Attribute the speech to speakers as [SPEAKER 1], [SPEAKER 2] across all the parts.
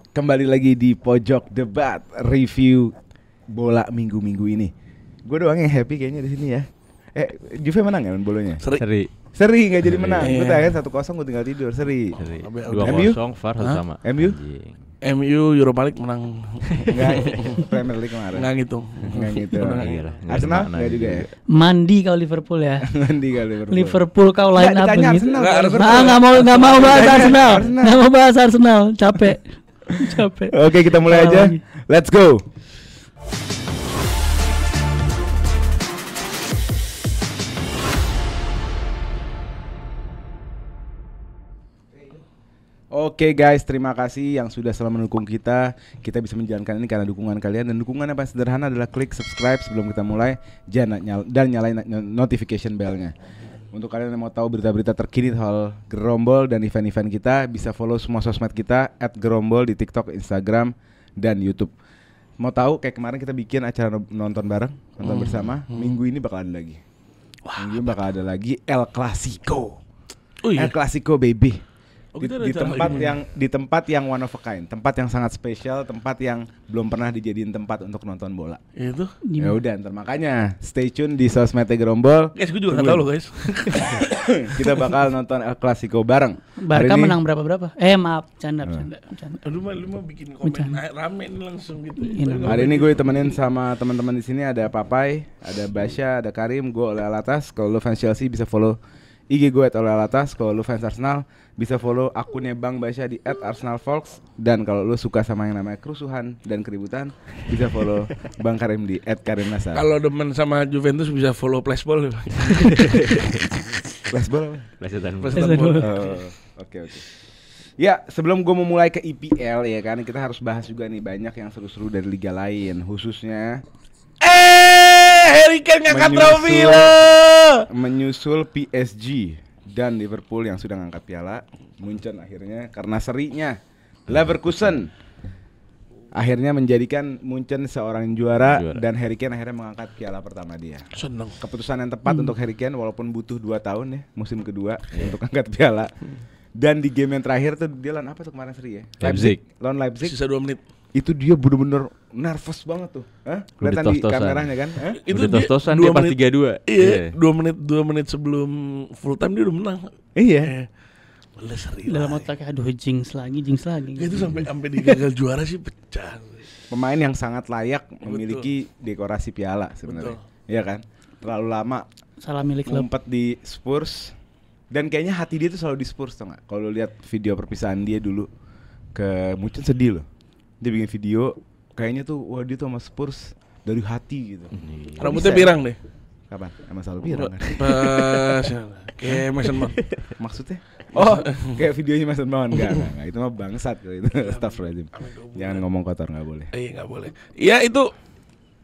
[SPEAKER 1] Kembali lagi di Pojok Debat review bola minggu-minggu ini. Gue doang yang happy kayaknya di sini ya. Juve menang ya bolanya? Seri nggak jadi menang. Gue tanya 1-0 gue tinggal tidur. Seri.
[SPEAKER 2] 2-0 VAR sama.
[SPEAKER 3] MU Europa League menang.
[SPEAKER 1] Enggak, Premier League kemarin.
[SPEAKER 3] Enggak ngitung.
[SPEAKER 1] Enggak gitu. Arsenal enggak juga ya?
[SPEAKER 4] Mandi kau Liverpool ya.
[SPEAKER 1] Mandi kau Liverpool.
[SPEAKER 4] Liverpool kau line up
[SPEAKER 1] begitu.
[SPEAKER 4] Enggak mau bahas Arsenal. Enggak mau bahas Arsenal. Capek.
[SPEAKER 1] Oke, kita mulai aja. Let's go. Oke guys, terima kasih yang sudah selalu mendukung kita. Kita bisa menjalankan ini karena dukungan kalian. Dan dukungan yang paling sederhana adalah klik subscribe sebelum kita mulai dan nyalain notification bellnya. Untuk kalian yang mau tahu berita-berita terkini soal Gerombol dan event-event kita, bisa follow semua sosmed kita @gerombol di TikTok, Instagram, dan YouTube. Mau tahu kayak kemarin kita bikin acara nonton bareng, nonton bersama. Minggu ini bakal ada lagi. Minggu ini bakal ada lagi El Clasico. El Clasico baby. Di tempat yang one of a kind, tempat yang sangat spesial, tempat yang belum pernah dijadiin tempat untuk nonton bola.
[SPEAKER 3] Itu.
[SPEAKER 1] Ya udah, ntar makanya stay tune di sosmed Gerombol.
[SPEAKER 3] Guys, gue juga nggak tahu loh guys.
[SPEAKER 1] Kita bakal nonton El Clasico bareng.
[SPEAKER 4] Barca menang berapa? Maaf, canda.
[SPEAKER 3] Lu mah bikin komen rame nih langsung gitu.
[SPEAKER 1] Hari ini gue ditemenin sama teman-teman di sini, ada Papai, ada Basya, ada Karim, gue Oleh Alatas. Kalau lu fans Chelsea bisa follow IG gue @Oleh Alatas. Kalau lu fans Arsenal bisa follow akunnya Bang Basya di @ArsenalVolks. Dan kalau lu suka sama yang namanya kerusuhan dan keributan, bisa follow Bang Karim di @KarimNasar.
[SPEAKER 3] Kalau demen sama Juventus bisa follow Flashball.
[SPEAKER 1] Flashball?
[SPEAKER 3] Flashball.
[SPEAKER 1] Oke. Ya, sebelum gue memulai ke IPL ya kan, kita harus bahas juga nih banyak yang seru-seru dari liga lain, khususnya
[SPEAKER 3] Harry Kane ngangkat trofi loh.
[SPEAKER 1] Menyusul PSG dan Liverpool yang sudah ngangkat piala. Munchen akhirnya karena serinya Leverkusen akhirnya menjadikan Munchen seorang juara dan Harry Kane akhirnya mengangkat piala pertama dia.
[SPEAKER 3] Seneng.
[SPEAKER 1] Keputusan yang tepat untuk Harry Kane walaupun butuh 2 tahun ya, musim kedua untuk angkat piala. Dan di game yang terakhir tuh dia lawan apa tuh kemarin seri ya? Lawan Leipzig.
[SPEAKER 3] Sisa 2 menit.
[SPEAKER 1] Itu dia bener-bener nervous banget tuh. Kelihatan di kameranya kan?
[SPEAKER 2] Itu tos-tosan dia pas 3-2.
[SPEAKER 3] Iya, 2 menit sebelum full time dia udah menang.
[SPEAKER 1] Iya.
[SPEAKER 4] Dalam otaknya aduh jinx lagi.
[SPEAKER 3] Itu sampai digagal juara sih pecah.
[SPEAKER 1] Pemain yang sangat layak memiliki dekorasi piala sebenarnya. Iya kan? Terlalu lama
[SPEAKER 4] salah milik klub.
[SPEAKER 1] Ngumpet di Spurs. Dan kayaknya hati dia tuh selalu di Spurs tuh enggak? Kalau lihat video perpisahan dia dulu ke Munchen sedih loh. Dia bikin video kayaknya tuh wah dia tuh sama Spurs dari hati gitu.
[SPEAKER 3] Rambutnya pirang deh.
[SPEAKER 1] Kapan? Emang selalu pirang kan?
[SPEAKER 3] Kayak Mason Mount.
[SPEAKER 1] Maksudnya? Oh, kayak videonya Mason Mount. Enggak. Itu mah bangsat kalau itu. Astagfirullahaladzim. Jangan ngomong kotor, enggak boleh.
[SPEAKER 3] Iya, enggak boleh. Iya, itu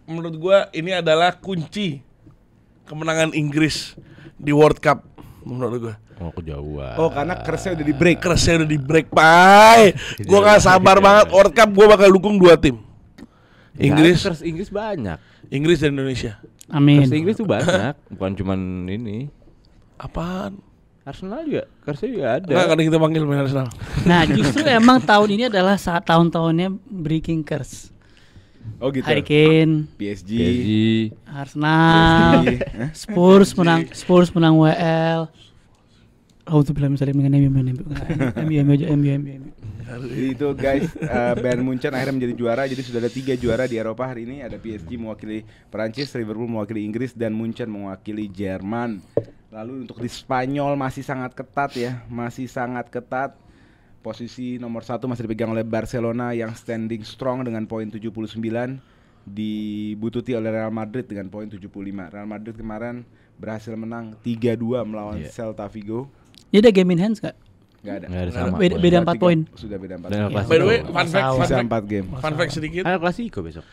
[SPEAKER 3] menurut gua ini adalah kunci kemenangan Inggris di World Cup menurut gua.
[SPEAKER 2] Oh, kejauhan.
[SPEAKER 1] Oh, karena kersnya udah di break.
[SPEAKER 3] Pai. Gua enggak sabar banget World Cup, gua bakal dukung 2 tim. Inggris
[SPEAKER 2] banyak.
[SPEAKER 3] Inggris dan Indonesia.
[SPEAKER 4] Amin.
[SPEAKER 2] Inggris tuh banyak, bukan cuman ini.
[SPEAKER 3] Apaan?
[SPEAKER 2] Arsenal juga, kersnya juga ada.
[SPEAKER 3] Enggak, kadang kita panggil main Arsenal.
[SPEAKER 4] Nah, justru emang tahun ini adalah saat tahun-tahunnya breaking curse.
[SPEAKER 1] Oh gitu.
[SPEAKER 4] Harry Kane,
[SPEAKER 1] PSG.
[SPEAKER 4] Arsenal, Spurs menang WL. Auzubillahi MU.
[SPEAKER 1] Itu guys, Bayern Munchen akhirnya menjadi juara. Jadi sudah ada 3 juara di Eropa hari ini. Ada PSG mewakili Perancis, Liverpool mewakili Inggris, dan Munchen mewakili Jerman. Lalu untuk di Spanyol masih sangat ketat. Posisi nomor 1 masih dipegang oleh Barcelona yang standing strong dengan poin 79, dibututi oleh Real Madrid dengan poin 75. Real Madrid kemarin berhasil menang 3-2 melawan Celta Vigo.
[SPEAKER 4] Ini ada game in hands gak?
[SPEAKER 1] Gak ada.
[SPEAKER 2] Sama.
[SPEAKER 4] Beda 4 poin.
[SPEAKER 1] Sudah beda 4
[SPEAKER 2] poin.
[SPEAKER 3] By the way, fun fact sedikit.
[SPEAKER 2] Ada Clasico besok.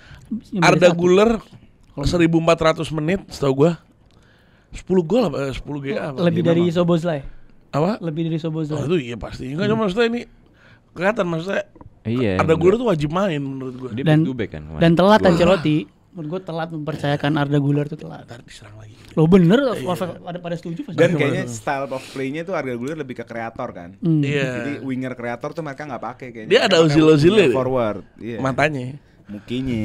[SPEAKER 3] Arda Güler 1400 menit setahu gua. 10 gol apa 10 GA apa?
[SPEAKER 4] Lebih dari Szoboszlai.
[SPEAKER 3] Apa?
[SPEAKER 4] Lebih dari Szoboszlai.
[SPEAKER 3] Oh, itu iya pasti. Enggak cuma maksudnya ini kelihatan maksudnya.
[SPEAKER 2] Iya.
[SPEAKER 3] Arda Güler tuh wajib main menurut gua.
[SPEAKER 2] Dia
[SPEAKER 4] dan
[SPEAKER 2] back kan.
[SPEAKER 4] Dan telat Ancelotti. Menurut gue telat mempercayakan Arda Güler itu telat.
[SPEAKER 3] Ntar diserang lagi.
[SPEAKER 4] Lo bener, pada setuju pasti.
[SPEAKER 1] Dan kayaknya style of play-nya tuh Arda Güler lebih ke kreator kan.
[SPEAKER 3] Iya.
[SPEAKER 1] Jadi winger kreator tuh mereka nggak pakai kayaknya.
[SPEAKER 3] Dia ada
[SPEAKER 1] Mereka pakai
[SPEAKER 3] Ozil-Ozilnya
[SPEAKER 1] winger
[SPEAKER 3] deh.
[SPEAKER 1] forward. Iya.
[SPEAKER 3] Matanya.
[SPEAKER 1] Mukinya.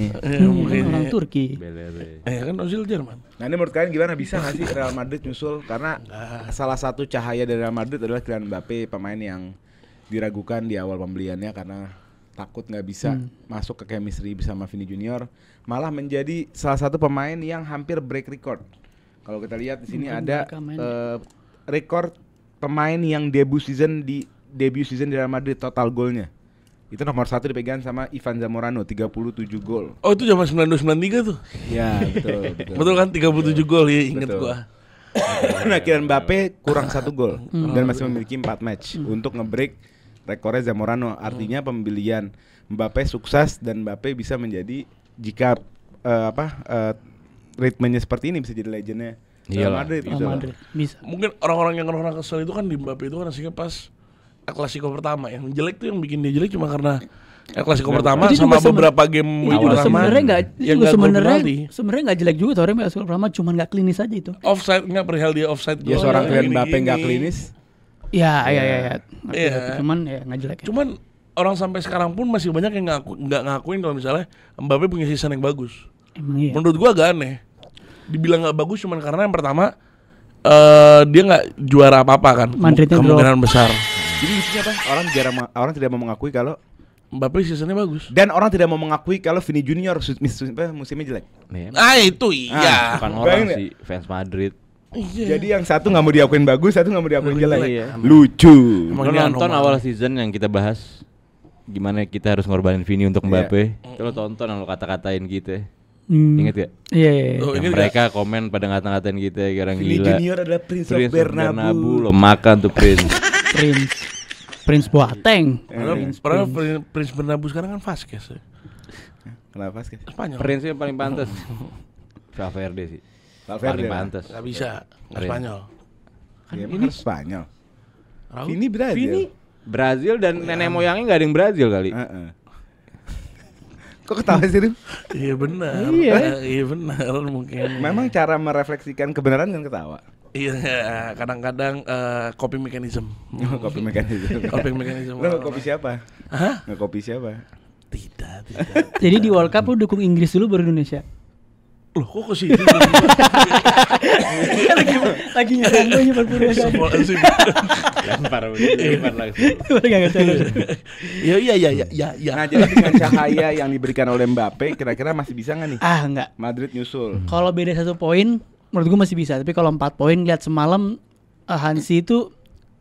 [SPEAKER 3] Mungkin
[SPEAKER 4] Orang Turki.
[SPEAKER 2] Belere.
[SPEAKER 3] kan Ozil Jerman.
[SPEAKER 1] Nah ini menurut kalian gimana, bisa nggak sih Real Madrid nyusul? Karena salah satu cahaya dari Real Madrid adalah Kylian Mbappe, pemain yang diragukan di awal pembeliannya karena takut nggak bisa masuk ke chemistry bersama Vini Junior, malah menjadi salah satu pemain yang hampir break record. Kalau kita lihat di sini ada rekor pemain yang debut season di Real Madrid, total golnya itu nomor 1 dipegang sama Ivan Zamorano, 37 gol.
[SPEAKER 3] Oh itu zaman 92-93 tuh.
[SPEAKER 1] Ya betul.
[SPEAKER 3] Betul kan 37 gol ya, inget
[SPEAKER 1] Betul.
[SPEAKER 3] gua.
[SPEAKER 1] Nah Kylian Mbappe kurang 1 gol dan masih memiliki 4 match untuk nge-break rekornya Zamorano. Artinya pembelian Mbappe sukses dan Mbappe bisa menjadi, jika ritmenya seperti ini, bisa jadi legendnya Real
[SPEAKER 2] Iyalah,
[SPEAKER 1] Madrid.
[SPEAKER 4] Real
[SPEAKER 1] gitu loh.
[SPEAKER 4] Madrid bisa.
[SPEAKER 3] Mungkin orang-orang yang kesel itu kan di Mbappe itu kan hasilnya pas El Clasico pertama. Yang jelek tuh yang bikin dia jelek cuma karena El Clasico pertama
[SPEAKER 4] Itu
[SPEAKER 3] sama
[SPEAKER 4] juga
[SPEAKER 3] beberapa game
[SPEAKER 4] Itu juga
[SPEAKER 3] pertama
[SPEAKER 4] sebenarnya nggak, itu
[SPEAKER 3] yang
[SPEAKER 4] juga
[SPEAKER 3] nggak gol penalti.
[SPEAKER 4] sebenarnya nggak jelek juga tuh orang masuk pertama, cuman nggak klinis aja itu.
[SPEAKER 3] Offside, nggak perihal dia offside.
[SPEAKER 1] Ya
[SPEAKER 3] gol.
[SPEAKER 1] seorang
[SPEAKER 3] Oh,
[SPEAKER 1] Kylian
[SPEAKER 3] gini-gini.
[SPEAKER 1] Mbappe nggak klinis.
[SPEAKER 4] Iya.
[SPEAKER 3] Iya.
[SPEAKER 4] Cuman ya nggak jelek. Ya.
[SPEAKER 3] Cuman orang sampai sekarang pun masih banyak yang nggak ngakuin kalau misalnya Mbappe punya season yang bagus.
[SPEAKER 4] Emang iya.
[SPEAKER 3] Menurut gua agak aneh. Dibilang nggak bagus cuman karena yang pertama dia nggak juara apa-apa kan.
[SPEAKER 4] Madridnya
[SPEAKER 3] Kemungkinan besar.
[SPEAKER 1] Jadi intinya apa? Orang tidak mau mengakui kalau,
[SPEAKER 3] Mbappe seasonnya bagus.
[SPEAKER 1] dan orang tidak mau mengakui kalau Vini Junior musimnya jelek.
[SPEAKER 2] Nih,
[SPEAKER 3] Itu iya.
[SPEAKER 2] bukan
[SPEAKER 1] bayangin
[SPEAKER 2] orang
[SPEAKER 1] nggak?
[SPEAKER 2] sih, fans Madrid.
[SPEAKER 3] Iya.
[SPEAKER 1] Jadi yang satu nggak mau diakuin bagus, satu nggak mau diakuin jelek.
[SPEAKER 2] Iya.
[SPEAKER 1] Lucu.
[SPEAKER 3] Emang
[SPEAKER 2] Lo
[SPEAKER 3] dia
[SPEAKER 2] nonton
[SPEAKER 3] anomali.
[SPEAKER 2] awal season yang kita bahas gimana kita harus ngorbanin Vini untuk Mbappe. Itu lo tonton yang lo kata-katain kita. Ingat gak?
[SPEAKER 4] Iya.
[SPEAKER 3] Oh,
[SPEAKER 2] Yang
[SPEAKER 3] ingat
[SPEAKER 2] mereka komen pada ngata-ngatain kita kira
[SPEAKER 1] Vini
[SPEAKER 2] gila.
[SPEAKER 1] Junior adalah Prince of
[SPEAKER 2] Prince
[SPEAKER 1] Bernabeu.
[SPEAKER 2] Lo makan tuh Prince.
[SPEAKER 4] Prince Boateng.
[SPEAKER 3] Padahal Prince Bernabeu sekarang kan Vasquez ya.
[SPEAKER 1] Kenapa sih?
[SPEAKER 3] Spanyol.
[SPEAKER 2] Prince yang paling pantas. Valverde sih.
[SPEAKER 1] Valverde
[SPEAKER 2] Paling
[SPEAKER 1] lah.
[SPEAKER 2] pantas.
[SPEAKER 3] Gak bisa, nggak
[SPEAKER 2] Prince.
[SPEAKER 3] Spanyol.
[SPEAKER 1] Kan ini harus Spanyol.
[SPEAKER 3] Raul?
[SPEAKER 1] Vini Brazil.
[SPEAKER 2] Vini Brazil dan nenek moyangnya nggak ada yang Brazil kali.
[SPEAKER 1] Heeh. Kok ketawa sih, Rim?
[SPEAKER 3] Iya benar. Iya benar mungkin.
[SPEAKER 1] Memang cara merefleksikan kebenaran kan ketawa.
[SPEAKER 3] Iya kadang-kadang coping mechanism.
[SPEAKER 1] Kopi mekanisme.
[SPEAKER 3] Coping mechanism.
[SPEAKER 1] Lo nge-kopi siapa?
[SPEAKER 3] Hah?
[SPEAKER 1] Nge-kopi siapa?
[SPEAKER 3] Tidak.
[SPEAKER 4] Jadi di World Cup lu dukung Inggris dulu baru Indonesia.
[SPEAKER 3] Loh kok ke situ?
[SPEAKER 4] Lagi nyerang gue nyebut
[SPEAKER 3] Astagfirullahaladzim.
[SPEAKER 2] Lempar langsung.
[SPEAKER 3] Iya.
[SPEAKER 1] Nah, jadi dengan cahaya yang diberikan oleh Mbappe, kira-kira masih bisa nggak nih
[SPEAKER 4] Enggak.
[SPEAKER 1] Madrid nyusul?
[SPEAKER 4] Kalau beda 1 poin, menurut gue masih bisa. Tapi kalau 4 poin, lihat semalam Hansi itu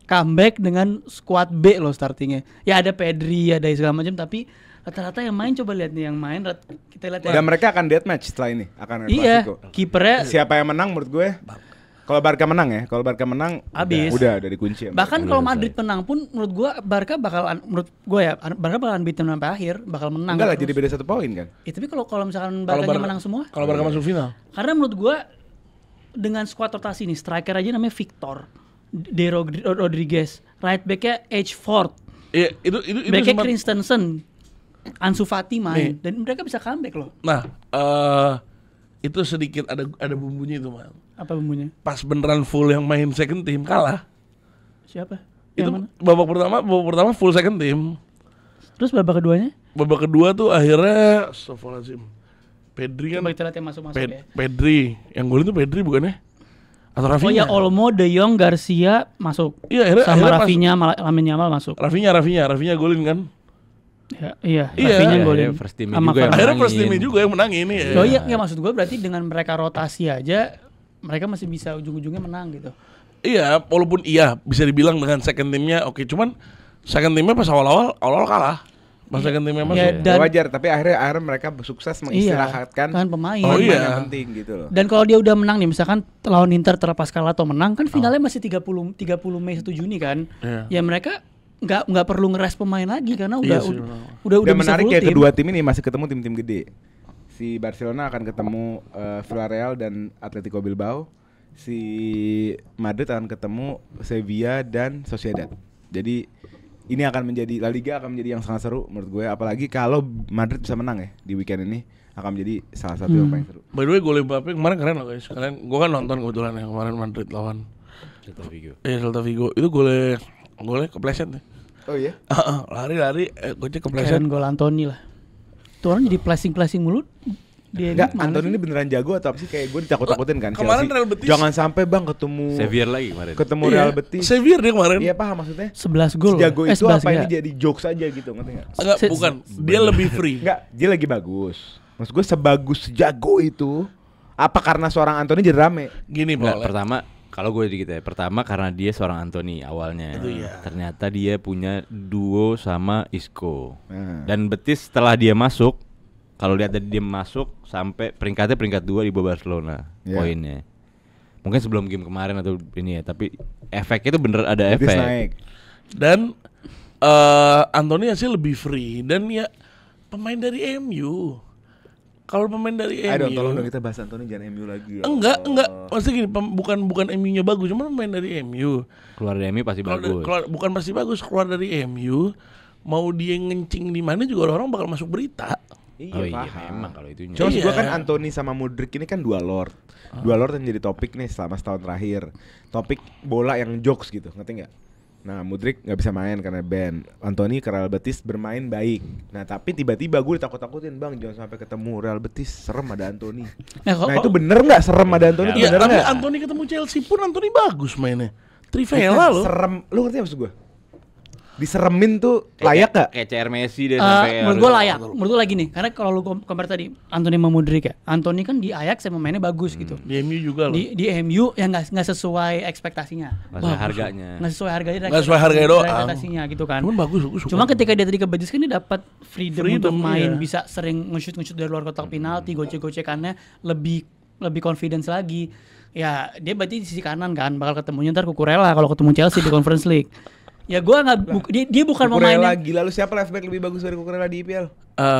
[SPEAKER 4] comeback dengan squad B loh startingnya. Ya ada Pedri, ada segala macam, tapi rata-rata yang main, coba lihat nih yang main, kita lihat
[SPEAKER 1] Dan mereka akan death match setelah ini, akan
[SPEAKER 4] Iya,
[SPEAKER 1] Klasiko.
[SPEAKER 4] kipernya
[SPEAKER 1] Siapa yang menang menurut gue? Kalau Barca menang ya, kalau Barca menang
[SPEAKER 4] Habis.
[SPEAKER 1] udah dikunci ya.
[SPEAKER 4] bahkan
[SPEAKER 2] Udah
[SPEAKER 4] kalau
[SPEAKER 2] selesai.
[SPEAKER 4] Madrid menang pun menurut gua Barca bakal menurut gua ya Barca bakalan beaten sampai akhir, bakal menang.
[SPEAKER 1] Enggak lah,
[SPEAKER 4] terus.
[SPEAKER 1] jadi beda 1 poin kan.
[SPEAKER 4] Ya, tapi kalau misalkan Barca menang semua,
[SPEAKER 3] Kalau Barca masuk final.
[SPEAKER 4] karena menurut gua dengan squad rotasi ini striker aja namanya Victor Rodriguez, right backnya Edgeford,
[SPEAKER 3] Iya itu
[SPEAKER 4] backnya
[SPEAKER 3] sempat.
[SPEAKER 4] Christensen, Ansu Fati main,
[SPEAKER 3] Nih.
[SPEAKER 4] dan mereka bisa comeback loh.
[SPEAKER 3] Nah, itu sedikit ada bumbunya itu, Mal.
[SPEAKER 4] Apa bumbunya?
[SPEAKER 3] Pas beneran full yang main second team kalah.
[SPEAKER 4] Siapa?
[SPEAKER 3] Itu
[SPEAKER 4] Yang mana?
[SPEAKER 3] babak pertama full second team.
[SPEAKER 4] Terus babak keduanya?
[SPEAKER 3] Babak kedua tuh akhirnya Astagfirullahaladzim. Pedri kan
[SPEAKER 4] Coba kita lihat yang masuk-masuk ya.
[SPEAKER 3] Pedri. Yang golin tuh Pedri bukan ya? Atau
[SPEAKER 4] Oh ya,
[SPEAKER 3] Rafinha?
[SPEAKER 4] Olmo, De Jong, Garcia masuk.
[SPEAKER 3] Iya, akhirnya
[SPEAKER 4] Sama
[SPEAKER 3] pas-
[SPEAKER 4] Rafinha, Lamine Yamal masuk.
[SPEAKER 3] Rafinha golin kan?
[SPEAKER 4] Iya,
[SPEAKER 3] Iya.
[SPEAKER 4] Rafinha
[SPEAKER 2] Iya,
[SPEAKER 4] golin.
[SPEAKER 2] first team-nya
[SPEAKER 4] Sama
[SPEAKER 2] juga yang
[SPEAKER 4] Varane.
[SPEAKER 3] Akhirnya
[SPEAKER 2] menangin.
[SPEAKER 3] first team juga yang menang ini.
[SPEAKER 4] Oh iya, nggak maksud gue berarti dengan mereka rotasi aja mereka masih bisa ujung-ujungnya menang gitu.
[SPEAKER 3] Iya, walaupun bisa dibilang dengan second teamnya oke, cuman second teamnya pas awal-awal kalah. Pas second teamnya masuk.
[SPEAKER 4] Ya, dan-
[SPEAKER 1] wajar, tapi akhirnya mereka sukses mengistirahatkan
[SPEAKER 4] kan pemain.
[SPEAKER 3] Oh, iya.
[SPEAKER 1] yang penting gitu loh.
[SPEAKER 4] Dan kalau dia udah menang nih, misalkan lawan Inter terlepas kalah atau menang, kan finalnya masih 30 Mei 1 Juni kan.
[SPEAKER 3] Iya.
[SPEAKER 4] Ya mereka nggak perlu ngeres pemain lagi karena
[SPEAKER 3] Iya
[SPEAKER 4] udah
[SPEAKER 3] sih,
[SPEAKER 4] udah
[SPEAKER 1] Dan
[SPEAKER 4] bisa
[SPEAKER 1] menarik
[SPEAKER 4] full
[SPEAKER 1] ya,
[SPEAKER 4] tim.
[SPEAKER 1] kedua tim ini masih ketemu tim-tim gede. Si Barcelona akan ketemu Villarreal dan Atletico Bilbao. Si Madrid akan ketemu Sevilla dan Sociedad. Jadi ini akan menjadi La Liga akan menjadi yang sangat seru menurut gue, apalagi kalau Madrid bisa menang ya di weekend ini, akan menjadi salah satu yang paling seru.
[SPEAKER 3] By the way, gol Mbappe kemarin keren loh guys. Gue kan nonton kebetulan ya kemarin Madrid lawan Celta Vigo. Itu golnya kepleset nih.
[SPEAKER 1] Oh iya?
[SPEAKER 3] Lari-lari, gocek kepleset.
[SPEAKER 4] Keren gol Antoni lah. Tuh orang jadi flashing mulu. Dia
[SPEAKER 1] Enggak,
[SPEAKER 4] mana
[SPEAKER 1] Antoni
[SPEAKER 4] sih?
[SPEAKER 1] ini beneran jago atau apa sih? Kayak gue ditakut-takutin kan
[SPEAKER 3] Kemarin
[SPEAKER 1] Chelsea.
[SPEAKER 3] Real Betis-
[SPEAKER 1] Jangan sampai bang ketemu
[SPEAKER 2] Xavier lagi kemarin.
[SPEAKER 1] Real Betis.
[SPEAKER 3] Sevier dia kemarin.
[SPEAKER 1] Iya paham maksudnya.
[SPEAKER 4] 11 gol.
[SPEAKER 1] Jago itu
[SPEAKER 4] 11
[SPEAKER 1] apa ini
[SPEAKER 4] enggak?
[SPEAKER 1] jadi jokes aja gitu, ngerti enggak?
[SPEAKER 3] Enggak, bukan. Dia lebih free.
[SPEAKER 1] Enggak, dia lagi bagus. Maksud gue sebagus jago itu apa karena seorang Antoni jadi rame?
[SPEAKER 3] Gini,
[SPEAKER 2] Enggak,
[SPEAKER 3] Pak.
[SPEAKER 2] pertama kalau gue dikit ya. Pertama karena dia seorang Anthony awalnya.
[SPEAKER 3] Itu iya.
[SPEAKER 2] Ternyata dia punya duo sama Isco.
[SPEAKER 1] Nah.
[SPEAKER 2] Dan Betis setelah dia masuk, kalau lihat dari dia masuk sampai peringkat 2 di bawah Barcelona
[SPEAKER 1] Iya.
[SPEAKER 2] poinnya. Mungkin sebelum game kemarin atau ini ya, tapi efeknya itu bener ada
[SPEAKER 1] Betis
[SPEAKER 2] efek.
[SPEAKER 1] naik.
[SPEAKER 3] Dan Anthony sih lebih free dan ya pemain dari MU. Kalau pemain dari MU,
[SPEAKER 1] Ayo dong, tolong dong kita bahas Antoni, jangan MU lagi. Ya
[SPEAKER 3] enggak.
[SPEAKER 1] Allah.
[SPEAKER 3] Maksudnya gini, bukan MU-nya bagus, cuma pemain dari MU.
[SPEAKER 2] Keluar dari MU pasti bagus.
[SPEAKER 3] Bukan pasti bagus, keluar dari MU, mau dia ngencing di mana juga orang bakal masuk berita.
[SPEAKER 1] Iya,
[SPEAKER 2] Oh iya,
[SPEAKER 1] paham.
[SPEAKER 2] memang kalau itunya.
[SPEAKER 1] Cuma maksud gue
[SPEAKER 3] Iya.
[SPEAKER 1] kan Antoni sama Mudryk ini kan dua lord. Dua lord yang jadi topik nih selama setahun terakhir. Topik bola yang jokes gitu, ngerti nggak? Nah, Mudryk nggak bisa main karena ban. Antoni ke Real Betis bermain baik. Nah, tapi tiba-tiba gue ditakut-takutin, bang, jangan sampai ketemu Real Betis serem ada Antoni.
[SPEAKER 4] Nah,
[SPEAKER 1] Nah, itu bener nggak serem ada Antoni? Itu
[SPEAKER 3] Iya,
[SPEAKER 1] bener
[SPEAKER 3] tapi
[SPEAKER 1] nggak?
[SPEAKER 3] Anthony ketemu Chelsea pun Anthony bagus mainnya. Trivela loh.
[SPEAKER 1] Serem, lu ngerti maksud gue? Diseremin tuh layak gak?
[SPEAKER 2] Kayak CR Messi deh sampai
[SPEAKER 4] menurut gue layak. Menurut gue lagi nih, karena kalau lu compare tadi Antoni sama Mudryk ya. Antoni kan di Ajax emang mainnya bagus gitu.
[SPEAKER 3] Di MU juga loh.
[SPEAKER 4] Di MU yang nggak sesuai ekspektasinya.
[SPEAKER 2] Masalah harganya.
[SPEAKER 4] Nggak sesuai harganya.
[SPEAKER 3] Nggak sesuai harganya doang.
[SPEAKER 4] Ekspektasinya gitu kan.
[SPEAKER 3] Cuman bagus, gue suka.
[SPEAKER 4] Cuma ketika dia tadi ke Betis kan dia dapat freedom untuk
[SPEAKER 3] Freedom,
[SPEAKER 4] main,
[SPEAKER 3] iya.
[SPEAKER 4] bisa sering nge-shoot dari luar kotak penalti, gocek-gocekannya lebih confidence lagi. Ya dia berarti di sisi kanan kan, bakal ketemunya ntar Cucurella kalau ketemu Chelsea di Conference League. Ya gue nggak, dia bukan pemain
[SPEAKER 1] Cucurella
[SPEAKER 4] yang
[SPEAKER 1] gila, lu siapa left back lebih bagus dari Cucurella di IPL?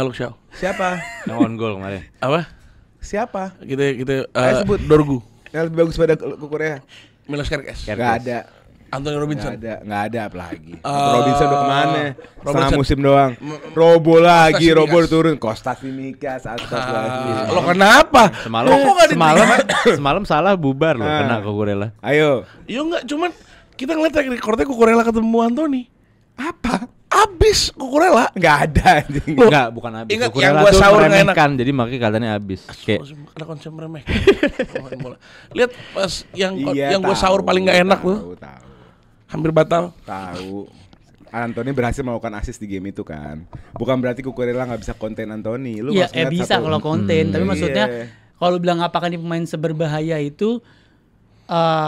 [SPEAKER 3] Luke Shaw.
[SPEAKER 1] Siapa?
[SPEAKER 2] Yang on goal kemarin.
[SPEAKER 3] Apa?
[SPEAKER 1] Siapa?
[SPEAKER 3] Kita
[SPEAKER 1] Ayo sebut.
[SPEAKER 3] Dorgu.
[SPEAKER 1] Yang lebih bagus pada Cucurella?
[SPEAKER 3] Milos Kerkes.
[SPEAKER 1] Gak ada.
[SPEAKER 3] Anthony Robinson.
[SPEAKER 1] Nggak ada apalagi. Robinson udah kemana? Setengah
[SPEAKER 3] Robertson.
[SPEAKER 1] musim doang. Robo lagi,
[SPEAKER 3] Simikas.
[SPEAKER 1] Robo turun. Costa Simikas, astagfirullah.
[SPEAKER 3] Lo kenapa?
[SPEAKER 2] Semalam
[SPEAKER 3] Lo kok nggak
[SPEAKER 2] semalam salah bubar loh kena Cucurella.
[SPEAKER 1] Ayo.
[SPEAKER 3] Iya enggak, cuman kita ngeliat track recordnya Cucurella ketemu Anthony.
[SPEAKER 1] Apa?
[SPEAKER 3] Abis Cucurella.
[SPEAKER 1] Nggak ada anjing.
[SPEAKER 2] Enggak, bukan habis.
[SPEAKER 3] Ingat
[SPEAKER 2] Cucurella
[SPEAKER 3] yang gua
[SPEAKER 2] tuh
[SPEAKER 3] sahur nggak enak.
[SPEAKER 2] meremehkan, jadi makanya katanya habis. Kayak
[SPEAKER 3] Ada konsep remeh. Lihat pas yang
[SPEAKER 1] Iya,
[SPEAKER 3] yang gua sahur
[SPEAKER 1] tahu,
[SPEAKER 3] paling nggak enak tuh,
[SPEAKER 1] Tahu.
[SPEAKER 3] hampir batal.
[SPEAKER 1] Tahu. Antoni berhasil melakukan assist di game itu kan. Bukan berarti Cucurella nggak bisa konten Antoni. Lu
[SPEAKER 4] ya
[SPEAKER 1] harus ngeliat
[SPEAKER 4] bisa
[SPEAKER 1] satu-
[SPEAKER 4] kalau konten, tapi
[SPEAKER 1] Iya.
[SPEAKER 4] maksudnya kalau lu bilang apakah ini pemain seberbahaya itu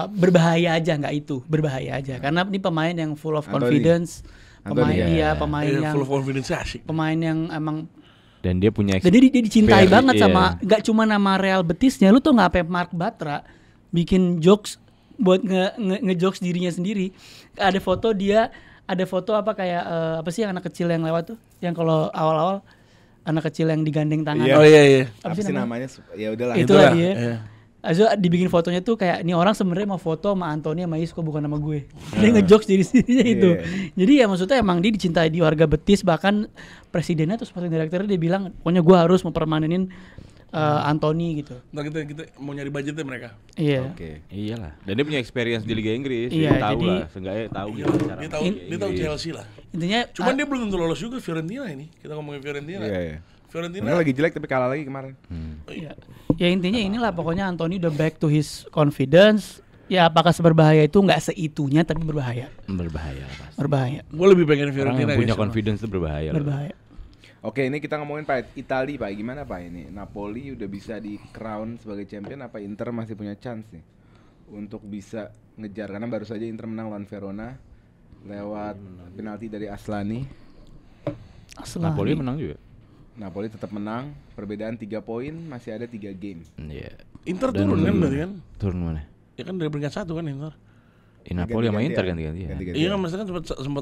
[SPEAKER 4] berbahaya aja nggak itu berbahaya aja karena ini pemain yang full of
[SPEAKER 1] Anthony.
[SPEAKER 4] confidence, pemain
[SPEAKER 1] Anthony,
[SPEAKER 4] dia
[SPEAKER 1] ya.
[SPEAKER 4] pemain yang
[SPEAKER 3] Full of confidence asik.
[SPEAKER 4] pemain yang emang
[SPEAKER 2] dan dia punya
[SPEAKER 4] dan dia dicintai
[SPEAKER 2] Very,
[SPEAKER 4] banget
[SPEAKER 2] iya.
[SPEAKER 4] sama nggak cuma nama Real Betisnya, lu tuh nggak apa Mark Batra bikin jokes buat ngejokes dirinya sendiri. Ada foto dia, ada foto apa kayak apa sih yang anak kecil yang lewat tuh, yang kalau awal-awal anak kecil yang digandeng tangan.
[SPEAKER 1] Iya.
[SPEAKER 3] Oh iya iya.
[SPEAKER 1] Apa sih namanya? Ya udahlah.
[SPEAKER 4] Itulah
[SPEAKER 3] Itulah,
[SPEAKER 4] dia.
[SPEAKER 3] iya.
[SPEAKER 4] Azo dibikin fotonya tuh kayak ini orang sebenarnya mau foto sama Antoni sama Isco bukan sama gue. Dia ngejokes diri sendirinya itu. Jadi ya maksudnya emang dia dicintai di warga Betis, bahkan presidennya atau sporting director dia bilang pokoknya gue harus mempermanenin Antoni gitu.
[SPEAKER 3] Ntar kita mau nyari budgetnya mereka.
[SPEAKER 4] Iya.
[SPEAKER 1] Oke.
[SPEAKER 2] Iyalah. Dan dia punya experience di Liga Inggris.
[SPEAKER 4] Iya,
[SPEAKER 2] Dia tahu
[SPEAKER 4] jadi-
[SPEAKER 2] lah, seenggaknya tahu
[SPEAKER 3] Iya,
[SPEAKER 2] gimana cara.
[SPEAKER 3] dia tahu Chelsea lah.
[SPEAKER 4] Intinya
[SPEAKER 3] Cuman dia belum tentu lolos juga Fiorentina ini. Kita ngomongin Fiorentina.
[SPEAKER 1] Iya, iya.
[SPEAKER 3] Fiorentina.
[SPEAKER 1] Sebenarnya lagi jelek tapi kalah lagi kemarin.
[SPEAKER 4] ya, ya intinya inilah pokoknya Antoni udah back to his confidence. Ya apakah seberbahaya itu nggak seitunya tapi berbahaya.
[SPEAKER 2] Berbahaya lah pasti.
[SPEAKER 4] Berbahaya.
[SPEAKER 3] Gue lebih pengen
[SPEAKER 2] Orang
[SPEAKER 3] Fiorentina.
[SPEAKER 2] yang punya
[SPEAKER 3] guys.
[SPEAKER 2] confidence itu berbahaya. lah.
[SPEAKER 4] Berbahaya.
[SPEAKER 1] Oke, ini kita ngomongin Pak Itali, Pak. Gimana Pak ini? Napoli udah bisa di crown sebagai champion, apa Inter masih punya chance nih untuk bisa ngejar, karena baru saja Inter menang lawan Verona lewat penalti dari Aslani.
[SPEAKER 2] Napoli menang juga.
[SPEAKER 1] Napoli tetap menang, perbedaan 3 poin, masih ada 3 game.
[SPEAKER 2] Iya.
[SPEAKER 3] Inter
[SPEAKER 2] Dan-
[SPEAKER 3] turun kan berarti kan?
[SPEAKER 2] Turun mana?
[SPEAKER 3] Ya kan dari peringkat 1 kan Inter.
[SPEAKER 2] Napoli sama Inter
[SPEAKER 1] Ganti-gantian.
[SPEAKER 2] ganti-ganti ya.
[SPEAKER 1] Ganti-gantian.
[SPEAKER 3] Iya kan maksudnya sempat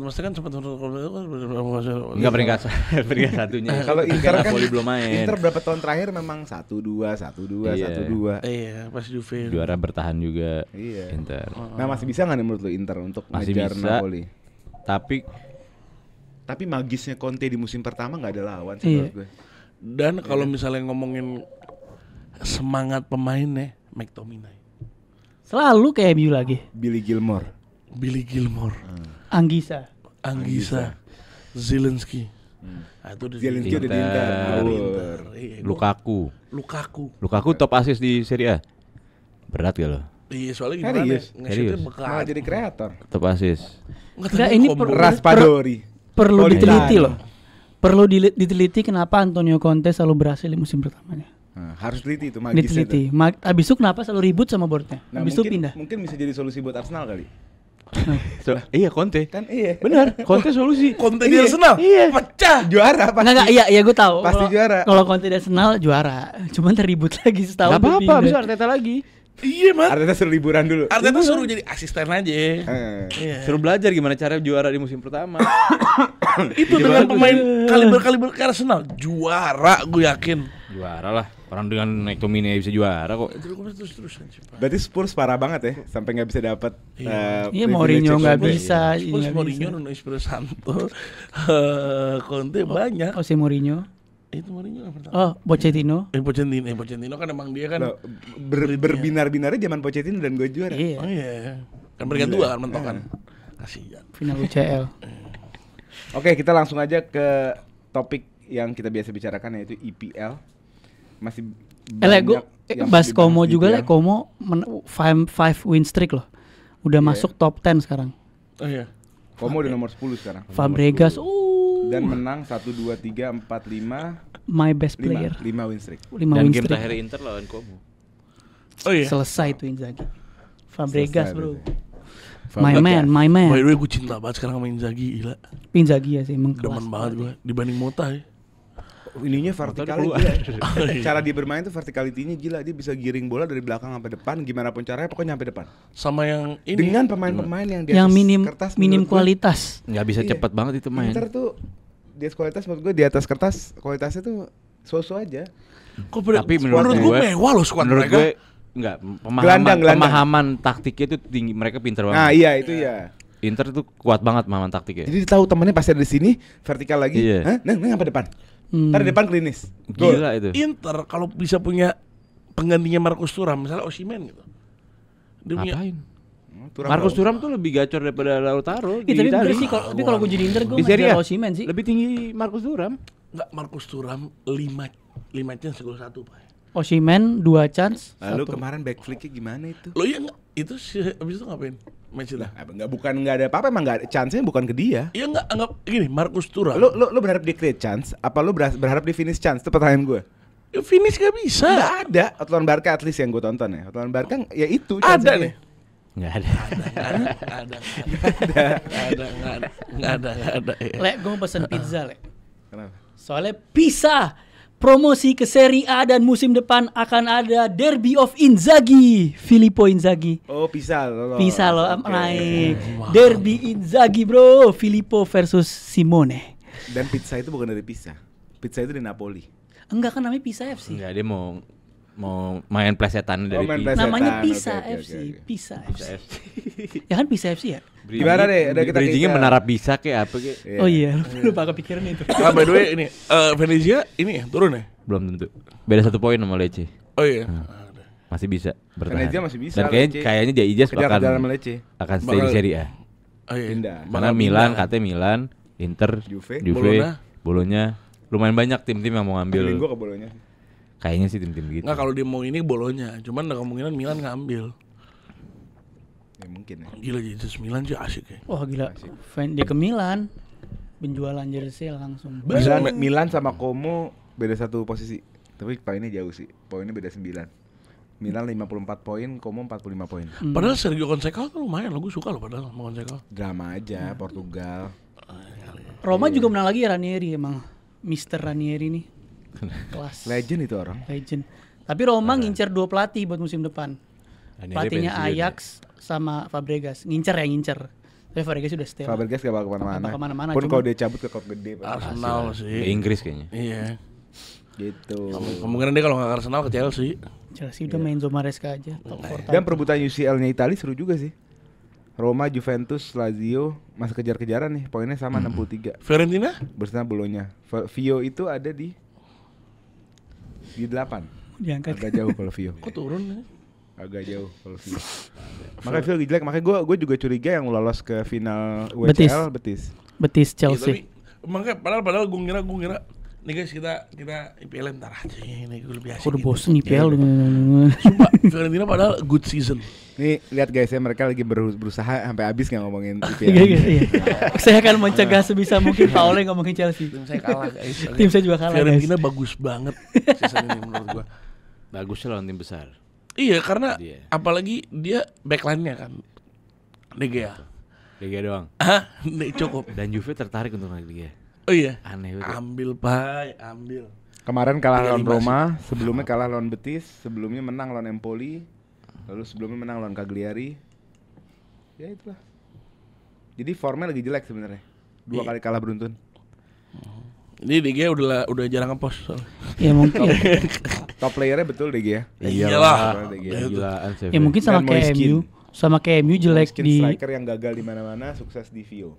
[SPEAKER 2] Enggak peringkat peringkat satunya.
[SPEAKER 1] Kalau Inter kan
[SPEAKER 2] Napoli belum main.
[SPEAKER 1] Inter berapa tahun terakhir memang 1-2, 1-2,
[SPEAKER 2] Iya.
[SPEAKER 1] 1-2.
[SPEAKER 3] Iya, pas Juve.
[SPEAKER 2] Juara bertahan juga
[SPEAKER 1] Iya.
[SPEAKER 2] Inter.
[SPEAKER 1] Nah, masih bisa nggak nih menurut lu Inter untuk
[SPEAKER 2] Masih
[SPEAKER 1] ngejar
[SPEAKER 2] bisa.
[SPEAKER 1] Napoli?
[SPEAKER 2] Tapi
[SPEAKER 1] Tapi magisnya Conte di musim pertama nggak ada lawan sih
[SPEAKER 4] Iya.
[SPEAKER 1] menurut gue.
[SPEAKER 3] Dan kalau misalnya ngomongin semangat pemainnya, McTominay,
[SPEAKER 4] Selalu kayak MU lagi.
[SPEAKER 1] Billy Gilmore.
[SPEAKER 3] Billy Gilmore,
[SPEAKER 4] Anggisa.
[SPEAKER 3] Anggisa, Zelensky. Nah, itu di
[SPEAKER 1] Zelensky udah di
[SPEAKER 2] Inter.
[SPEAKER 3] Inter. Iya,
[SPEAKER 2] Lukaku
[SPEAKER 3] Lukaku.
[SPEAKER 2] top assist di Serie A. Berat gak lo?
[SPEAKER 3] Iya, soalnya gimana?
[SPEAKER 1] Serius?
[SPEAKER 3] Nge-shootnya
[SPEAKER 2] Serius?
[SPEAKER 3] bekat.
[SPEAKER 1] Malah jadi kreator.
[SPEAKER 2] Top assist.
[SPEAKER 4] Enggak, ini
[SPEAKER 1] Raspadori.
[SPEAKER 4] perlu
[SPEAKER 1] Politano.
[SPEAKER 4] diteliti loh. Perlu diteliti kenapa Antonio Conte selalu berhasil di musim pertamanya.
[SPEAKER 1] Nah, harus teliti itu magisnya.
[SPEAKER 4] Diteliti. Abis itu kenapa selalu ribut sama boardnya?
[SPEAKER 1] Nah,
[SPEAKER 4] Abis itu
[SPEAKER 1] mungkin,
[SPEAKER 4] pindah.
[SPEAKER 1] mungkin bisa jadi solusi buat Arsenal kali.
[SPEAKER 2] Iya Conte.
[SPEAKER 1] Kan iya.
[SPEAKER 2] Benar, Conte solusi.
[SPEAKER 3] Conte di Arsenal.
[SPEAKER 4] Iya.
[SPEAKER 3] Pecah.
[SPEAKER 1] Juara pasti.
[SPEAKER 4] Enggak, iya gue tahu.
[SPEAKER 1] Pasti juara.
[SPEAKER 4] Kalau Conte di Arsenal juara. Cuman terribut lagi setahun.
[SPEAKER 2] Gak apa-apa,
[SPEAKER 4] pindah.
[SPEAKER 2] bisa Arteta lagi.
[SPEAKER 3] Iya, Mas.
[SPEAKER 1] Arteta suruh liburan dulu.
[SPEAKER 3] Arteta suruh jadi asisten aja.
[SPEAKER 1] Eh.
[SPEAKER 2] Suruh belajar gimana cara juara di musim pertama.
[SPEAKER 3] Itu dengan pemain kaliber ke Arsenal juara, gue yakin.
[SPEAKER 2] Juara lah. Orang dengan McTominay bisa juara kok.
[SPEAKER 3] Terus-terusan sih, Pak.
[SPEAKER 1] Berarti Spurs parah banget ya sampai nggak bisa dapat.
[SPEAKER 4] Iya, Mourinho nggak
[SPEAKER 1] Conte.
[SPEAKER 4] bisa.
[SPEAKER 3] Spurs,
[SPEAKER 4] nggak
[SPEAKER 3] Mourinho,
[SPEAKER 4] bisa.
[SPEAKER 3] Nuno Espirito Santo, Conte banyak.
[SPEAKER 4] Jose Mourinho.
[SPEAKER 3] Itu Mourinho yang pertama.
[SPEAKER 4] Oh, Pochettino.
[SPEAKER 3] Pochettino kan emang dia kan.
[SPEAKER 1] Loh, berbinar-binarnya zaman Pochettino dan gue juara.
[SPEAKER 4] Iya.
[SPEAKER 3] Oh iya. Kan mereka dua kan mentokan. Kasihan.
[SPEAKER 4] Final UCL.
[SPEAKER 1] Oke, kita langsung aja ke topik yang kita biasa bicarakan yaitu EPL. Masih
[SPEAKER 4] Gue
[SPEAKER 1] yang
[SPEAKER 4] bahas
[SPEAKER 1] dibahas
[SPEAKER 4] Como
[SPEAKER 1] di
[SPEAKER 4] juga
[SPEAKER 1] EPL.
[SPEAKER 4] lah. Como 5 win streak loh. Udah masuk top 10 sekarang.
[SPEAKER 3] Oh iya.
[SPEAKER 1] Como udah nomor 10 sekarang.
[SPEAKER 4] Fabregas.
[SPEAKER 1] Dan menang 1 2 3 4 5
[SPEAKER 4] My best player.
[SPEAKER 1] 5 win streak.
[SPEAKER 4] 5
[SPEAKER 2] Dan
[SPEAKER 4] win
[SPEAKER 2] game
[SPEAKER 4] streak.
[SPEAKER 2] terakhir Inter lawan Como.
[SPEAKER 3] Oh iya.
[SPEAKER 4] Selesai tuh Inzaghi. Fabregas
[SPEAKER 1] Selesai
[SPEAKER 4] bro.
[SPEAKER 1] berarti.
[SPEAKER 4] My man, my
[SPEAKER 3] By
[SPEAKER 4] man.
[SPEAKER 3] the way, gue cinta banget sekarang sama Inzaghi, gila.
[SPEAKER 4] Inzaghi ya sih emang kelas.
[SPEAKER 3] Demen banget gue dibanding Mota ya.
[SPEAKER 1] Ininya vertikal
[SPEAKER 2] keluar.
[SPEAKER 1] gila. Cara dia bermain tuh verticality-nya gila. Dia bisa giring bola dari belakang sampai depan, gimana pun caranya pokoknya sampai depan.
[SPEAKER 3] Sama yang ini.
[SPEAKER 1] Dengan pemain-pemain yang di
[SPEAKER 4] Yang
[SPEAKER 1] atas
[SPEAKER 4] minim
[SPEAKER 1] kertas
[SPEAKER 4] minim
[SPEAKER 1] menurut gue,
[SPEAKER 4] kualitas.
[SPEAKER 2] Nggak bisa
[SPEAKER 1] Iya.
[SPEAKER 2] cepat banget itu main.
[SPEAKER 1] Inter tuh di atas kualitas menurut gue di atas kertas kualitasnya tuh so-so aja.
[SPEAKER 3] Kok beda-
[SPEAKER 2] Tapi
[SPEAKER 3] menurut gue mewah loh squad
[SPEAKER 2] menurut
[SPEAKER 3] mereka.
[SPEAKER 2] gue enggak
[SPEAKER 1] Gelandang.
[SPEAKER 2] pemahaman taktiknya itu tinggi, mereka pintar banget.
[SPEAKER 1] Nah iya itu ya.
[SPEAKER 2] Inter tuh kuat banget pemahaman taktiknya.
[SPEAKER 1] Jadi dia tahu temannya pasti ada di sini, vertikal lagi.
[SPEAKER 2] Iya.
[SPEAKER 1] Hah? Nah, sampai depan. Ntar di depan klinis.
[SPEAKER 2] Gila itu.
[SPEAKER 3] Inter kalau bisa punya penggantinya Marcus Thuram, misalnya Osimhen gitu. Dia punya
[SPEAKER 2] Ngapain?
[SPEAKER 1] Thuram
[SPEAKER 2] Marcus
[SPEAKER 1] tahu.
[SPEAKER 2] Thuram tuh lebih gacor daripada Lautaro
[SPEAKER 4] Iya, tapi bener
[SPEAKER 2] Itali.
[SPEAKER 4] sih tapi kalau gue jadi Inter gue
[SPEAKER 2] Di Serie A
[SPEAKER 4] Osimhen sih.
[SPEAKER 2] lebih tinggi Marcus Thuram.
[SPEAKER 3] enggak Marcus Thuram 5 chance gol 1, Pak.
[SPEAKER 4] Osimhen 2 chance.
[SPEAKER 1] Lalu
[SPEAKER 4] 1.
[SPEAKER 1] kemarin backflicknya gimana itu?
[SPEAKER 3] Lo iya enggak? Itu si abis itu ngapain? Match itu.
[SPEAKER 1] Lah, nggak ada apa-apa emang nggak ada chance-nya bukan ke dia.
[SPEAKER 3] Iya enggak anggap gini, Marcus Thuram.
[SPEAKER 1] Lo berharap dia create chance? Apa lo berharap dia finish chance? Itu pertanyaan gue.
[SPEAKER 3] Ya finish gak bisa.
[SPEAKER 1] Nggak ada. Lawan Barca at least yang gue tonton ya. Lawan Barca ya itu.
[SPEAKER 3] Ada
[SPEAKER 1] chance-nya
[SPEAKER 3] nih.
[SPEAKER 2] Enggak ada.
[SPEAKER 3] Enggak ada. Ya.
[SPEAKER 4] Le, gue mau pesen pizza, Le.
[SPEAKER 1] Kenapa?
[SPEAKER 4] Soalnya bisa promosi ke Serie A dan musim depan akan ada Derby of Inzaghi, Filippo Inzaghi.
[SPEAKER 1] Oh bisa lo.
[SPEAKER 4] Bisa loh
[SPEAKER 1] Oke.
[SPEAKER 4] naik. Derby Inzaghi, bro. Filippo versus Simone.
[SPEAKER 1] Dan pizza itu bukan dari pizza. Pizza itu di Napoli.
[SPEAKER 4] Enggak kan namanya Pisa FC.
[SPEAKER 2] Enggak, dia mau main plesetan dari
[SPEAKER 1] main
[SPEAKER 2] Pisa.
[SPEAKER 1] plesetan.
[SPEAKER 4] Namanya
[SPEAKER 1] Oke,
[SPEAKER 4] Pisa
[SPEAKER 1] oke,
[SPEAKER 4] FC.
[SPEAKER 1] oke.
[SPEAKER 4] Pisa FC. Ya kan Pisa FC ya?
[SPEAKER 1] Gimana deh? Udah kita
[SPEAKER 2] Bridgingnya menara Pisa kayak apa kayak.
[SPEAKER 1] Iya.
[SPEAKER 4] Oh iya, lupa kepikiran itu.
[SPEAKER 3] Ah, by the way ini Venezia ini ya turun ya?
[SPEAKER 2] Belum tentu. Beda 1 poin sama Lecce.
[SPEAKER 3] Oh iya.
[SPEAKER 2] Masih bisa bertahan.
[SPEAKER 1] Venezia masih bisa,
[SPEAKER 2] Dan
[SPEAKER 1] Lecce.
[SPEAKER 2] kayaknya Jaijas
[SPEAKER 1] Kejar-kejar sama Lecce.
[SPEAKER 2] akan stay di Serie A.
[SPEAKER 3] Oh iya.
[SPEAKER 1] Pindah.
[SPEAKER 2] Karena Milan, katanya Milan, Inter,
[SPEAKER 1] Juve,
[SPEAKER 2] Bologna, lumayan banyak tim-tim yang mau
[SPEAKER 1] Feeling
[SPEAKER 2] ngambil.
[SPEAKER 1] gue ke Bolonya.
[SPEAKER 2] Kayaknya sih tim-tim gitu.
[SPEAKER 3] Enggak kalau dia mau ini Bolonya, cuman ada kemungkinan Milan ngambil.
[SPEAKER 1] Ya mungkin ya.
[SPEAKER 3] Gila Jesus Milan sih asik ya.
[SPEAKER 4] Wah gila, dia ke Milan, penjualan jersey langsung.
[SPEAKER 1] Milan sama Como beda 1 posisi. Tapi poinnya jauh sih. Poinnya beda 9. Milan 54 poin, Como 45 poin.
[SPEAKER 3] Padahal Sergio Conceição tuh lumayan loh, gue suka loh padahal sama Conceição.
[SPEAKER 1] Drama aja Portugal.
[SPEAKER 4] Roma juga menang lagi ya Ranieri emang. Mister Ranieri nih. Kelas.
[SPEAKER 1] Legend itu orang.
[SPEAKER 4] Legend. Tapi Roma ngincer 2 pelatih buat musim depan.
[SPEAKER 2] Ranieri
[SPEAKER 4] Pelatihnya
[SPEAKER 2] pensiun
[SPEAKER 4] Ajax sama Fabregas. Ngincer. Tapi Fabregas sudah stay.
[SPEAKER 1] Fabregas gak bakal kemana-mana.
[SPEAKER 4] Gak kemana-mana,
[SPEAKER 1] Pun
[SPEAKER 4] cuma-
[SPEAKER 1] kalau dia cabut ke klub gede. Pak.
[SPEAKER 3] Arsenal
[SPEAKER 2] Ke
[SPEAKER 3] sih.
[SPEAKER 2] Inggris kayaknya.
[SPEAKER 3] Iya.
[SPEAKER 1] Gitu.
[SPEAKER 3] Kemungkinan dia kalau nggak ke Arsenal ke Chelsea.
[SPEAKER 4] Chelsea udah main Zomareska aja. Top 4
[SPEAKER 1] Dan perebutan UCL-nya Italia seru juga sih. Roma, Juventus, Lazio masih kejar-kejaran nih, poinnya sama 63
[SPEAKER 3] Fiorentina?
[SPEAKER 1] bersama Bologna. Vio itu ada di 8.
[SPEAKER 4] Diangkat.
[SPEAKER 1] Agak jauh kalau Vio.
[SPEAKER 3] Kok turun nih?
[SPEAKER 1] Agak jauh kalau Vio. Makanya Vio lagi jelek, makanya gue juga curiga yang lolos ke final
[SPEAKER 4] Betis.
[SPEAKER 1] WCL Betis.
[SPEAKER 4] Betis
[SPEAKER 3] Ya,
[SPEAKER 4] Chelsea.
[SPEAKER 3] tapi makanya padahal gue ngira nih guys kita IPL ntar aja ini gue lebih asik.
[SPEAKER 4] Aku udah
[SPEAKER 3] gitu.
[SPEAKER 4] bosen IPL.
[SPEAKER 3] Sumpah Fiorentina padahal good season.
[SPEAKER 1] Nih lihat guys ya, mereka lagi berusaha sampai habis nggak ngomongin
[SPEAKER 4] Iya,
[SPEAKER 1] IPL.
[SPEAKER 4] iya. Saya akan mencegah sebisa mungkin Pak Ole ngomongin Chelsea.
[SPEAKER 3] Tim saya kalah guys.
[SPEAKER 4] Tim saya juga kalah,
[SPEAKER 3] Fiorentina
[SPEAKER 4] guys.
[SPEAKER 3] bagus banget season ini menurut gue.
[SPEAKER 2] Bagusnya lawan tim besar.
[SPEAKER 3] Iya karena
[SPEAKER 2] Dia.
[SPEAKER 3] apalagi dia backline-nya kan De Gea.
[SPEAKER 2] Liga doang.
[SPEAKER 3] Ah, cukup.
[SPEAKER 2] Dan Juve tertarik untuk naik Liga.
[SPEAKER 3] Oh iya.
[SPEAKER 2] Aneh betul.
[SPEAKER 3] Ambil Pak, ambil.
[SPEAKER 1] Kemarin kalah lawan
[SPEAKER 3] 35
[SPEAKER 1] Roma, sebelumnya kalah lawan Betis, sebelumnya menang lawan Empoli, lalu sebelumnya menang lawan Cagliari. Ya itulah. Jadi formnya lagi jelek sebenarnya. 2 kali kalah beruntun.
[SPEAKER 3] Ini De Gea udah jarang ngepost. soalnya.
[SPEAKER 4] Ya mungkin.
[SPEAKER 1] Top playernya betul deh ya.
[SPEAKER 3] Iyalah.
[SPEAKER 1] De Gea.
[SPEAKER 2] Gilaan sih.
[SPEAKER 4] Ya mungkin sama
[SPEAKER 1] Dan
[SPEAKER 4] kayak
[SPEAKER 1] Moiskin.
[SPEAKER 4] MU. Sama kayak MU jelek
[SPEAKER 1] Mungkin
[SPEAKER 4] di
[SPEAKER 1] striker yang gagal di mana-mana, sukses di Vio.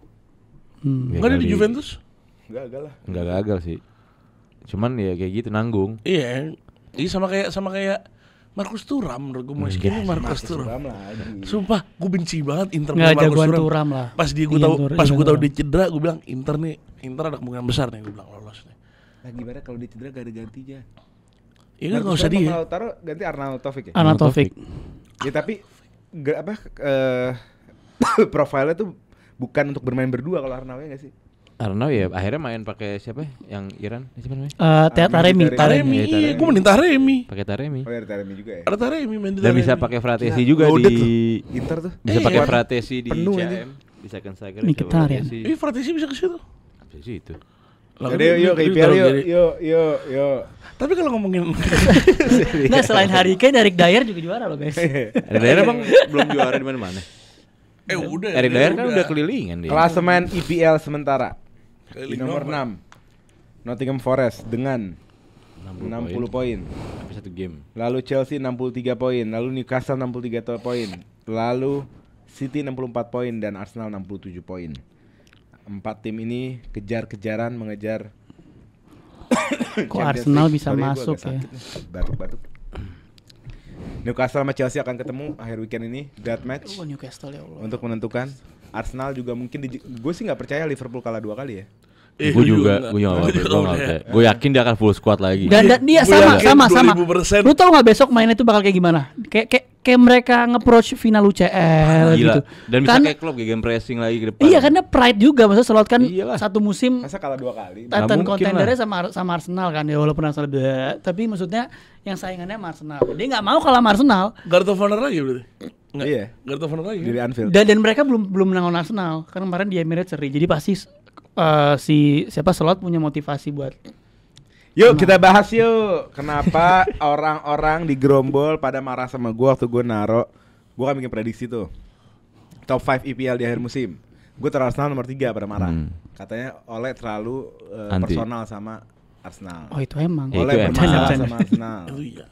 [SPEAKER 3] Enggak ada di Juventus?
[SPEAKER 1] Gagal lah.
[SPEAKER 2] Enggak gagal sih. Cuman ya kayak gitu nanggung.
[SPEAKER 3] Iya. Iya sama kayak Marcus Thuram menurut gue Moiskin ini Marcus Thuram.
[SPEAKER 1] Suram lagi.
[SPEAKER 3] Sumpah, gue benci banget Inter
[SPEAKER 4] nggak
[SPEAKER 3] punya Marcus
[SPEAKER 4] jagoan
[SPEAKER 3] Thuram.
[SPEAKER 4] Thuram lah.
[SPEAKER 3] Pas gue
[SPEAKER 4] Iya,
[SPEAKER 3] tahu
[SPEAKER 4] Thuram,
[SPEAKER 3] pas
[SPEAKER 4] iya,
[SPEAKER 3] gue tahu
[SPEAKER 4] Thuram.
[SPEAKER 3] dia cedera, gue bilang Inter ada kemungkinan besar nih, gue bilang lolos nih.
[SPEAKER 1] Nah gimana kalau dia cedera gak ada gantinya?
[SPEAKER 3] Iya kan nggak usah dia.
[SPEAKER 1] Taruh ganti Arnautovic Taufik ya?
[SPEAKER 4] Arnautovic.
[SPEAKER 1] Ya tapi profilnya tuh bukan untuk bermain berdua kalau Arnau ya nggak sih?
[SPEAKER 2] Arnau ya akhirnya main pakai siapa ya? Yang Iran? Siapa namanya?
[SPEAKER 4] Taremi.
[SPEAKER 3] Taremi,
[SPEAKER 2] Iya,
[SPEAKER 3] iya,
[SPEAKER 2] Taremi.
[SPEAKER 3] gue mending Taremi.
[SPEAKER 2] Pakai Taremi.
[SPEAKER 1] Oh ya Taremi juga ya.
[SPEAKER 3] Ada Taremi main di
[SPEAKER 2] Dan
[SPEAKER 3] Taremi.
[SPEAKER 2] bisa pakai Fratesi
[SPEAKER 1] Gila,
[SPEAKER 2] juga
[SPEAKER 1] loaded
[SPEAKER 2] di
[SPEAKER 1] Inter tuh.
[SPEAKER 2] bisa
[SPEAKER 3] Iya.
[SPEAKER 2] pakai Fratesi di
[SPEAKER 1] Penuh ini.
[SPEAKER 2] CM. Di second striker.
[SPEAKER 4] Mkhitaryan.
[SPEAKER 3] Fratesi bisa ke situ.
[SPEAKER 2] Bisa sih itu.
[SPEAKER 3] Lah,
[SPEAKER 1] Jadi yuk ke
[SPEAKER 3] dia
[SPEAKER 1] IPL
[SPEAKER 3] taruh
[SPEAKER 1] yuk,
[SPEAKER 3] jadi-
[SPEAKER 1] yuk.
[SPEAKER 3] Tapi kalau ngomongin
[SPEAKER 4] Nggak, selain Harry Kane, Eric Dyer juga juara loh guys.
[SPEAKER 2] Eric Dyer emang belum juara di mana-mana.
[SPEAKER 3] udah.
[SPEAKER 2] Eric Dyer kan udah kelilingan dia.
[SPEAKER 1] Klasemen IPL sementara di
[SPEAKER 3] Keliling
[SPEAKER 1] nomor
[SPEAKER 3] nomor.
[SPEAKER 1] 6 Nottingham Forest dengan 60 poin.
[SPEAKER 2] Tapi satu game.
[SPEAKER 1] Lalu Chelsea 63 poin, lalu Newcastle 63 poin, lalu City 64 poin dan Arsenal 67 poin. 4 tim ini kejar-kejaran mengejar
[SPEAKER 4] Kok
[SPEAKER 1] Champions
[SPEAKER 4] Arsenal
[SPEAKER 1] League.
[SPEAKER 4] bisa
[SPEAKER 1] Sorry, gua
[SPEAKER 4] masuk
[SPEAKER 1] agak
[SPEAKER 4] ya?
[SPEAKER 1] sakit nih. Batuk-batuk. Newcastle sama Chelsea akan ketemu akhir weekend ini, death match
[SPEAKER 4] Oh, Newcastle ya Allah.
[SPEAKER 1] untuk menentukan. Arsenal juga mungkin gue sih nggak percaya Liverpool kalah 2 kali ya.
[SPEAKER 2] Gue juga nggak percaya. Gue yakin dia akan full squad lagi.
[SPEAKER 4] Dan dia
[SPEAKER 3] Gua yakin
[SPEAKER 4] sama.
[SPEAKER 3] 2000%.
[SPEAKER 4] Lu tau nggak besok mainnya tuh bakal kayak gimana? Kayak mereka nge-approach final UCL
[SPEAKER 2] Gila.
[SPEAKER 4] gitu.
[SPEAKER 2] Dan bisa
[SPEAKER 4] Kan-
[SPEAKER 2] kayak klub game pressing lagi ke depan.
[SPEAKER 4] Iya karena pride juga, maksudnya Slot kan
[SPEAKER 2] Iyalah.
[SPEAKER 4] satu musim
[SPEAKER 1] Masa kalah 2 kali?
[SPEAKER 2] Nggak
[SPEAKER 4] Titan
[SPEAKER 2] mungkin
[SPEAKER 4] contendernya
[SPEAKER 2] lah.
[SPEAKER 4] sama Arsenal kan ya, walaupun Arsenal tapi maksudnya yang saingannya sama Arsenal. Dia nggak mau kalah sama Arsenal.
[SPEAKER 3] Guard of Honor lagi berarti. Nggak.
[SPEAKER 1] Iya.
[SPEAKER 3] Guard of Honor lagi.
[SPEAKER 1] Di Anfield.
[SPEAKER 4] Dan mereka belum menang lawan Arsenal karena kemarin di Emirates seri. Jadi pasti siapa Slot punya motivasi buat
[SPEAKER 1] Yuk kita bahas yuk. Kenapa orang-orang di Gerombol pada marah sama gue waktu gue naro. Gue kan bikin prediksi tuh top 5 IPL di akhir musim. Gue taruh Arsenal nomor 3 pada marah. Katanya Ole terlalu
[SPEAKER 2] Anti.
[SPEAKER 1] personal sama Arsenal.
[SPEAKER 4] oh itu emang.
[SPEAKER 2] Ya,
[SPEAKER 1] Ole
[SPEAKER 2] itu
[SPEAKER 1] bermasalah
[SPEAKER 4] emang.
[SPEAKER 1] sama Arsenal.
[SPEAKER 3] Oh iya.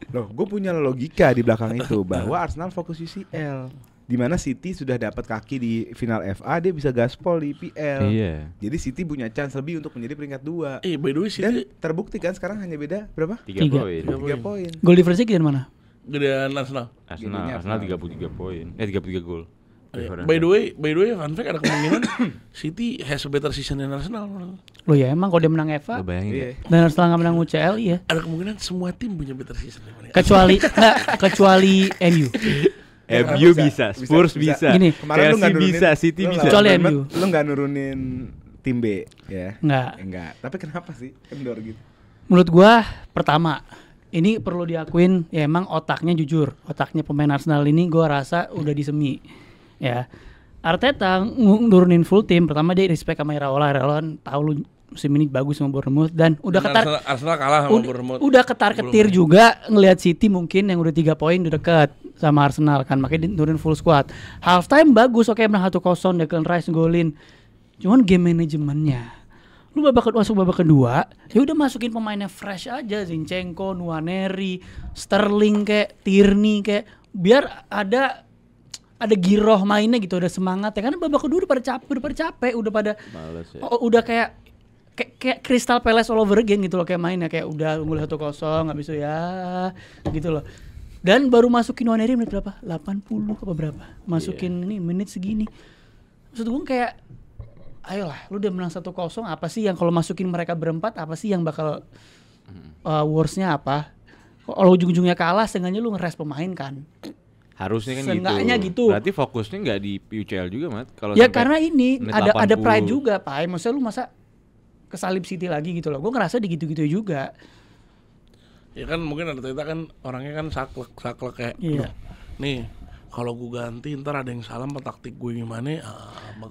[SPEAKER 1] Loh, gue punya logika di belakang itu bahwa Arsenal fokus UCL. Di mana City sudah dapat kaki di final FA, dia bisa gaspol di IPL.
[SPEAKER 2] Iya.
[SPEAKER 1] Jadi City punya chance lebih untuk menjadi peringkat 2.
[SPEAKER 3] By the way
[SPEAKER 1] Dan
[SPEAKER 3] City
[SPEAKER 1] terbukti kan sekarang hanya beda berapa?
[SPEAKER 2] 3
[SPEAKER 4] Tiga.
[SPEAKER 2] poin.
[SPEAKER 1] 3 poin.
[SPEAKER 4] Gol difference-nya gedean mana?
[SPEAKER 3] gedean Arsenal.
[SPEAKER 2] Arsenal 33 poin. 33 gol.
[SPEAKER 3] By the way, fun fact ada kemungkinan City has a better season than Arsenal.
[SPEAKER 4] Lo ya emang kalau dia menang FA
[SPEAKER 2] Lo bayangin
[SPEAKER 1] Iya.
[SPEAKER 2] ya?
[SPEAKER 4] dan Arsenal nggak menang UCL iya.
[SPEAKER 3] Ada kemungkinan semua tim punya better season daripada
[SPEAKER 4] Kecuali MU.
[SPEAKER 2] MU bisa, Spurs bisa.
[SPEAKER 4] Gini.
[SPEAKER 1] Kemarin lu nggak
[SPEAKER 2] Chelsea
[SPEAKER 1] nurunin,
[SPEAKER 2] bisa, City
[SPEAKER 1] lu
[SPEAKER 2] bisa.
[SPEAKER 1] nggak-
[SPEAKER 4] Kecuali
[SPEAKER 1] lu-
[SPEAKER 4] MU.
[SPEAKER 1] Lu nggak nurunin tim B ya?
[SPEAKER 4] Nggak.
[SPEAKER 1] Enggak. Tapi kenapa sih kendor gitu?
[SPEAKER 4] Menurut gua pertama ini perlu diakuin ya emang otaknya jujur. Otaknya pemain Arsenal ini gua rasa udah disemi. Ya. Arteta nurunin full tim. Pertama dia respect sama Iraola. Iraola kan tahu lu musim ini bagus sama Bournemouth dan udah ketar
[SPEAKER 3] Arsenal kalah sama Bournemouth.
[SPEAKER 4] udah ketar-ketir juga ngelihat City mungkin yang udah 3 poin udah dekat sama Arsenal kan, makanya nurunin full squad. Half time bagus, oke menang 1-0, Declan Rice golin. Cuman game manajemennya. Lu masuk babak kedua, ya udah masukin pemainnya fresh aja, Zinchenko, Nwaneri, Sterling kayak Tierney kayak biar ada ada giroh mainnya gitu, ada semangat ya. Karena babak kedua udah pada capek, udah pada
[SPEAKER 2] Males ya.
[SPEAKER 4] udah kayak Crystal Palace all over again gitu loh kayak mainnya, kayak udah unggul 1-0 habis itu ya gitu loh. Dan baru masukin Nwaneri menit berapa? 80 apa berapa? Masukin ini menit segini. Maksud gue kayak ayolah, lu udah menang 1-0, apa sih yang kalau masukin mereka berempat, apa sih yang bakal worst-nya apa? Kalau ujung-ujungnya kalah, seenggaknya lu ngeres pemain kan.
[SPEAKER 2] Harusnya kan
[SPEAKER 4] Seenggaknya gitu.
[SPEAKER 2] Berarti fokusnya nggak di UCL juga, Mat. Kalau
[SPEAKER 4] Ya
[SPEAKER 2] sampai
[SPEAKER 4] karena ini
[SPEAKER 2] menit
[SPEAKER 4] ada
[SPEAKER 2] 80.
[SPEAKER 4] pride juga, Pak. Maksudnya lu masa kesalip City lagi gitu loh. Gue ngerasa digitu-gitu juga.
[SPEAKER 3] Ya kan mungkin Arteta kan orangnya kan saklek kayak
[SPEAKER 4] Iya.
[SPEAKER 3] "Duh, nih kalau gue ganti ntar ada yang salah sama taktik gue gimana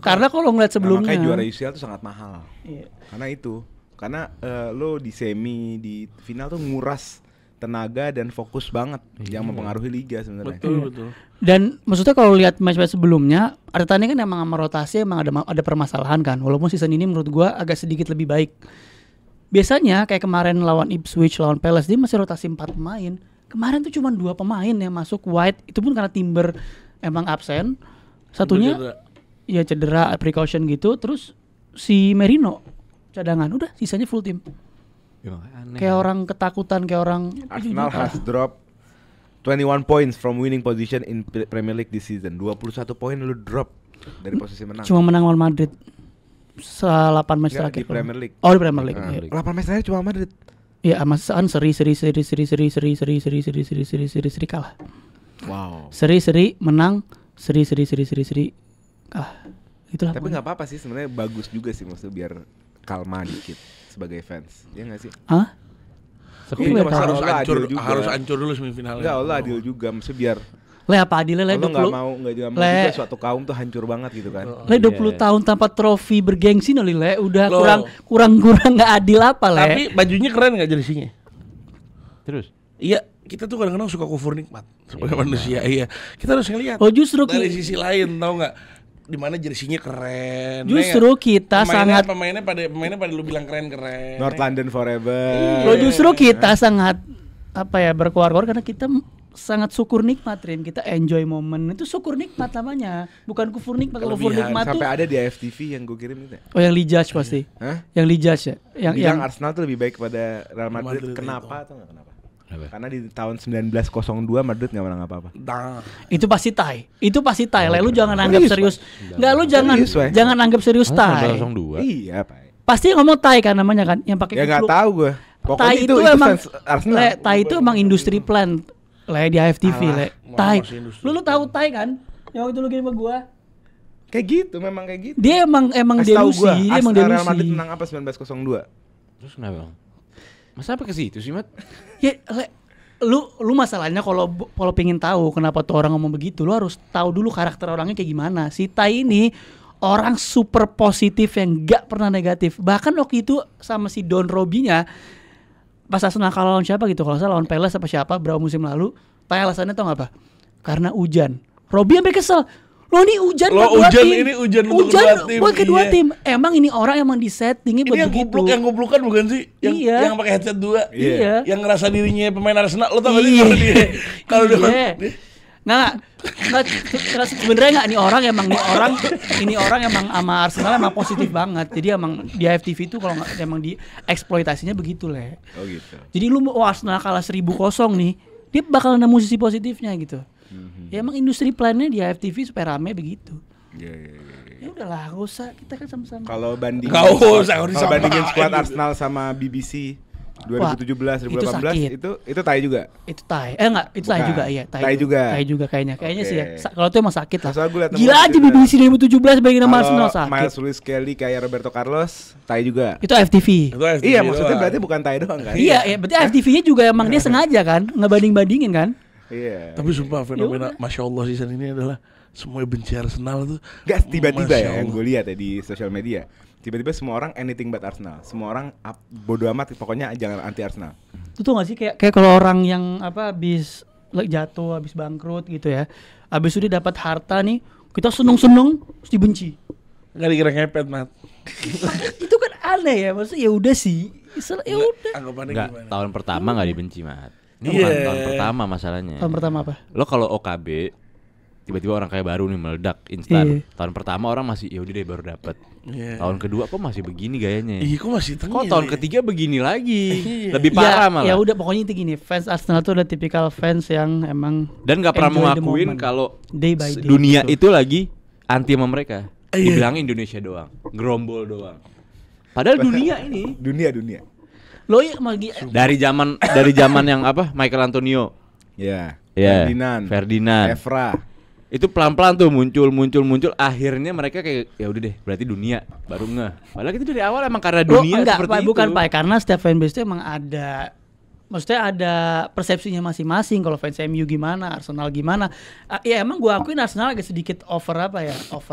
[SPEAKER 4] Karena kalau ngeliat
[SPEAKER 1] Nah,
[SPEAKER 4] sebelumnya
[SPEAKER 1] makanya juara UCL tuh sangat mahal.
[SPEAKER 4] Iya.
[SPEAKER 1] Karena lo di semi, di final tuh nguras tenaga dan fokus banget yang mempengaruhi liga sebenarnya.
[SPEAKER 3] betul.
[SPEAKER 4] Dan maksudnya kalau lihat match-match sebelumnya, Arteta ini kan emang sama rotasi emang ada permasalahan kan. Walaupun season ini menurut gua agak sedikit lebih baik. Biasanya kayak kemarin lawan Ipswich, lawan Palace dia masih rotasi 4 pemain. Kemarin tuh cuma 2 pemain yang masuk, White itu pun karena Timber emang absen. Satunya ya cedera precaution gitu, terus si Merino cadangan. Udah sisanya full tim.
[SPEAKER 2] Ya, makanya aneh.
[SPEAKER 4] Kayak orang ketakutan, kayak orang
[SPEAKER 1] Arsenal has dropped 21 points from winning position in Premier League this season. 21 poin lu drop dari posisi menang.
[SPEAKER 4] cuma menang lawan Madrid 8 match
[SPEAKER 1] Enggak,
[SPEAKER 4] terakhir.
[SPEAKER 1] di Premier League.
[SPEAKER 4] Oh, di Premier League.
[SPEAKER 2] Premier
[SPEAKER 4] Iya.
[SPEAKER 2] League.
[SPEAKER 1] 8 match terakhir cuma Madrid.
[SPEAKER 4] Iya, masaan seri kalah.
[SPEAKER 1] Wow.
[SPEAKER 4] Seri menang, seri kalah. Itulah.
[SPEAKER 1] Tapi nggak apa-apa sih sebenarnya, bagus juga sih maksudnya biar kalma dikit sebagai fans. Iya nggak sih?
[SPEAKER 4] Hah?
[SPEAKER 1] Iya,
[SPEAKER 4] Iya,
[SPEAKER 1] masa
[SPEAKER 3] harus
[SPEAKER 1] Allah
[SPEAKER 3] hancur
[SPEAKER 1] adil juga.
[SPEAKER 3] harus hancur dulu semifinalnya.
[SPEAKER 1] Enggak, Allah adil juga, maksudnya biar
[SPEAKER 4] Le apa adilnya Le
[SPEAKER 1] Allah
[SPEAKER 4] 20
[SPEAKER 1] nggak mau
[SPEAKER 4] Le.
[SPEAKER 1] juga suatu kaum tuh hancur banget gitu kan.
[SPEAKER 4] Le 20 tahun tanpa trofi bergengsi noli Le, udah
[SPEAKER 3] Loh.
[SPEAKER 4] kurang nggak adil apa Le?
[SPEAKER 3] Tapi bajunya keren nggak jersinya?
[SPEAKER 2] Terus
[SPEAKER 3] Iya, kita tuh kadang-kadang suka kufur nikmat sebagai manusia. Iya, kita harus ngelihat
[SPEAKER 4] Oh, justru
[SPEAKER 3] dari sisi lain, tahu nggak? Di mana jersinya keren.
[SPEAKER 4] Justru kita sangat
[SPEAKER 3] pemainnya pada lu bilang keren-keren.
[SPEAKER 1] North London forever.
[SPEAKER 4] Lo justru kita sangat apa ya berkuar-kuar karena kita sangat syukur nikmat, Rim. Kita enjoy momen. Itu syukur nikmat namanya. Bukan kufur nikmat. Kalau kufur
[SPEAKER 3] Kelebihan.
[SPEAKER 4] nikmat tuh
[SPEAKER 1] Sampai ada di AFTV yang gue kirim itu.
[SPEAKER 4] oh yang Lee Judge pasti.
[SPEAKER 1] Hah?
[SPEAKER 4] Yang Lee Judge ya. Yang
[SPEAKER 1] Bilang Arsenal tuh lebih baik kepada Real Madrid.
[SPEAKER 3] Madrid
[SPEAKER 1] Kenapa?
[SPEAKER 3] itu.
[SPEAKER 1] Atau nggak kenapa?
[SPEAKER 2] Kenapa?
[SPEAKER 1] Karena di tahun 1902 Madrid nggak menang apa-apa.
[SPEAKER 3] Nah,
[SPEAKER 4] itu pasti tie. Itu pasti tie. Le, lu jangan anggap serius. Enggak, lu jangan
[SPEAKER 1] Serius, Wei.
[SPEAKER 4] jangan anggap serius tie.
[SPEAKER 2] 1902.
[SPEAKER 1] Iya, Pak.
[SPEAKER 4] Pasti ngomong tie kan namanya kan yang pakai
[SPEAKER 1] Ya nggak
[SPEAKER 4] kupluk.
[SPEAKER 1] tahu gue. Pokoknya
[SPEAKER 4] Tai
[SPEAKER 1] itu
[SPEAKER 4] emang
[SPEAKER 1] fans Arsenal.
[SPEAKER 4] Le, Tai itu emang industri plan. Le di AFTV
[SPEAKER 3] Alah,
[SPEAKER 4] Le.
[SPEAKER 3] mau
[SPEAKER 4] Tai.
[SPEAKER 3] masih industri
[SPEAKER 4] Lu tahu Tai kan? Yang waktu lu kirim sama gua.
[SPEAKER 1] Kayak gitu, memang kayak gitu.
[SPEAKER 4] Dia emang
[SPEAKER 1] Kasih tahu
[SPEAKER 4] delusi,
[SPEAKER 1] gua,
[SPEAKER 4] dia emang
[SPEAKER 1] Arsenal Real
[SPEAKER 4] delusi.
[SPEAKER 1] Madrid menang apa 1902?
[SPEAKER 2] Terus kenapa, Bang? Masa apa ke situ sih, Mat?
[SPEAKER 4] Ya, Le, lu masalahnya kalau pengen tahu kenapa tuh orang ngomong begitu, lu harus tahu dulu karakter orangnya kayak gimana. Si Tai ini orang super positif yang gak pernah negatif. Bahkan waktu itu sama si Don Robbie-nya pas Arsenal kalah lawan siapa gitu, kalau salah lawan Palace apa siapa berapa musim lalu, Tai alasannya tau gak apa? Karena hujan. Robbie sampai kesel. Lo ini hujan
[SPEAKER 3] Lo
[SPEAKER 4] buat dua
[SPEAKER 3] hujan,
[SPEAKER 4] tim.
[SPEAKER 3] ini hujan untuk kedua tim,
[SPEAKER 4] buat kedua
[SPEAKER 3] iya.
[SPEAKER 4] tim. Emang ini orang emang disettingnya buat
[SPEAKER 3] ini yang
[SPEAKER 4] begitu.
[SPEAKER 3] kupluk, yang kuplukan bukan sih? Yang
[SPEAKER 4] Iya.
[SPEAKER 3] yang pakai headset 2.
[SPEAKER 4] Iya.
[SPEAKER 3] Yang ngerasa dirinya pemain Arsenal. Lo tau gak sih
[SPEAKER 4] Iya.
[SPEAKER 3] kalau dia
[SPEAKER 4] Iya. Nggak sebenarnya nggak ini orang emang sama Arsenal emang positif banget. Jadi emang di AFTV itu kalau nggak emang di eksploitasinya begitu Le.
[SPEAKER 1] Oh gitu.
[SPEAKER 4] Jadi lu Arsenal kalah 1000 nih, dia bakal nemu sisi positifnya gitu. Ya emang industri plannya di AFTV supaya rame begitu.
[SPEAKER 1] Iya.
[SPEAKER 4] Ya udahlah, gak usah, kita kan sama-sama.
[SPEAKER 1] Kalau bandingin
[SPEAKER 3] Nggak usah, harus
[SPEAKER 1] kalau bandingin
[SPEAKER 3] disamain
[SPEAKER 1] squad
[SPEAKER 3] gitu.
[SPEAKER 1] Arsenal sama BBC
[SPEAKER 4] Wah,
[SPEAKER 1] 2017
[SPEAKER 4] itu sakit.
[SPEAKER 1] 2018 itu Tai juga.
[SPEAKER 4] Itu Tai. Enggak, itu Tai
[SPEAKER 1] Bukan.
[SPEAKER 4] juga iya.
[SPEAKER 1] Tai juga.
[SPEAKER 4] Tai juga kayaknya. Kayaknya
[SPEAKER 1] Oke.
[SPEAKER 4] sih ya. Kalau itu emang sakit lah.
[SPEAKER 1] Soalnya gue liat
[SPEAKER 4] Gila
[SPEAKER 1] temen
[SPEAKER 4] aja
[SPEAKER 1] juga.
[SPEAKER 4] BBC 2017 bandingin sama Arsenal
[SPEAKER 1] Kalau
[SPEAKER 4] sakit.
[SPEAKER 1] Miles Lewis Kelly kayak Roberto Carlos, Tai juga.
[SPEAKER 4] Itu FTV.
[SPEAKER 3] Itu FTV
[SPEAKER 1] Iya, maksudnya
[SPEAKER 3] doang.
[SPEAKER 1] berarti bukan Tai doang kan?
[SPEAKER 4] Iya, ya, berarti FTV-nya juga emang dia sengaja kan ngebanding-bandingin kan?
[SPEAKER 1] Iya.
[SPEAKER 3] Tapi sumpah fenomena
[SPEAKER 4] udah.
[SPEAKER 3] Masya Allah season ini adalah semua benci Arsenal tuh.
[SPEAKER 1] Gak tiba-tiba
[SPEAKER 3] Masya
[SPEAKER 1] ya yang
[SPEAKER 3] Allah.
[SPEAKER 1] gue lihat ya di sosial media. Tiba-tiba semua orang anything but Arsenal. Semua orang bodo amat, pokoknya jangan anti Arsenal.
[SPEAKER 4] Itu tuh gak sih kayak kalau orang yang apa habis jatuh, habis bangkrut gitu ya. Habis udah dapat harta nih, kita seneng-seneng terus dibenci.
[SPEAKER 3] Gak dikira ngepet, Mat.
[SPEAKER 4] Itu kan aneh ya, maksudnya ya udah sih. Ya udah.
[SPEAKER 3] Anggapannya
[SPEAKER 2] Enggak,
[SPEAKER 3] gimana?
[SPEAKER 2] tahun pertama enggak dibenci, Mat. Ini
[SPEAKER 3] Iya.
[SPEAKER 2] bukan tahun pertama masalahnya.
[SPEAKER 4] Tahun pertama apa?
[SPEAKER 2] Lo kalau OKB tiba-tiba orang kayak baru nih meledak instan.
[SPEAKER 4] Iya.
[SPEAKER 2] Tahun pertama orang masih ya udah deh baru dapat.
[SPEAKER 3] Iya.
[SPEAKER 2] Tahun kedua kok masih begini gayanya.
[SPEAKER 3] Iya, kok masih tengil.
[SPEAKER 2] Kok tahun
[SPEAKER 3] ya?
[SPEAKER 2] ketiga begini lagi.
[SPEAKER 3] Iya.
[SPEAKER 2] Lebih parah malah.
[SPEAKER 4] Ya udah pokoknya itu gini, fans Arsenal tuh ada tipikal fans yang emang
[SPEAKER 2] Dan gak pernah
[SPEAKER 4] enjoy the
[SPEAKER 2] mengakuin
[SPEAKER 4] moment.
[SPEAKER 2] kalau
[SPEAKER 4] Day by day
[SPEAKER 2] dunia
[SPEAKER 4] gitu.
[SPEAKER 2] itu lagi anti sama mereka.
[SPEAKER 3] Iya.
[SPEAKER 2] Dibilang Indonesia doang, gerombol doang. Padahal dunia ini
[SPEAKER 1] Dunia.
[SPEAKER 4] Lo ya
[SPEAKER 2] dari zaman yang apa? Michael Antonio,
[SPEAKER 1] Ya.
[SPEAKER 2] ya,
[SPEAKER 1] Ferdinand.
[SPEAKER 2] Ferdinand.
[SPEAKER 1] Evra.
[SPEAKER 2] Itu pelan-pelan tuh muncul. Akhirnya mereka kayak ya udah deh, berarti dunia baru ngeh. Padahal itu dari awal emang karena
[SPEAKER 4] Lo
[SPEAKER 2] dunia
[SPEAKER 4] enggak,
[SPEAKER 2] seperti
[SPEAKER 4] Pak,
[SPEAKER 2] itu.
[SPEAKER 4] bukan Pak, karena setiap fanbase itu emang ada, maksudnya ada persepsinya masing-masing. Kalau fans MU gimana, Arsenal gimana. Ya emang gua akuin Arsenal agak sedikit over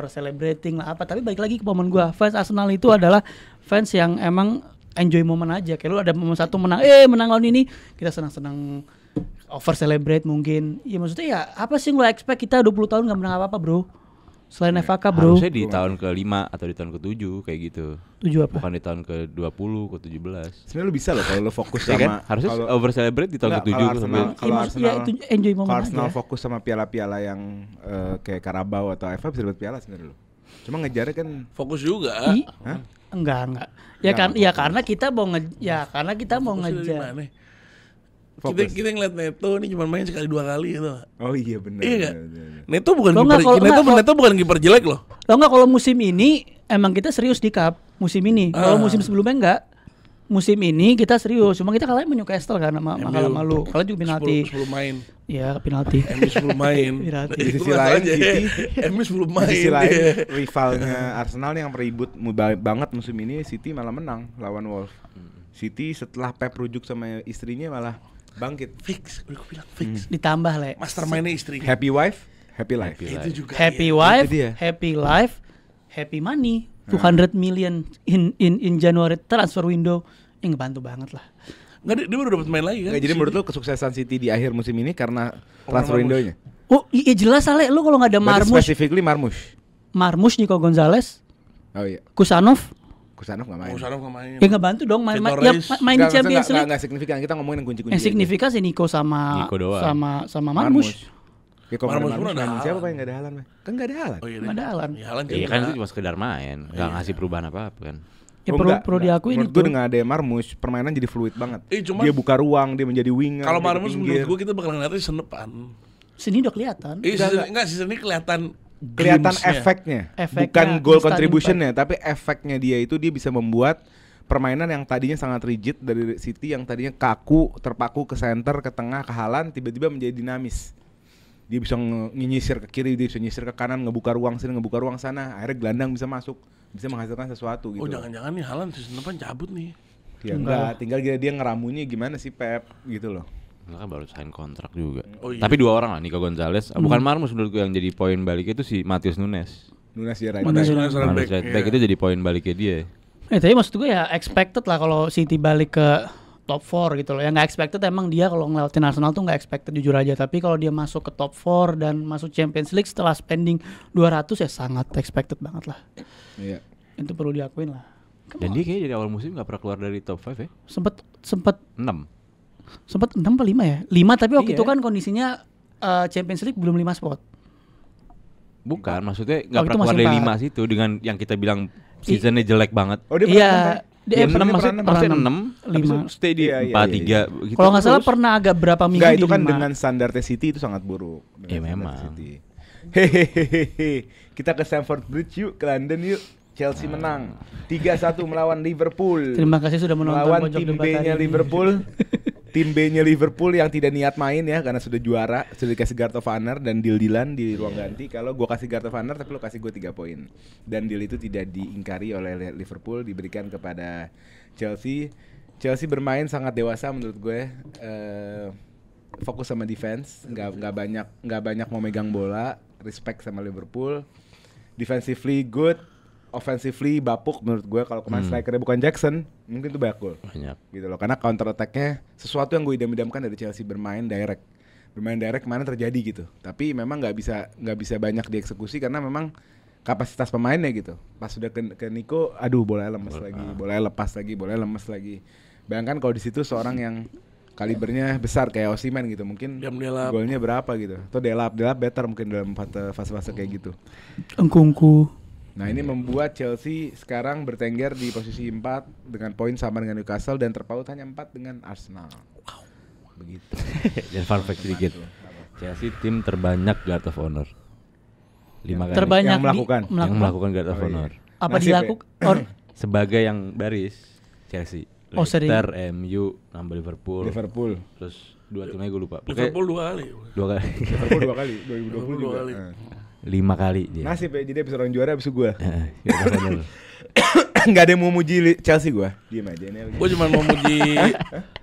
[SPEAKER 4] celebrating lah apa. Tapi balik lagi ke momen gua, fans Arsenal itu adalah fans yang emang enjoy momen aja. Kayak lu ada momen satu menang lawan ini, kita senang-senang over celebrate mungkin. Ya maksudnya ya apa sih yang lo expect, kita 20 tahun gak menang apa-apa bro. Selain FA Cup bro.
[SPEAKER 2] Harusnya di tahun ke-5 atau di tahun ke-7 kayak gitu.
[SPEAKER 4] 7 apa?
[SPEAKER 2] Bukan di tahun ke-20, ke-17.
[SPEAKER 1] Sebenarnya lu bisa loh kalau lu fokus
[SPEAKER 2] Ya kan?
[SPEAKER 1] sama
[SPEAKER 2] Harusnya
[SPEAKER 1] kalau-
[SPEAKER 2] over celebrate di tahun
[SPEAKER 1] Enggak,
[SPEAKER 2] ke-7
[SPEAKER 1] kalau
[SPEAKER 2] ke-9.
[SPEAKER 1] Arsenal-
[SPEAKER 4] Ya,
[SPEAKER 1] kalau
[SPEAKER 4] maksudnya
[SPEAKER 1] Arsenal-
[SPEAKER 4] itu enjoy momen
[SPEAKER 1] kalau Arsenal
[SPEAKER 4] aja.
[SPEAKER 1] fokus sama piala-piala yang kayak Carabao atau FA bisa dapat piala sebenarnya lu. Cuma ngejarnya kan
[SPEAKER 3] Fokus juga.
[SPEAKER 1] Hah?
[SPEAKER 4] Enggak. Ya
[SPEAKER 1] Enggak,
[SPEAKER 4] kan,
[SPEAKER 1] enggak
[SPEAKER 4] ya
[SPEAKER 1] fokus.
[SPEAKER 4] karena kita mau karena kita mau
[SPEAKER 3] Fokusnya dari
[SPEAKER 4] ngejar.
[SPEAKER 3] mana?
[SPEAKER 1] Fokus.
[SPEAKER 3] Kita ngeliat Neto ini cuma main sekali 2 kali gitu.
[SPEAKER 1] Oh iya benar.
[SPEAKER 3] Iya nggak?
[SPEAKER 1] benar.
[SPEAKER 3] Neto bukan
[SPEAKER 4] Lo nggak, kalau- nggak,
[SPEAKER 3] Neto bukan kiper jelek loh.
[SPEAKER 4] Lo enggak, kalau musim ini emang kita serius di Cup musim ini. Kalau musim sebelumnya enggak. Musim ini kita serius, cuma kita kalah sama Newcastle kan sama malu. Kalau juga penalti.
[SPEAKER 3] 10 main.
[SPEAKER 4] Ya, penalti.
[SPEAKER 3] MU 10 main.
[SPEAKER 4] Penalti.
[SPEAKER 1] Di sisi
[SPEAKER 3] Itu
[SPEAKER 1] lain
[SPEAKER 3] masalahnya.
[SPEAKER 1] City
[SPEAKER 3] MU 10
[SPEAKER 1] Di
[SPEAKER 3] main.
[SPEAKER 1] sisi lain
[SPEAKER 3] Iya.
[SPEAKER 1] rivalnya Arsenal yang ribut banget musim ini, City malah menang lawan Wolves. City setelah Pep rujuk sama istrinya malah bangkit.
[SPEAKER 3] Fix, udah gue bilang fix.
[SPEAKER 4] Ditambah le.
[SPEAKER 3] Mastermindnya istrinya.
[SPEAKER 1] Happy wife, happy life.
[SPEAKER 3] Itu juga.
[SPEAKER 4] Happy
[SPEAKER 3] iya.
[SPEAKER 4] wife,
[SPEAKER 1] Itu dia.
[SPEAKER 4] happy life, happy money. 200 million in January transfer window. Ngebantu banget lah.
[SPEAKER 3] Nggak, dia baru dapat main lagi kan.
[SPEAKER 1] Nggak, jadi menurut lu kesuksesan City di akhir musim ini karena transfer
[SPEAKER 3] Marmoush.
[SPEAKER 1] window-nya?
[SPEAKER 4] Oh iya jelas Ale, lu kalau nggak ada
[SPEAKER 1] Berarti
[SPEAKER 4] Marmush,
[SPEAKER 1] specifically Marmush.
[SPEAKER 4] Nico Gonzalez,
[SPEAKER 1] Oh iya,
[SPEAKER 4] Kusanov,
[SPEAKER 1] Kusanov nggak main.
[SPEAKER 3] Mau sana nggak main.
[SPEAKER 4] ya ngebantu dong main
[SPEAKER 3] Vitor
[SPEAKER 4] ya,
[SPEAKER 3] Reis.
[SPEAKER 4] main di
[SPEAKER 1] Nggak,
[SPEAKER 4] Champions
[SPEAKER 1] maksudnya
[SPEAKER 4] League.
[SPEAKER 1] nggak signifikan, kita ngomongin yang kunci-kunci
[SPEAKER 4] Yang
[SPEAKER 1] aja.
[SPEAKER 4] signifikan sih Nico sama
[SPEAKER 2] Nico doang.
[SPEAKER 4] sama Marmush.
[SPEAKER 1] Ya, kalau
[SPEAKER 3] Marmush
[SPEAKER 1] nggak
[SPEAKER 3] pun
[SPEAKER 1] ada
[SPEAKER 3] ada
[SPEAKER 1] Marmush, siapa
[SPEAKER 3] Haaland.
[SPEAKER 1] Pak yang nggak ada Haaland? Pak? Kan nggak ada Haaland.
[SPEAKER 3] Oh iya,
[SPEAKER 4] Nggak ada Haaland.
[SPEAKER 3] Ya, Haaland
[SPEAKER 2] Iya kan
[SPEAKER 3] cedera.
[SPEAKER 2] itu cuma sekedar main, nggak ngasih perubahan apa-apa kan.
[SPEAKER 4] Ya
[SPEAKER 1] Oh,
[SPEAKER 4] perlu diakuin
[SPEAKER 1] Menurut
[SPEAKER 4] itu.
[SPEAKER 1] gue dengan ada Marmush, permainan jadi fluid banget.
[SPEAKER 3] Cuman
[SPEAKER 1] Dia buka ruang, dia menjadi winger.
[SPEAKER 3] kalau
[SPEAKER 1] dia ke
[SPEAKER 3] Marmus
[SPEAKER 1] pinggir.
[SPEAKER 3] menurut gue kita bakal ngeliatnya season depan.
[SPEAKER 4] Sini udah kelihatan.
[SPEAKER 3] Season ini kelihatan
[SPEAKER 1] kelihatan
[SPEAKER 3] glimpse-nya.
[SPEAKER 1] efeknya,
[SPEAKER 4] Efeknya,
[SPEAKER 1] bukan goal
[SPEAKER 4] instant
[SPEAKER 1] contributionnya, tapi efeknya dia itu dia bisa membuat permainan yang tadinya sangat rigid dari City, yang tadinya kaku, terpaku ke center, ke tengah, ke Haaland, tiba-tiba menjadi dinamis. Dia bisa nyisir ke kiri, dia bisa nyisir ke kanan, ngebuka ruang sini, ngebuka ruang sana, akhirnya gelandang bisa masuk, bisa menghasilkan sesuatu gitu.
[SPEAKER 3] Oh jangan-jangan nih Haaland season depan cabut nih.
[SPEAKER 1] Ya enggak, tinggal dia ngeramunya gimana sih Pep gitu loh.
[SPEAKER 2] Enggak kan baru sign kontrak juga.
[SPEAKER 3] Oh, iya.
[SPEAKER 2] Tapi 2 orang lah, Nico Gonzalez, bukan Marmus menurut gue yang jadi poin balik itu si Matheus Nunes.
[SPEAKER 1] Nunes ya right
[SPEAKER 3] Nunes
[SPEAKER 1] back.
[SPEAKER 3] right
[SPEAKER 2] Nunes
[SPEAKER 3] back,
[SPEAKER 2] right back
[SPEAKER 3] iya.
[SPEAKER 2] itu jadi poin baliknya dia.
[SPEAKER 4] Tapi maksud gue ya expected lah kalau City balik ke top 4 gitu loh. Yang nggak expected emang dia kalau ngelewatin Arsenal tuh nggak expected jujur aja. Tapi kalau dia masuk ke top 4 dan masuk Champions League setelah spending 200 ya sangat expected banget lah.
[SPEAKER 1] Iya.
[SPEAKER 4] Itu perlu diakuin lah.
[SPEAKER 2] Dan dia kayaknya dari awal musim gak pernah keluar dari top 5 ya.
[SPEAKER 4] Sempet
[SPEAKER 2] 6.
[SPEAKER 4] 6 apa 5 ya? 5 tapi waktu
[SPEAKER 2] Iya.
[SPEAKER 4] itu kan kondisinya Champions League belum 5 spot.
[SPEAKER 2] Bukan, maksudnya gak
[SPEAKER 4] Oh, itu
[SPEAKER 2] pernah keluar
[SPEAKER 4] masih
[SPEAKER 2] dari
[SPEAKER 4] 4.
[SPEAKER 2] 5 situ dengan yang kita bilang seasonnya jelek banget.
[SPEAKER 1] Oh dia
[SPEAKER 4] Iya,
[SPEAKER 1] pernah
[SPEAKER 4] dia
[SPEAKER 2] 6
[SPEAKER 1] pernah
[SPEAKER 2] maksudnya
[SPEAKER 1] enam.
[SPEAKER 2] 6, habis itu
[SPEAKER 4] 5.
[SPEAKER 2] stay di
[SPEAKER 1] Iya, iya,
[SPEAKER 2] 4-3 gitu.
[SPEAKER 4] Kalau nggak salah
[SPEAKER 2] terus.
[SPEAKER 4] pernah agak berapa minggu
[SPEAKER 1] Enggak,
[SPEAKER 4] di
[SPEAKER 1] itu kan
[SPEAKER 4] 5.
[SPEAKER 1] dengan standarnya City itu sangat buruk. Dengan
[SPEAKER 2] Ya,
[SPEAKER 1] standar
[SPEAKER 2] memang.
[SPEAKER 1] City. Hehehe. Kita ke Stamford Bridge yuk, ke London yuk. Chelsea menang 3-1 melawan Liverpool.
[SPEAKER 4] Terima kasih sudah menonton
[SPEAKER 1] Melawan
[SPEAKER 4] Pojok
[SPEAKER 1] tim
[SPEAKER 4] Debat
[SPEAKER 1] B-nya
[SPEAKER 4] hari ini.
[SPEAKER 1] Liverpool. Tim B-nya Liverpool yang tidak niat main ya karena sudah juara, sudah dikasih guard of honor dan deal-dealan di ruang ganti. Kalau gua kasih guard of honor tapi lo kasih gue 3 poin. Dan deal itu tidak diingkari oleh Liverpool, diberikan kepada Chelsea. Chelsea bermain sangat dewasa menurut gue. Fokus sama defense, nggak banyak mau megang bola, respect sama Liverpool. Defensively good, offensively bapuk menurut gue. Kalau kemarin strikernya bukan Jackson, mungkin itu banyak gol.
[SPEAKER 2] Banyak.
[SPEAKER 1] Gitu loh, karena counter attack-nya sesuatu yang gue idam-idamkan dari Chelsea, bermain direct kemana terjadi gitu. Tapi memang nggak bisa banyak dieksekusi karena memang kapasitas pemainnya gitu. Pas sudah ke Nico, aduh bolanya lemes lagi, bolanya lepas lagi, bolanya lemes lagi. Bayangkan kalau di situ seorang yang kalibernya besar kayak Osimhen gitu, mungkin
[SPEAKER 3] Diam delap.
[SPEAKER 1] golnya berapa gitu. Atau delap better mungkin dalam fase-fase kayak gitu.
[SPEAKER 4] Engkungku.
[SPEAKER 1] Nah, ini membuat Chelsea sekarang bertengger di posisi 4 dengan poin sama dengan Newcastle dan terpaut hanya 4 dengan Arsenal. Begitu.
[SPEAKER 2] Dan fun fact sedikit. Chelsea tim terbanyak Guard of Honor. 5 kali.
[SPEAKER 4] Terbanyak
[SPEAKER 1] Yang melakukan.
[SPEAKER 2] Yang melakukan Guard of
[SPEAKER 1] Oh, iya.
[SPEAKER 2] Honor.
[SPEAKER 4] Apa
[SPEAKER 1] Nasib ya?
[SPEAKER 4] dilakukan?
[SPEAKER 2] Sebagai yang baris Chelsea.
[SPEAKER 4] Oh, sering.
[SPEAKER 2] Leicester, MU, nambah Liverpool.
[SPEAKER 1] Terus
[SPEAKER 2] Terus 2 timnya gue lupa. Pokoknya
[SPEAKER 3] Liverpool 2 kali.
[SPEAKER 2] 2 kali.
[SPEAKER 1] Liverpool 2 kali, 2020
[SPEAKER 3] Liverpool
[SPEAKER 1] juga.
[SPEAKER 3] 2 kali.
[SPEAKER 2] 5 kali dia.
[SPEAKER 1] Nasib ya, jadi abis orang juara abis gua.
[SPEAKER 2] Guard of Honor.
[SPEAKER 1] Enggak ada yang mau muji Chelsea gua. Diem aja ini.
[SPEAKER 3] Gue cuma mau muji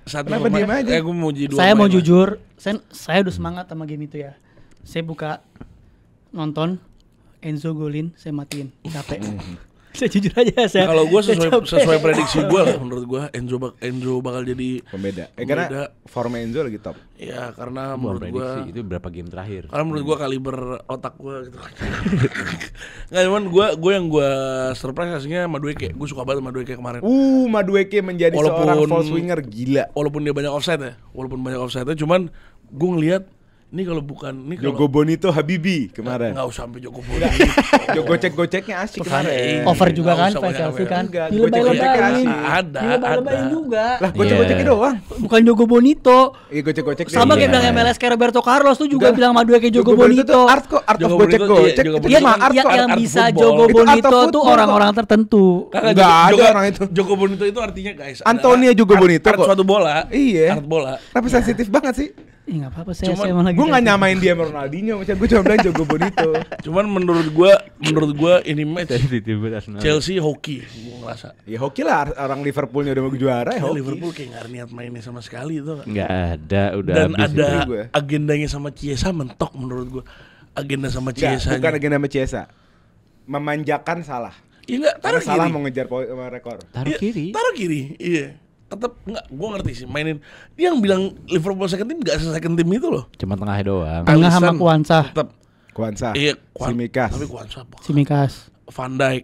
[SPEAKER 3] satu
[SPEAKER 1] Kenapa diem aja?
[SPEAKER 3] gue mau muji 2
[SPEAKER 4] Saya mau
[SPEAKER 3] pemain.
[SPEAKER 4] jujur, saya udah semangat sama game itu ya. Saya buka nonton Enzo golin, saya matiin, capek. Saya jujur aja saya.
[SPEAKER 3] Kalau gue
[SPEAKER 4] saya capek.
[SPEAKER 3] sesuai prediksi gue lah, menurut gue Enzo bakal jadi
[SPEAKER 1] Pembeda.
[SPEAKER 3] Pembeda.
[SPEAKER 1] Karena form Enzo lagi top.
[SPEAKER 3] ya karena
[SPEAKER 2] Bukan
[SPEAKER 3] menurut gue
[SPEAKER 2] prediksi, itu berapa game terakhir?
[SPEAKER 3] karena menurut gue kaliber otak gue gitu. Nggak cuman gue surprise aslinya Madueke. Gue suka banget Madueke kemarin.
[SPEAKER 1] Madueke menjadi
[SPEAKER 3] Walaupun-
[SPEAKER 1] seorang false winger gila.
[SPEAKER 3] Walaupun dia banyak offside, cuman gue ngelihat ini kalau bukan ini kalau
[SPEAKER 1] Jogo Bonito Habibi kemarin.
[SPEAKER 3] nggak usah sampai Joko Bonito.
[SPEAKER 1] Gocek-goceknya asik kemarin.
[SPEAKER 4] Over juga kan
[SPEAKER 3] Nggak usah
[SPEAKER 4] fans Chelsea kan.
[SPEAKER 1] Enggak,
[SPEAKER 4] Dilebay-lebayin.
[SPEAKER 1] gocek-goceknya asik.
[SPEAKER 3] Ada.
[SPEAKER 4] Dilebay-lebayin juga.
[SPEAKER 1] Lah gocek-goceknya
[SPEAKER 2] Iya.
[SPEAKER 1] doang.
[SPEAKER 4] Bukan Jogo Bonito.
[SPEAKER 1] Iya gocek-gocek.
[SPEAKER 4] Sama
[SPEAKER 2] Iya.
[SPEAKER 4] kayak bilang MLS kayak Roberto Carlos tuh juga
[SPEAKER 1] Enggak.
[SPEAKER 4] bilang Madueke Jogo
[SPEAKER 1] Bonito tuh
[SPEAKER 4] Bonito.
[SPEAKER 1] art kok, art of
[SPEAKER 3] Jogo Bonito,
[SPEAKER 1] gocek-gocek.
[SPEAKER 3] iya, Jogo
[SPEAKER 1] Itu
[SPEAKER 3] Bonito.
[SPEAKER 1] mah art kok.
[SPEAKER 4] yang
[SPEAKER 3] art
[SPEAKER 4] bisa
[SPEAKER 3] football.
[SPEAKER 4] Jogo
[SPEAKER 1] Itu art of
[SPEAKER 4] Bonito tuh
[SPEAKER 1] football
[SPEAKER 4] orang-orang tertentu.
[SPEAKER 3] Kagak,
[SPEAKER 1] Nggak ada
[SPEAKER 3] Jogo-
[SPEAKER 1] orang itu.
[SPEAKER 3] Jogo Bonito itu artinya guys
[SPEAKER 1] Antonio
[SPEAKER 3] adalah
[SPEAKER 1] Jogo Bonito
[SPEAKER 3] art
[SPEAKER 1] kok.
[SPEAKER 3] suatu bola.
[SPEAKER 1] Iya.
[SPEAKER 3] Art bola.
[SPEAKER 1] Kenapa sensitif banget sih?
[SPEAKER 4] Ih enggak apa-apa saya
[SPEAKER 3] Cuman
[SPEAKER 4] emang lagi.
[SPEAKER 1] Gue nggak
[SPEAKER 4] jatuh.
[SPEAKER 1] nyamain dia sama Ronaldinho, macam gue cuma bilang Jogo Bonito.
[SPEAKER 3] Cuman menurut gua ini match
[SPEAKER 2] Sensitif banget Arsenal.
[SPEAKER 3] Chelsea hoki gua ngerasa.
[SPEAKER 1] Ya hoki lah, orang Liverpoolnya udah mau juara ya
[SPEAKER 3] Ya,
[SPEAKER 1] hoki.
[SPEAKER 3] Liverpool kayak nggak niat mainnya sama sekali itu.
[SPEAKER 2] Nggak ada, udah
[SPEAKER 3] Dan
[SPEAKER 2] habis
[SPEAKER 3] ada
[SPEAKER 2] itu.
[SPEAKER 1] gue.
[SPEAKER 3] agendanya sama Chiesa mentok menurut gua. Agenda sama
[SPEAKER 1] Nggak,
[SPEAKER 3] Chiesa.
[SPEAKER 1] bukan agenda sama Chiesa. Memanjakan salah.
[SPEAKER 3] Iya enggak,
[SPEAKER 1] Karena
[SPEAKER 3] taruh
[SPEAKER 1] salah
[SPEAKER 3] kiri.
[SPEAKER 1] mau ngejar rekor.
[SPEAKER 2] Taruh
[SPEAKER 3] Iya,
[SPEAKER 2] kiri.
[SPEAKER 3] Taruh kiri. Iya. Tetap enggak, gua ngerti sih mainin. Dia yang bilang Liverpool second team enggak second team itu loh.
[SPEAKER 2] Cuma tengahnya doang.
[SPEAKER 4] Tengah sama
[SPEAKER 3] Alisson
[SPEAKER 4] Kwanza.
[SPEAKER 3] Tetap.
[SPEAKER 1] Kuansa.
[SPEAKER 3] Iya,
[SPEAKER 1] Simikas.
[SPEAKER 3] Tapi Kwanza.
[SPEAKER 4] Simikas.
[SPEAKER 3] Van Dijk.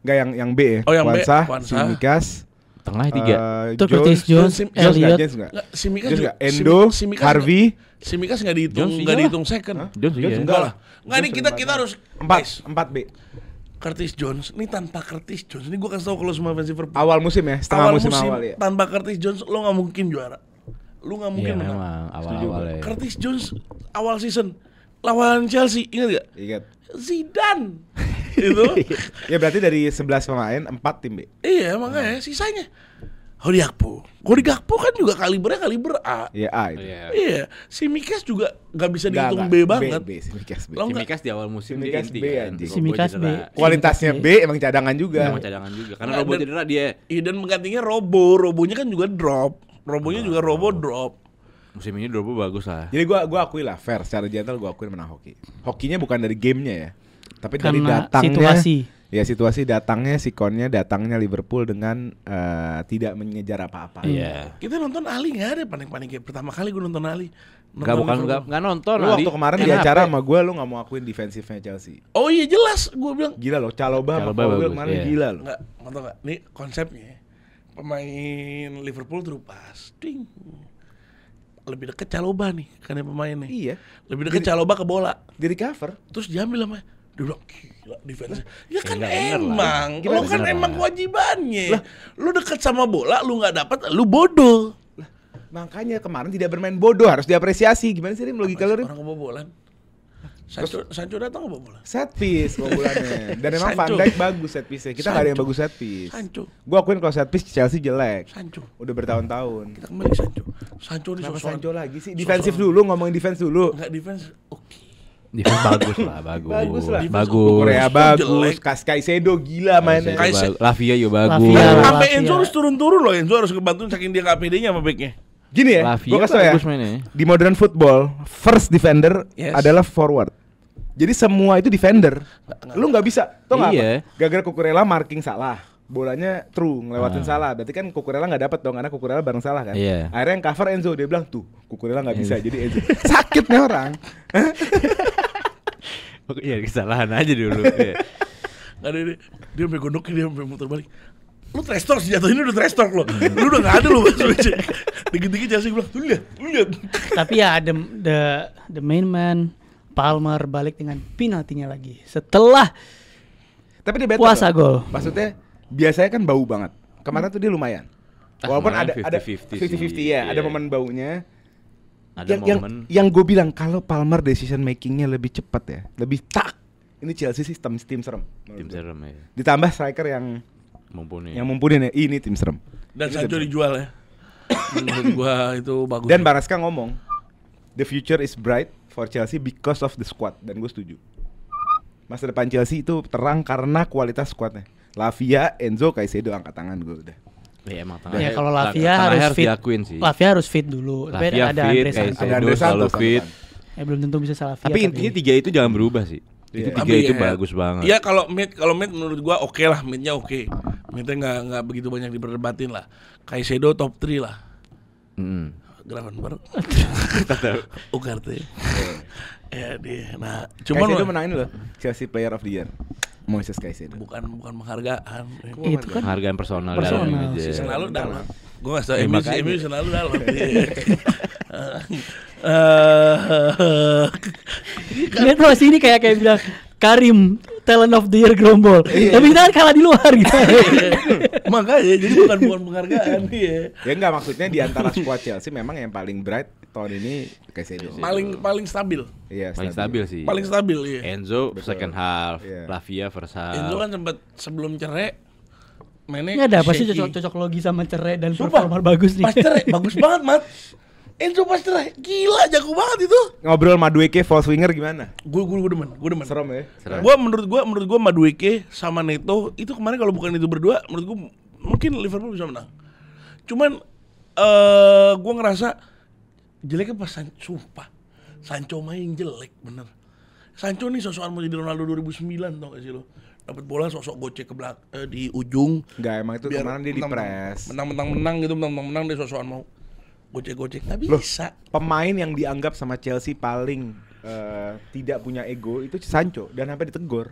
[SPEAKER 1] Enggak yang B ya.
[SPEAKER 3] Oh, yang B,
[SPEAKER 1] Kuansa,
[SPEAKER 3] Kwanza.
[SPEAKER 1] Simikas.
[SPEAKER 2] Tengahnya 3.
[SPEAKER 4] Itu Curtis Jones, Elliot.
[SPEAKER 1] Jones enggak?
[SPEAKER 3] Enggak, Simikas
[SPEAKER 1] Jones
[SPEAKER 3] juga.
[SPEAKER 1] enggak? Endo, Harvey.
[SPEAKER 3] Simikas enggak dihitung,
[SPEAKER 2] Jones
[SPEAKER 3] enggak
[SPEAKER 2] iyalah.
[SPEAKER 3] dihitung second.
[SPEAKER 2] Jones
[SPEAKER 1] Jones
[SPEAKER 2] iya.
[SPEAKER 3] Enggak lah. Enggak nih
[SPEAKER 1] Jones
[SPEAKER 3] kita
[SPEAKER 1] sering
[SPEAKER 3] harus
[SPEAKER 1] 4 B.
[SPEAKER 3] Curtis Jones. Ini tanpa Curtis Jones. Ini gua kasih tahu kalau semua fans Liverpool.
[SPEAKER 1] Awal musim ya, setengah musim awal ya.
[SPEAKER 3] Tanpa Curtis Jones lo nggak mungkin juara. Lu nggak mungkin
[SPEAKER 2] Iya
[SPEAKER 3] menang.
[SPEAKER 2] memang awal-awal ya.
[SPEAKER 3] Curtis Jones awal season lawan Chelsea ingat gak?
[SPEAKER 1] Ingat.
[SPEAKER 3] Zidane itu.
[SPEAKER 1] Ya berarti dari 11 pemain 4 tim B.
[SPEAKER 3] Iya makanya sisanya. Cody Gakpo kan juga kaliber A.
[SPEAKER 1] Iya A itu.
[SPEAKER 2] Iya.
[SPEAKER 3] Iya, si Mikas juga nggak bisa
[SPEAKER 1] Nggak,
[SPEAKER 3] dihitung
[SPEAKER 1] nggak.
[SPEAKER 3] B banget.
[SPEAKER 1] B, Simikas B.
[SPEAKER 3] Lo nggak-
[SPEAKER 2] Simikas di awal musim
[SPEAKER 1] Simikas
[SPEAKER 2] dia inti
[SPEAKER 1] B,
[SPEAKER 2] kan.
[SPEAKER 1] anjing.
[SPEAKER 2] Robo
[SPEAKER 4] Simikas
[SPEAKER 2] cedera.
[SPEAKER 4] B.
[SPEAKER 1] Kualitasnya
[SPEAKER 4] Simikas
[SPEAKER 1] B emang cadangan juga.
[SPEAKER 2] Emang cadangan juga. Karena
[SPEAKER 3] Nggak,
[SPEAKER 2] Robo
[SPEAKER 3] dan-
[SPEAKER 2] cedera dia.
[SPEAKER 3] Iya dan menggantinya Robonya kan juga drop. Robonya juga Robo drop.
[SPEAKER 2] Musim ini Robo bagus lah.
[SPEAKER 1] Jadi gua akui lah fair secara gentle gua akui menang hoki. Hokinya bukan dari gamenya ya, tapi dari
[SPEAKER 4] Karena
[SPEAKER 1] datangnya.
[SPEAKER 4] situasi.
[SPEAKER 1] Ya situasi datangnya sikonnya datangnya Liverpool dengan tidak mengejar apa-apa.
[SPEAKER 2] Iya.
[SPEAKER 3] Kita nonton Ali nggak ada panik-paniknya. Pertama kali gue nonton Ali.
[SPEAKER 2] Enggak nonton.
[SPEAKER 1] Lu
[SPEAKER 2] Ali.
[SPEAKER 1] waktu kemarin di
[SPEAKER 2] Kenapa?
[SPEAKER 1] acara sama gua lu nggak mau akuin defensifnya Chelsea.
[SPEAKER 3] Oh iya jelas, gue bilang
[SPEAKER 1] Gila loh, Chalobah sama
[SPEAKER 2] Chalobah
[SPEAKER 1] Colwill
[SPEAKER 2] bagus,
[SPEAKER 1] kemarin
[SPEAKER 2] iya.
[SPEAKER 1] gila loh.
[SPEAKER 3] nggak, mau tau nggak? Nih konsepnya pemain Liverpool terupas, ding. Lebih deket Chalobah nih, kan pemainnya.
[SPEAKER 1] Iya.
[SPEAKER 3] Lebih deket Chalobah ke bola.
[SPEAKER 1] Di recover.
[SPEAKER 3] Terus diambil sama dia bilang gila defense. Ya kan
[SPEAKER 2] nggak bener lah.
[SPEAKER 3] emang,
[SPEAKER 1] Gimana
[SPEAKER 3] lo kan
[SPEAKER 2] bener
[SPEAKER 3] emang
[SPEAKER 2] lah.
[SPEAKER 3] kewajibannya. Lu deket sama bola, lu nggak dapat, lu bodoh.
[SPEAKER 1] Makanya kemarin tidak bermain bodoh, harus diapresiasi. Gimana sih Rim logika lu Rim?
[SPEAKER 3] Orang kebobolan. Sancho datang kebobolan.
[SPEAKER 1] Set piece bobolannya. Dan emang Van
[SPEAKER 3] Sancho.
[SPEAKER 1] Dijk bagus set piece-nya. Kita nggak ada yang
[SPEAKER 3] Sancho.
[SPEAKER 1] bagus set piece.
[SPEAKER 3] Sancho.
[SPEAKER 1] Gua akuin kalau set piece Chelsea jelek.
[SPEAKER 3] Sancho.
[SPEAKER 1] Udah bertahun-tahun.
[SPEAKER 3] Kita kembali ke Sancho. Sancho ini
[SPEAKER 1] Kenapa
[SPEAKER 3] sosokan.
[SPEAKER 1] Sancho lagi sih? Defensif dulu, ngomongin defense dulu.
[SPEAKER 3] Enggak defense. Oke.
[SPEAKER 2] Defense bagus lah, bagus.
[SPEAKER 1] Bagus lah.
[SPEAKER 2] Bagus.
[SPEAKER 1] Korea
[SPEAKER 3] Terus
[SPEAKER 1] bagus,
[SPEAKER 3] jelek.
[SPEAKER 1] Kaisedo gila mainnya.
[SPEAKER 3] Kaisedo.
[SPEAKER 2] Lavia juga bagus.
[SPEAKER 4] Lavia.
[SPEAKER 3] Sampai
[SPEAKER 4] Lavia.
[SPEAKER 3] Enzo harus turun-turun loh. Enzo harus kebantuin saking dia nggak pedenya sama backnya.
[SPEAKER 1] Gini ya,
[SPEAKER 2] Lavia
[SPEAKER 1] gua kasih tau ya.
[SPEAKER 2] bagus mainnya.
[SPEAKER 1] Di modern football, first defender
[SPEAKER 3] Yes.
[SPEAKER 1] adalah forward. Jadi semua itu defender. Lu nggak bisa, tau nggak
[SPEAKER 2] Iya.
[SPEAKER 1] apa? Gara-gara Cucurella marking salah, bolanya true ngelewatin salah. Berarti kan Cucurella nggak dapat dong karena Cucurella bareng salah kan.
[SPEAKER 2] Iya.
[SPEAKER 1] Akhirnya yang cover Enzo, dia bilang tuh Cucurella nggak bisa, jadi Enzo sakit nih orang.
[SPEAKER 2] Iya, kesalahan aja dulu. Iya.
[SPEAKER 3] Nggak ada dia sampai gondok dia sampai muter balik. Lu trash talk sejatuh ini udah trash talk lo. Lu udah nggak ada lo Mas Wece. Dikit-dikit Chelsea bilang, "Lu lihat."
[SPEAKER 4] Tapi ya the main man Palmer balik dengan penaltinya lagi. Setelah
[SPEAKER 1] Tapi dia better
[SPEAKER 4] puasa
[SPEAKER 1] loh.
[SPEAKER 4] gol.
[SPEAKER 1] Maksudnya biasanya kan bau banget. Kemarin tuh dia lumayan. Walaupun
[SPEAKER 2] kemarin
[SPEAKER 1] ada
[SPEAKER 2] 50-50
[SPEAKER 1] 50-50
[SPEAKER 2] sih.
[SPEAKER 1] ya, ada
[SPEAKER 2] Iya.
[SPEAKER 1] momen baunya.
[SPEAKER 2] Ada
[SPEAKER 1] yang
[SPEAKER 2] momen
[SPEAKER 1] yang gue bilang kalau Palmer decision makingnya lebih cepat ya, lebih tak. Ini Chelsea sistem tim serem. menurut
[SPEAKER 2] tim
[SPEAKER 1] gue.
[SPEAKER 2] serem ya.
[SPEAKER 1] Ditambah striker yang
[SPEAKER 2] Mumpuni.
[SPEAKER 1] mumpuni ya, ini tim serem.
[SPEAKER 3] Dan
[SPEAKER 1] Ini
[SPEAKER 3] Sancho
[SPEAKER 1] tim serem.
[SPEAKER 3] dijual ya. Menurut gua itu bagus.
[SPEAKER 1] Dan Baraska ngomong, the future is bright for Chelsea because of the squad, dan gue setuju. Masa depan Chelsea itu terang karena kualitas squadnya. Lavia, Enzo, Caicedo angkat tangan gue udah.
[SPEAKER 2] Ya emang
[SPEAKER 4] Ya kalau Lavia harus fit.
[SPEAKER 2] diakuin sih.
[SPEAKER 4] Lavia harus fit dulu. Tapi
[SPEAKER 2] Lavia
[SPEAKER 4] ada
[SPEAKER 2] fit,
[SPEAKER 4] Andre Santos.
[SPEAKER 1] Ada
[SPEAKER 2] Caicedo
[SPEAKER 1] Andre
[SPEAKER 2] selalu
[SPEAKER 1] Santos
[SPEAKER 2] fit.
[SPEAKER 1] angkatan.
[SPEAKER 4] Belum tentu bisa Lavia.
[SPEAKER 2] Tapi intinya 3 itu jangan berubah sih.
[SPEAKER 1] Iya.
[SPEAKER 2] Itu 3
[SPEAKER 3] Tapi
[SPEAKER 2] itu
[SPEAKER 3] ya,
[SPEAKER 2] bagus banget.
[SPEAKER 3] Iya kalau mid menurut gua oke lah, midnya oke. Midnya nggak begitu banyak diperdebatin lah. Caicedo top 3 lah. Gravenberch. Ugarte. Ya dia. Nah, cuman
[SPEAKER 1] Caicedo menang ini loh, Chelsea Player of the Year. Moises Caicedo.
[SPEAKER 3] bukan penghargaan.
[SPEAKER 4] Itu kan
[SPEAKER 2] Penghargaan personal.
[SPEAKER 4] Personal.
[SPEAKER 2] dalam aja.
[SPEAKER 3] Season lalu dalam. Gua nggak tahu
[SPEAKER 2] Ya,
[SPEAKER 3] MU
[SPEAKER 2] makanya.
[SPEAKER 3] season lalu dalam.
[SPEAKER 4] Dia tuh sini kayak bilang Karim Talent of the Year Grombol. Tapi kita kan kalah di luar gitu.
[SPEAKER 3] Makanya jadi bukan penghargaan dia.
[SPEAKER 1] Ya enggak, maksudnya di antara squad Chelsea memang yang paling bright tahun ini Caicedo.
[SPEAKER 3] Paling stabil.
[SPEAKER 1] Iya,
[SPEAKER 2] Paling stabil sih.
[SPEAKER 3] Paling stabil iya.
[SPEAKER 2] Enzo second half,
[SPEAKER 1] Iya.
[SPEAKER 2] Lavia first half.
[SPEAKER 3] Enzo kan sempat sebelum cerai mainnya
[SPEAKER 4] Ini ada apa sih
[SPEAKER 3] shaky.
[SPEAKER 4] cocok logi sama cerai dan
[SPEAKER 3] Sumpah,
[SPEAKER 4] performa bagus nih.
[SPEAKER 3] Pas cerai bagus banget, Mat. Enzo pas cerai gila, jago banget itu.
[SPEAKER 1] Ngobrol Madueke false winger gimana?
[SPEAKER 3] Gue demen.
[SPEAKER 1] Serem ya.
[SPEAKER 2] Serem.
[SPEAKER 3] Menurut gua Madueke sama Neto itu kemarin kalau bukan itu berdua, menurut gua mungkin Liverpool bisa menang. Cuman gua ngerasa jeleknya pas sumpah. Sancho main jelek bener. Sancho nih sosokan mau jadi Ronaldo 2009 tau gak sih lo? Dapat bola sosok gocek ke di ujung.
[SPEAKER 1] Enggak, emang itu
[SPEAKER 3] Biar
[SPEAKER 1] kemarin dia di press.
[SPEAKER 3] menang gitu, menang dia sosokan mau gocek nggak
[SPEAKER 1] Loh,
[SPEAKER 3] bisa.
[SPEAKER 1] pemain yang dianggap sama Chelsea paling tidak punya ego itu Sancho, dan sampai ditegur.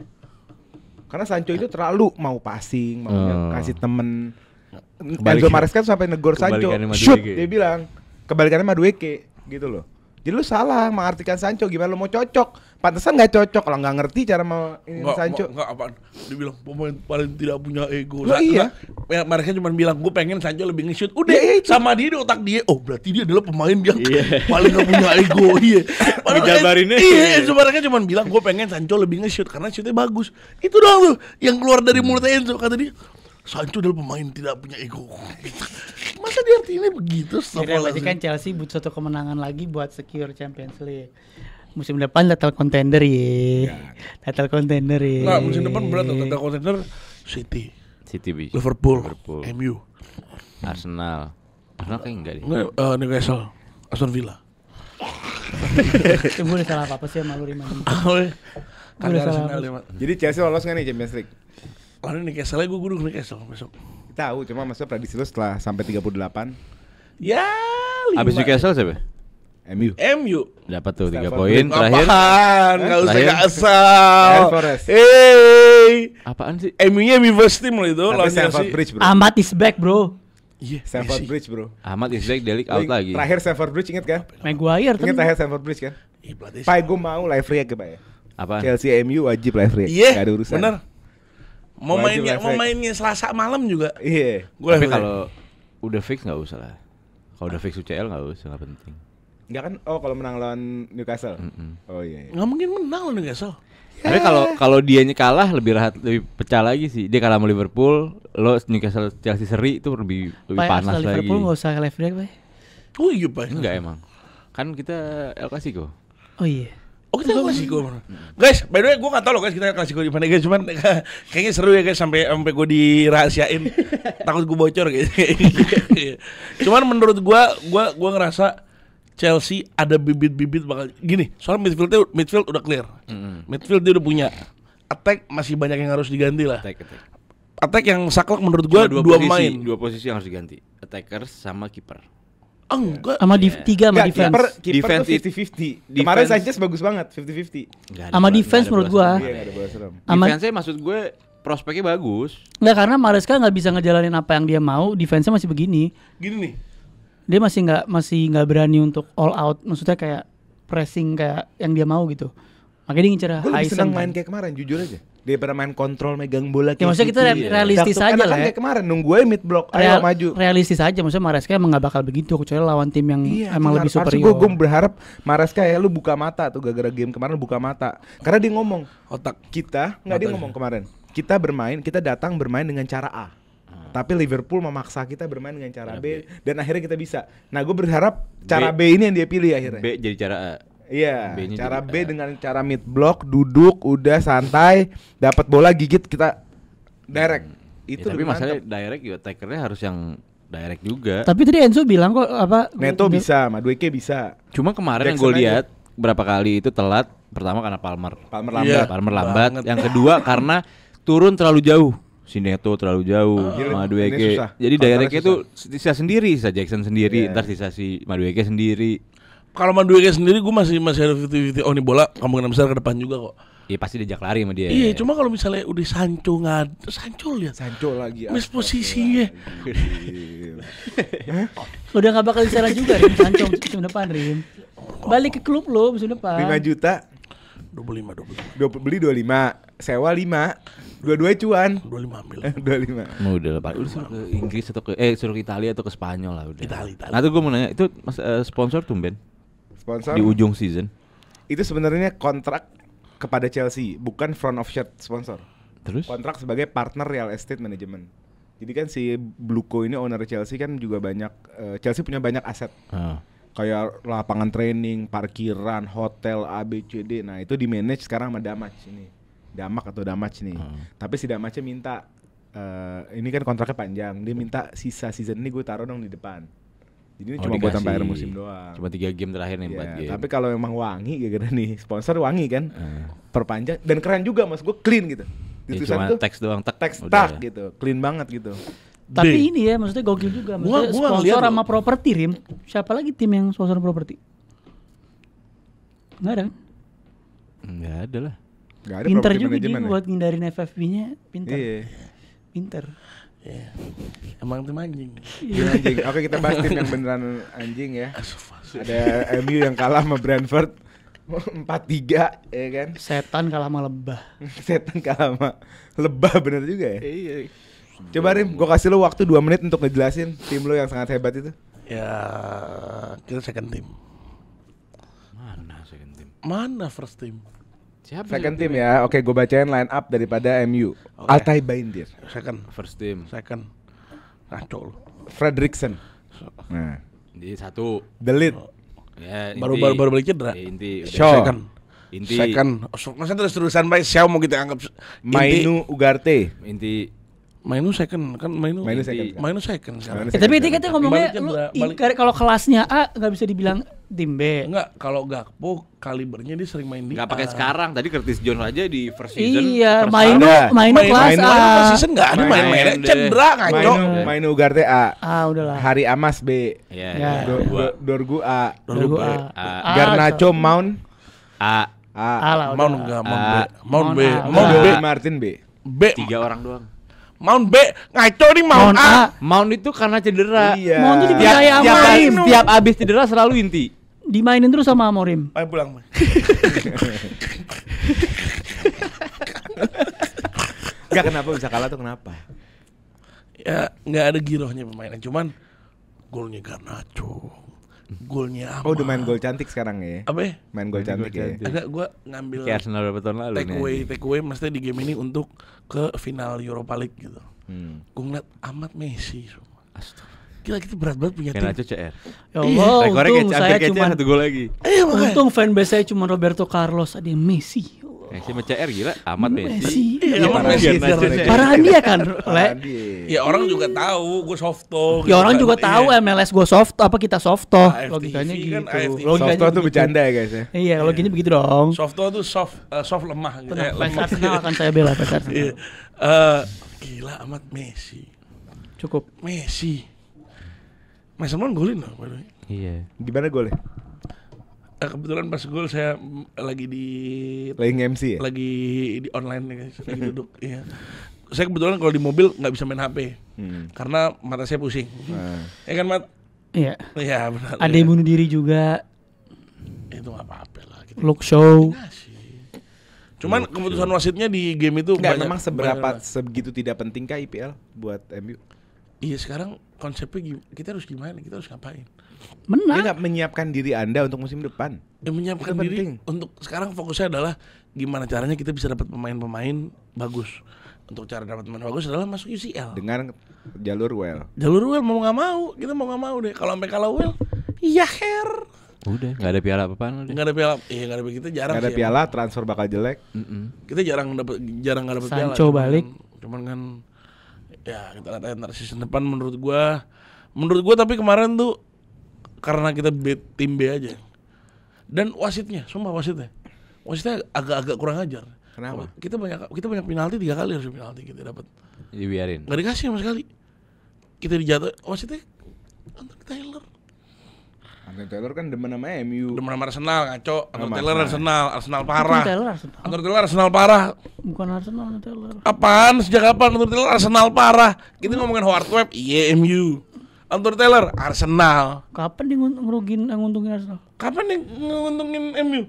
[SPEAKER 1] Karena Sancho itu terlalu mau passing, mau kasih temen. Enzo Maresca tuh sampai negor Sancho,
[SPEAKER 2] kebalikannya Madueke.
[SPEAKER 1] shoot, dia bilang. Kebalikannya Madueke gitu loh. Jadi lu salah mengartikan Sancho, gimana lu mau cocok? Pantesan nggak cocok kalau nggak ngerti cara mau ini Sancho.
[SPEAKER 3] Enggak apaan. Dia bilang pemain paling tidak punya ego.
[SPEAKER 1] Loh, iya.
[SPEAKER 3] Mereka cuma bilang gue pengen Sancho lebih nge-shoot. Udah
[SPEAKER 1] Ya, itu.
[SPEAKER 3] sama dia di otak dia. Oh berarti dia adalah pemain yang paling gak punya ego. Iya.
[SPEAKER 2] Ngejabarinnya.
[SPEAKER 3] Iya. Mereka cuma bilang gue pengen Sancho lebih nge-shoot karena shootnya bagus. Itu doang tuh yang keluar dari mulut Enzo, kata dia. Sancho adalah pemain tidak punya ego. Masa dia artinya begitu?
[SPEAKER 4] Jadi berarti kan Chelsea butuh satu kemenangan lagi buat secure Champions League. Musim depan title contender ya. Title contender ya.
[SPEAKER 3] Nah, musim depan berat tuh tentang contender City,
[SPEAKER 2] City bisa.
[SPEAKER 3] Liverpool, MU,
[SPEAKER 2] Arsenal. Arsenal kayak enggak deh.
[SPEAKER 3] Newcastle, Aston Villa.
[SPEAKER 4] Gue udah salah apa sih sama lu Riman?
[SPEAKER 3] Kagak
[SPEAKER 4] Udah salah.
[SPEAKER 3] Arsenal ya, Mat.
[SPEAKER 1] Jadi Chelsea lolos nggak nih Champions League?
[SPEAKER 3] Lalu Newcastle gue duduk Newcastle besok.
[SPEAKER 1] Tahu, cuma maksudnya prediksi lu setelah sampai 38
[SPEAKER 3] Ya,
[SPEAKER 2] Abis Newcastle siapa?
[SPEAKER 1] MU.
[SPEAKER 3] MU.
[SPEAKER 2] Dapat tuh 3
[SPEAKER 1] Stamford
[SPEAKER 2] poin
[SPEAKER 1] Bridge.
[SPEAKER 2] terakhir.
[SPEAKER 3] Apaan? Gak usah
[SPEAKER 2] Terakhir.
[SPEAKER 3] gak asal.
[SPEAKER 1] Air Forest.
[SPEAKER 3] Hey,
[SPEAKER 2] Apaan sih?
[SPEAKER 3] MU-nya MU first team loh itu.
[SPEAKER 1] Tapi
[SPEAKER 3] lawan
[SPEAKER 1] Stamford
[SPEAKER 3] Chelsea.
[SPEAKER 1] Bridge bro.
[SPEAKER 4] Ahmad is back bro.
[SPEAKER 3] Iya,
[SPEAKER 1] Stamford
[SPEAKER 3] iya sih.
[SPEAKER 1] Bridge bro.
[SPEAKER 2] Ahmad Isbek Delik out lagi.
[SPEAKER 1] Terakhir Stamford Bridge inget kan?
[SPEAKER 4] Maguire
[SPEAKER 1] Ingat
[SPEAKER 4] tuh.
[SPEAKER 1] terakhir Stamford Bridge kan?
[SPEAKER 3] Iya, berarti
[SPEAKER 1] Pak gue mau live react ya Pak ya.
[SPEAKER 2] Apaan?
[SPEAKER 1] Chelsea MU wajib live react.
[SPEAKER 3] Iya,
[SPEAKER 1] Gak ada urusan.
[SPEAKER 3] bener. Mau
[SPEAKER 1] Wajib
[SPEAKER 3] mainnya Selasa malam juga.
[SPEAKER 1] Iya.
[SPEAKER 3] Gua
[SPEAKER 2] Tapi
[SPEAKER 3] live
[SPEAKER 2] kalau udah fix nggak usah lah. Kalau udah fix UCL nggak usah, nggak penting.
[SPEAKER 1] Enggak kan? Oh kalau menang lawan Newcastle. Oh iya.
[SPEAKER 3] nggak mungkin menang loh Newcastle.
[SPEAKER 2] Tapi kalau dianya kalah lebih pecah lagi sih. Dia kalah sama Liverpool, lo Newcastle Chelsea seri itu lebih
[SPEAKER 4] Pak
[SPEAKER 2] panas
[SPEAKER 4] Arsenal
[SPEAKER 2] lagi.
[SPEAKER 4] Liverpool nggak usah live react Pak.
[SPEAKER 3] Oh iya Pak.
[SPEAKER 2] Enggak emang. Kan kita El Clasico.
[SPEAKER 4] Oh iya.
[SPEAKER 3] Oh kita klasiko. Guys, by the way gue gak tau loh guys kita klasiko di mana guys. Cuman kayaknya seru ya guys sampai gue dirahasiain. Takut gue bocor gitu. Cuman menurut gue ngerasa Chelsea ada bibit-bibit bakal gini. Soalnya midfield udah clear. Midfield dia udah punya. Attack masih banyak yang harus diganti lah.
[SPEAKER 2] Attack.
[SPEAKER 3] Attack yang saklek menurut gue
[SPEAKER 2] Cuma
[SPEAKER 3] dua main.
[SPEAKER 2] Dua posisi yang harus diganti. Attackers sama kiper.
[SPEAKER 3] Enggak.
[SPEAKER 4] Sama tiga sama
[SPEAKER 1] Enggak,
[SPEAKER 4] defense.
[SPEAKER 1] kiper
[SPEAKER 2] Defense
[SPEAKER 1] tuh 50-50. Kemarin
[SPEAKER 2] defense.
[SPEAKER 1] Sanchez bagus banget 50-50.
[SPEAKER 2] Nggak ada
[SPEAKER 4] Sama
[SPEAKER 2] bola-
[SPEAKER 4] defense
[SPEAKER 2] nggak ada
[SPEAKER 4] menurut
[SPEAKER 2] bola
[SPEAKER 4] gua.
[SPEAKER 2] serem.
[SPEAKER 1] Iya enggak ada bola serem.
[SPEAKER 4] Sama-
[SPEAKER 2] Defense-nya maksud gue prospeknya bagus.
[SPEAKER 4] Nggak, karena Maresca nggak bisa ngejalanin apa yang dia mau, defense-nya masih begini.
[SPEAKER 3] Gini nih.
[SPEAKER 4] Dia masih nggak berani untuk all out. Maksudnya kayak pressing kayak yang dia mau gitu. Makanya dia ngincer
[SPEAKER 1] Gue lebih
[SPEAKER 4] Heisen
[SPEAKER 1] senang
[SPEAKER 4] kan.
[SPEAKER 1] main kayak kemarin, jujur aja. Daripada main kontrol megang bola
[SPEAKER 4] Ya
[SPEAKER 1] kayak
[SPEAKER 4] maksudnya kita
[SPEAKER 1] gitu.
[SPEAKER 4] realistis
[SPEAKER 1] Karena
[SPEAKER 4] aja
[SPEAKER 1] kan
[SPEAKER 4] lah ya.
[SPEAKER 1] kayak kemarin nunggu aja mid block, ayo maju.
[SPEAKER 4] Realistis aja, maksudnya Maresca emang gak bakal begitu kecuali lawan tim yang emang lebih superior.
[SPEAKER 1] Gue berharap Maresca ya lu buka mata tuh gara-gara game kemarin buka mata. Karena dia ngomong
[SPEAKER 3] Otak.
[SPEAKER 1] kita nggak dia ngomong kemarin. Kita datang bermain dengan cara A. Tapi Liverpool memaksa kita bermain dengan cara B dan akhirnya kita bisa. Nah, gue berharap cara B ini yang dia pilih akhirnya.
[SPEAKER 2] B jadi cara A.
[SPEAKER 1] Iya,
[SPEAKER 2] B-nya
[SPEAKER 1] cara
[SPEAKER 2] jadi
[SPEAKER 1] B dengan cara mid block, duduk, udah santai, dapat bola gigit kita direct. Itu
[SPEAKER 2] Ya, tapi
[SPEAKER 1] lebih
[SPEAKER 2] masalahnya
[SPEAKER 1] mantap.
[SPEAKER 2] direct juga takernya harus yang direct juga.
[SPEAKER 4] Tapi tadi Enzo bilang kok apa
[SPEAKER 1] Neto bisa, Madueke bisa.
[SPEAKER 2] Cuma kemarin yang
[SPEAKER 1] Jackson
[SPEAKER 2] gue lihat berapa kali itu telat. Pertama karena Palmer
[SPEAKER 3] Iya.
[SPEAKER 2] lambat.
[SPEAKER 3] Banget.
[SPEAKER 2] Yang kedua karena turun terlalu jauh. Si Neto terlalu jauh,
[SPEAKER 1] Gila, ini
[SPEAKER 2] Madueke.
[SPEAKER 1] susah.
[SPEAKER 2] Jadi
[SPEAKER 1] Counternya
[SPEAKER 2] directnya itu sisa sendiri, sisa Jackson sendiri,
[SPEAKER 1] Iya.
[SPEAKER 2] ntar sisa si Madueke sendiri.
[SPEAKER 3] Kalau Madueke sendiri gue masih ada 50-50. Oh, ini bola kemungkinan besar ke depan juga kok.
[SPEAKER 2] Ya pasti diajak lari sama dia.
[SPEAKER 3] Iya, cuma kalau misalnya udah Sancho lihat.
[SPEAKER 1] Sancho lagi.
[SPEAKER 3] Miss posisinya.
[SPEAKER 4] udah gak bakal diserang juga Rim Sancho musim depan Rim. Balik ke klub lo musim depan.
[SPEAKER 1] 5 juta,
[SPEAKER 3] 25.
[SPEAKER 1] beli 25, sewa 5, dua-duanya cuan.
[SPEAKER 3] 25 ambil.
[SPEAKER 1] 25.
[SPEAKER 2] Mau udah lepas. Udah suruh ke Inggris atau ke suruh ke Italia atau ke Spanyol lah udah.
[SPEAKER 3] Itali.
[SPEAKER 2] Nah tuh gue mau nanya, itu sponsor tumben
[SPEAKER 1] Sponsor
[SPEAKER 2] di ujung season.
[SPEAKER 1] itu sebenarnya kontrak kepada Chelsea, bukan front of shirt sponsor.
[SPEAKER 2] Terus?
[SPEAKER 1] Kontrak sebagai partner real estate management. Jadi kan si Bluco ini owner Chelsea kan juga banyak Chelsea punya banyak aset.
[SPEAKER 2] Ah.
[SPEAKER 1] Kayak lapangan training, parkiran, hotel, A, B, C, D. Nah itu di manage sekarang sama Damac ini. Damak atau Damac nih. Tapi si Damacnya minta, ini kan kontraknya panjang. Dia minta sisa season ini gue taruh dong di depan. Jadi ini cuma buat sampai akhir musim doang.
[SPEAKER 2] Cuma 3 game terakhir nih, 4
[SPEAKER 1] Ya,
[SPEAKER 2] game.
[SPEAKER 1] tapi kalau memang wangi gara-gara nih sponsor wangi kan. Perpanjang dan keren juga mas, gue clean gitu. Di
[SPEAKER 2] Ya,
[SPEAKER 1] tulisan
[SPEAKER 2] cuma
[SPEAKER 1] tuh
[SPEAKER 2] teks doang,
[SPEAKER 1] teks
[SPEAKER 2] udah.
[SPEAKER 1] tak gitu. Clean banget gitu.
[SPEAKER 4] Tapi ini ya maksudnya gokil juga. Maksudnya
[SPEAKER 3] Gua
[SPEAKER 4] sponsor
[SPEAKER 3] ngeliat
[SPEAKER 4] sama
[SPEAKER 3] loh.
[SPEAKER 4] properti Rim. Siapa lagi tim yang sponsor properti? Nggak ada kan?
[SPEAKER 2] Enggak ada lah.
[SPEAKER 1] Gak ada
[SPEAKER 4] Pinter
[SPEAKER 1] property
[SPEAKER 4] juga dia
[SPEAKER 1] management ya?
[SPEAKER 4] buat ngindarin FFP-nya. Pinter.
[SPEAKER 1] Iya.
[SPEAKER 4] Pinter.
[SPEAKER 3] Iya. Emang tim anjing.
[SPEAKER 1] Tim anjing. Oke kita bahas tim yang beneran anjing ya. Ada MU yang kalah sama Brentford 4-3 ya kan.
[SPEAKER 4] Setan kalah sama lebah.
[SPEAKER 1] Setan kalah sama lebah bener juga ya. Iya. Coba Rim, gue kasih lo waktu 2 menit untuk ngejelasin tim lo yang sangat hebat itu.
[SPEAKER 3] Ya, kita second team.
[SPEAKER 2] Mana second team?
[SPEAKER 3] Mana first team?
[SPEAKER 2] Siapa
[SPEAKER 1] Second team ya. Oke, gue bacain line up daripada MU.
[SPEAKER 3] Oke.
[SPEAKER 1] Altay Baindir,
[SPEAKER 3] Second.
[SPEAKER 2] First team.
[SPEAKER 3] Ngaco lu.
[SPEAKER 1] Fredrickson. Nah,
[SPEAKER 2] Jadi 1.
[SPEAKER 1] The Lead,
[SPEAKER 2] Ya,
[SPEAKER 3] Baru
[SPEAKER 2] inti.
[SPEAKER 3] balik cedera.
[SPEAKER 2] Ya, inti. udah.
[SPEAKER 1] Shaw.
[SPEAKER 3] Second.
[SPEAKER 2] Inti.
[SPEAKER 3] Second. Masa terus-terusan baik Xiao mau kita anggap
[SPEAKER 1] Mainu Ugarte.
[SPEAKER 2] Inti.
[SPEAKER 3] Mainu second kan Mainu.
[SPEAKER 1] Mainu second.
[SPEAKER 3] Mainu second sekarang.
[SPEAKER 1] Mainu
[SPEAKER 4] Tapi ini katanya ngomongnya
[SPEAKER 3] Balik
[SPEAKER 4] lu
[SPEAKER 3] cedera,
[SPEAKER 4] kalau kelasnya A nggak bisa dibilang tim B.
[SPEAKER 3] Enggak, kalau Gakpo kalibernya dia sering main di
[SPEAKER 2] Enggak pakai
[SPEAKER 3] A.
[SPEAKER 2] sekarang. Tadi Curtis Jones aja di first season.
[SPEAKER 4] Iya,
[SPEAKER 2] first
[SPEAKER 4] Mainu
[SPEAKER 1] ada.
[SPEAKER 4] kelas
[SPEAKER 3] Mainu
[SPEAKER 4] A.
[SPEAKER 3] pas season enggak ada
[SPEAKER 2] Main
[SPEAKER 3] main-mainnya
[SPEAKER 2] deh.
[SPEAKER 3] cedera ngaco.
[SPEAKER 1] Mainu Ugarte A.
[SPEAKER 4] Ah, udahlah.
[SPEAKER 1] Hari Amas B.
[SPEAKER 2] Iya,
[SPEAKER 4] Ya.
[SPEAKER 2] iya. Gua
[SPEAKER 1] Dorgu A.
[SPEAKER 4] Dorgu A.
[SPEAKER 2] A.
[SPEAKER 1] Garnacho Mount
[SPEAKER 2] A.
[SPEAKER 1] A.
[SPEAKER 4] A lah udah.
[SPEAKER 3] Mount enggak, Mount B. Mount B.
[SPEAKER 4] A.
[SPEAKER 3] Mount B.
[SPEAKER 1] Dodi Martin B.
[SPEAKER 3] B.
[SPEAKER 2] 3 orang doang.
[SPEAKER 3] Mount B. Ngaco nih Mount
[SPEAKER 4] Mount
[SPEAKER 3] A.
[SPEAKER 4] A.
[SPEAKER 2] Mount itu karena cedera.
[SPEAKER 1] Iya.
[SPEAKER 4] Mount itu dipercaya sama
[SPEAKER 2] Tiap,
[SPEAKER 4] Amorim.
[SPEAKER 2] tiap abis cedera selalu inti.
[SPEAKER 4] Dimainin terus sama Amorim.
[SPEAKER 3] Ayo pulang.
[SPEAKER 1] Gak kenapa bisa kalah tuh kenapa?
[SPEAKER 3] Ya nggak ada girohnya pemainnya, cuman golnya Garnacho, golnya Amal.
[SPEAKER 1] Oh udah main gol cantik sekarang ya?
[SPEAKER 3] Apa ya?
[SPEAKER 1] Main gol cantik ya?
[SPEAKER 3] Agak gue ngambil
[SPEAKER 2] Kayak Arsenal beberapa tahun lalu
[SPEAKER 3] take away maksudnya di game ini untuk ke final Europa League gitu. Gue ngeliat amat Messi semua. Gila kita berat-berat punya tim.
[SPEAKER 2] Garnacho CR.
[SPEAKER 4] Ya Allah,
[SPEAKER 2] Rekornya
[SPEAKER 4] untung
[SPEAKER 2] kayak
[SPEAKER 4] saya
[SPEAKER 2] hampir
[SPEAKER 4] cuma
[SPEAKER 2] 1 gol lagi.
[SPEAKER 4] untung fanbase saya cuma Roberto Carlos, ada yang Messi.
[SPEAKER 2] Kayak sama CR gila, amat Messi.
[SPEAKER 4] Messi.
[SPEAKER 3] Iya, amat Messi.
[SPEAKER 2] Garnacho CR.
[SPEAKER 4] Parahan dia kan, Le.
[SPEAKER 1] Parah dia.
[SPEAKER 3] Ya orang juga tahu gue softo.
[SPEAKER 4] Ya orang juga tahu MLS gue soft apa kita softo.
[SPEAKER 3] AFTV
[SPEAKER 4] Logikanya
[SPEAKER 3] kan,
[SPEAKER 4] gitu.
[SPEAKER 3] AFTV.
[SPEAKER 4] Logikanya
[SPEAKER 1] Softo tuh
[SPEAKER 4] begitu.
[SPEAKER 1] bercanda ya guys ya?
[SPEAKER 4] Iya, logikanya begitu dong.
[SPEAKER 3] Softo tuh soft lemah gitu.
[SPEAKER 4] Tenang, fans
[SPEAKER 3] Lemah.
[SPEAKER 4] Arsenal akan saya bela fans
[SPEAKER 3] Iya.
[SPEAKER 4] Arsenal.
[SPEAKER 3] Gila amat Messi.
[SPEAKER 4] Cukup.
[SPEAKER 3] Messi. Mason Mount golin loh by the way.
[SPEAKER 2] Iya.
[SPEAKER 1] Gimana golnya?
[SPEAKER 3] Kebetulan pas gol saya lagi di
[SPEAKER 1] Lagi nge-MC ya?
[SPEAKER 3] lagi di online nih guys, lagi duduk. Iya. Saya kebetulan kalau di mobil nggak bisa main HP karena mata saya pusing. Ya kan Mat?
[SPEAKER 4] Iya.
[SPEAKER 3] Iya benar.
[SPEAKER 4] Ada yang bunuh diri juga.
[SPEAKER 3] Itu nggak apa-apa lah. Kita
[SPEAKER 4] Look show.
[SPEAKER 3] ngasih. Cuman keputusan wasitnya di game itu
[SPEAKER 1] Enggak,
[SPEAKER 3] banyak-
[SPEAKER 1] memang seberapa
[SPEAKER 3] banyak-
[SPEAKER 1] sebegitu tidak pentingkah IPL buat MU?
[SPEAKER 3] Iya sekarang konsepnya kita harus gimana? Kita harus ngapain?
[SPEAKER 1] Dia
[SPEAKER 4] Menang.
[SPEAKER 1] nggak menyiapkan diri Anda untuk musim depan.
[SPEAKER 3] Yang menyiapkan
[SPEAKER 1] Itu
[SPEAKER 3] diri
[SPEAKER 1] penting.
[SPEAKER 3] untuk sekarang fokusnya adalah gimana caranya kita bisa dapat pemain-pemain bagus. Untuk cara dapat pemain bagus adalah masuk UCL.
[SPEAKER 1] Dengan jalur well.
[SPEAKER 3] Jalur well mau nggak mau, kita mau nggak mau deh. Kalau sampai kalah well, iya her.
[SPEAKER 2] Udah, nggak ada piala apa-apaan udah.
[SPEAKER 3] Nggak ada piala, nggak ada kita jarang.
[SPEAKER 1] Nggak ada
[SPEAKER 3] sih
[SPEAKER 1] piala, transfer bakal jelek.
[SPEAKER 3] Kita jarang nggak dapet piala.
[SPEAKER 4] Sancho balik.
[SPEAKER 3] Cuman kan ya kita lihat aja ntar season depan menurut gua tapi kemarin tuh karena kita tim B aja. Dan wasitnya agak-agak kurang ajar.
[SPEAKER 1] Kenapa?
[SPEAKER 3] Kita banyak penalti 3 kali harus penalti kita dapat.
[SPEAKER 2] Dibiarin.
[SPEAKER 3] Nggak dikasih sama sekali. Kita dijatuh wasitnya Anthony Taylor.
[SPEAKER 1] Anthony Taylor kan demen sama MU.
[SPEAKER 3] Demen sama Arsenal ngaco. Anthony
[SPEAKER 1] Nggak
[SPEAKER 3] Taylor
[SPEAKER 1] masalah.
[SPEAKER 3] Arsenal parah.
[SPEAKER 4] Arsenal.
[SPEAKER 3] Anthony Taylor Arsenal parah.
[SPEAKER 4] Bukan Arsenal, Taylor.
[SPEAKER 3] Apaan? Sejak kapan Anthony Taylor Arsenal parah? Kita ngomongin Howard Webb, iya MU. Anthony Taylor Arsenal.
[SPEAKER 4] Kapan dia nguntungin Arsenal?
[SPEAKER 3] Kapan nih nguntungin MU?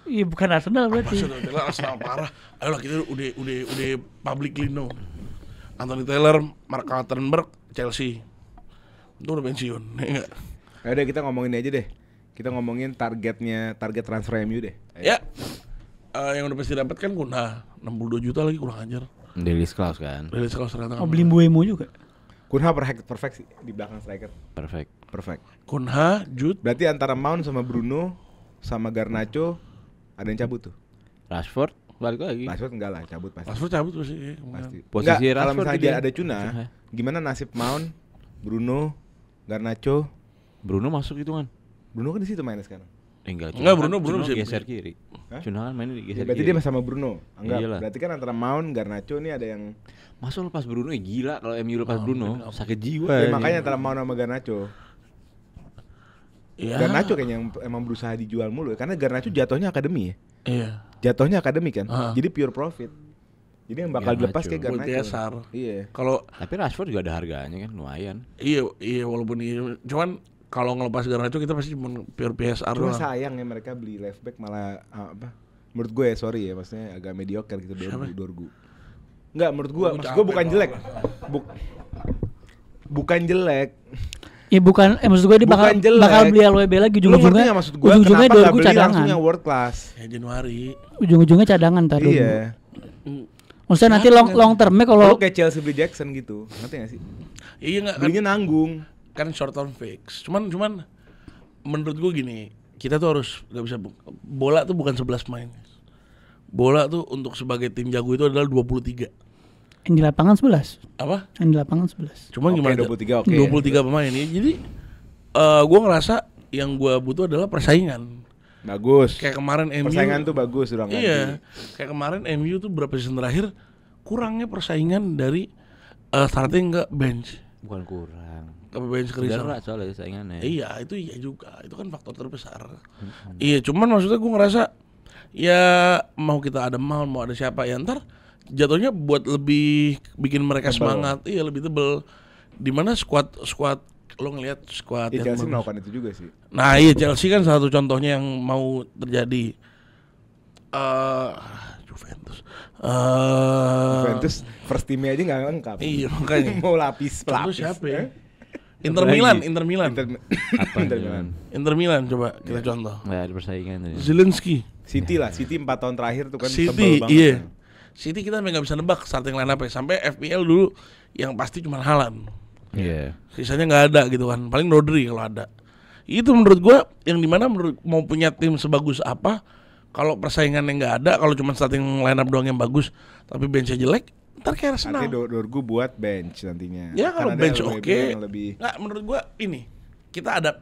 [SPEAKER 4] Iya bukan Arsenal
[SPEAKER 3] Apa
[SPEAKER 4] berarti.
[SPEAKER 3] sih Anthony Taylor Arsenal parah? Ayolah kita udah publicly know. Anthony Taylor, Mark Kaltenberg, Chelsea. Itu udah pensiun, ya enggak?
[SPEAKER 1] Ya udah kita ngomongin aja deh. Kita ngomongin target transfer MU deh.
[SPEAKER 3] Ya. Yang udah pasti dapat kan Kunha 62 juta lagi kurang ajar.
[SPEAKER 2] Release clause kan.
[SPEAKER 3] Dari sekolah ternyata.
[SPEAKER 4] Oh, beli Mbuemo juga.
[SPEAKER 1] Kunha perfect sih di belakang striker.
[SPEAKER 2] Perfect.
[SPEAKER 3] Kunha, Jude,
[SPEAKER 1] Berarti antara Mount sama Bruno sama Garnacho ada yang cabut tuh.
[SPEAKER 2] Rashford balik lagi.
[SPEAKER 1] Rashford enggak lah, cabut pasti.
[SPEAKER 3] Rashford cabut pasti.
[SPEAKER 1] Pasti.
[SPEAKER 2] Posisi
[SPEAKER 1] Enggak, kalau
[SPEAKER 2] Rashford
[SPEAKER 1] misalnya
[SPEAKER 2] dia.
[SPEAKER 1] dia ada Cuna, gimana nasib Mount, Bruno, Garnacho?
[SPEAKER 2] Bruno masuk hitungan.
[SPEAKER 1] Bruno kan di situ mainnya sekarang.
[SPEAKER 2] Enggak,
[SPEAKER 3] Enggak, Bruno bisa
[SPEAKER 2] geser kiri.
[SPEAKER 1] Hah?
[SPEAKER 2] Cuna kan mainnya
[SPEAKER 1] Ya,
[SPEAKER 2] digeser
[SPEAKER 1] berarti
[SPEAKER 2] kiri.
[SPEAKER 1] dia sama Bruno. Enggak.
[SPEAKER 2] Iyalah.
[SPEAKER 1] Berarti kan antara Mount, Garnacho nih ada yang
[SPEAKER 2] Masuk lepas Bruno gila kalau MU lepas Bruno sakit jiwa.
[SPEAKER 1] ya,
[SPEAKER 2] ini.
[SPEAKER 1] makanya antara Mount sama Garnacho.
[SPEAKER 3] Iya.
[SPEAKER 1] Garnacho kayaknya yang emang berusaha dijual mulu ya. Karena Garnacho jatuhnya akademi ya.
[SPEAKER 3] Iya.
[SPEAKER 1] Jatuhnya akademi kan.
[SPEAKER 3] Ah.
[SPEAKER 1] Jadi pure profit. Jadi yang bakal
[SPEAKER 2] Garnacho.
[SPEAKER 1] dilepas kayak
[SPEAKER 3] Buat
[SPEAKER 1] Garnacho.
[SPEAKER 3] TSR.
[SPEAKER 1] Iya.
[SPEAKER 3] Kalau
[SPEAKER 2] Tapi Rashford juga ada harganya kan lumayan.
[SPEAKER 3] iya walaupun cuman kalau ngelepas Garnacho kita pasti cuma pure PSR
[SPEAKER 1] Cuma
[SPEAKER 3] doang.
[SPEAKER 1] sayang ya mereka beli left back malah apa? Menurut gue ya sorry ya, maksudnya agak mediocre gitu Dorgu. Enggak, menurut gue, maksud gue bukan jelek. Bukan jelek.
[SPEAKER 4] Ya bukan, maksud gue dia
[SPEAKER 1] Bukan jelek.
[SPEAKER 4] bakal beli LWB lagi
[SPEAKER 1] Lu ngerti
[SPEAKER 4] ujung-ujungnya.
[SPEAKER 1] nggak maksud gue?
[SPEAKER 4] Ujung-ujungnya
[SPEAKER 1] Kenapa nggak
[SPEAKER 4] Dorgu
[SPEAKER 1] beli
[SPEAKER 4] cadangan.
[SPEAKER 1] langsung yang world class?
[SPEAKER 3] Ya Januari.
[SPEAKER 4] Ujung-ujungnya cadangan ntar Dorgu.
[SPEAKER 1] Iya.
[SPEAKER 4] Maksudnya nanti long termnya
[SPEAKER 1] Kalau
[SPEAKER 4] kalau
[SPEAKER 1] kayak Chelsea beli Jackson gitu, ngerti gak sih?
[SPEAKER 3] Iya enggak kan,
[SPEAKER 1] Belinya nanggung.
[SPEAKER 3] kan short term fix. Cuman menurut gue gini, kita tuh harus nggak bisa bola tuh bukan 11 pemain. Bola tuh untuk sebagai tim jago itu adalah 23.
[SPEAKER 4] yang di lapangan 11.
[SPEAKER 3] Apa?
[SPEAKER 4] Yang di lapangan 11.
[SPEAKER 3] Cuman
[SPEAKER 1] Oke,
[SPEAKER 3] gimana?
[SPEAKER 1] 23 oke.
[SPEAKER 3] 23 pemain ya. Jadi gue ngerasa yang gue butuh adalah persaingan.
[SPEAKER 1] Bagus.
[SPEAKER 3] Kayak kemarin MU.
[SPEAKER 1] Persaingan tuh bagus udah ganti.
[SPEAKER 3] Iya. Kayak kemarin MU tuh berapa season terakhir kurangnya persaingan dari starting ke bench.
[SPEAKER 2] Bukan kurang.
[SPEAKER 3] Ke bench ke reserve.
[SPEAKER 2] Cedera soalnya saingannya.
[SPEAKER 3] Iya, itu iya juga. Itu kan faktor terbesar. Iya, cuman maksudnya gue ngerasa ya mau kita ada mau ada siapa ya ntar jatuhnya buat lebih bikin mereka
[SPEAKER 1] Tebel.
[SPEAKER 3] semangat. Iya, lebih tebel. Dimana squad lo ngelihat squad
[SPEAKER 1] Ya,
[SPEAKER 3] yang
[SPEAKER 1] Chelsea
[SPEAKER 3] bagus.
[SPEAKER 1] melakukan itu juga sih.
[SPEAKER 3] Nah iya Chelsea kan salah satu contohnya yang mau terjadi. Juventus.
[SPEAKER 1] Juventus first teamnya aja nggak lengkap.
[SPEAKER 3] Iya makanya.
[SPEAKER 1] Mau lapis
[SPEAKER 3] Contoh
[SPEAKER 1] pelapis.
[SPEAKER 3] siapa ya?
[SPEAKER 1] Eh?
[SPEAKER 3] Inter
[SPEAKER 2] Apa
[SPEAKER 3] Milan,
[SPEAKER 2] lagi?
[SPEAKER 3] Inter Milan,
[SPEAKER 2] Apa
[SPEAKER 1] Inter
[SPEAKER 2] ini?
[SPEAKER 1] Milan.
[SPEAKER 3] Inter Milan coba kita contoh.
[SPEAKER 2] Nggak ada persaingan tadi.
[SPEAKER 3] Zelensky,
[SPEAKER 1] City lah, City 4 tahun terakhir tuh kan
[SPEAKER 3] City,
[SPEAKER 1] tebel banget.
[SPEAKER 3] iya.
[SPEAKER 1] kan.
[SPEAKER 3] City kita nggak bisa nebak starting line up sampai FPL dulu yang pasti cuma Haaland.
[SPEAKER 2] Iya.
[SPEAKER 3] Sisanya nggak ada gitu kan. Paling Rodri kalau ada. Itu menurut gua yang dimana menurut mau punya tim sebagus apa kalau persaingannya nggak ada, kalau cuma starting line up doang yang bagus tapi benchnya jelek, ntar kayak Arsenal.
[SPEAKER 1] Nanti Dorgu buat bench nantinya.
[SPEAKER 3] Ya kalau
[SPEAKER 1] Kan ada
[SPEAKER 3] bench
[SPEAKER 1] LWB
[SPEAKER 3] oke.
[SPEAKER 1] yang lebih
[SPEAKER 3] Nggak menurut gua ini kita adap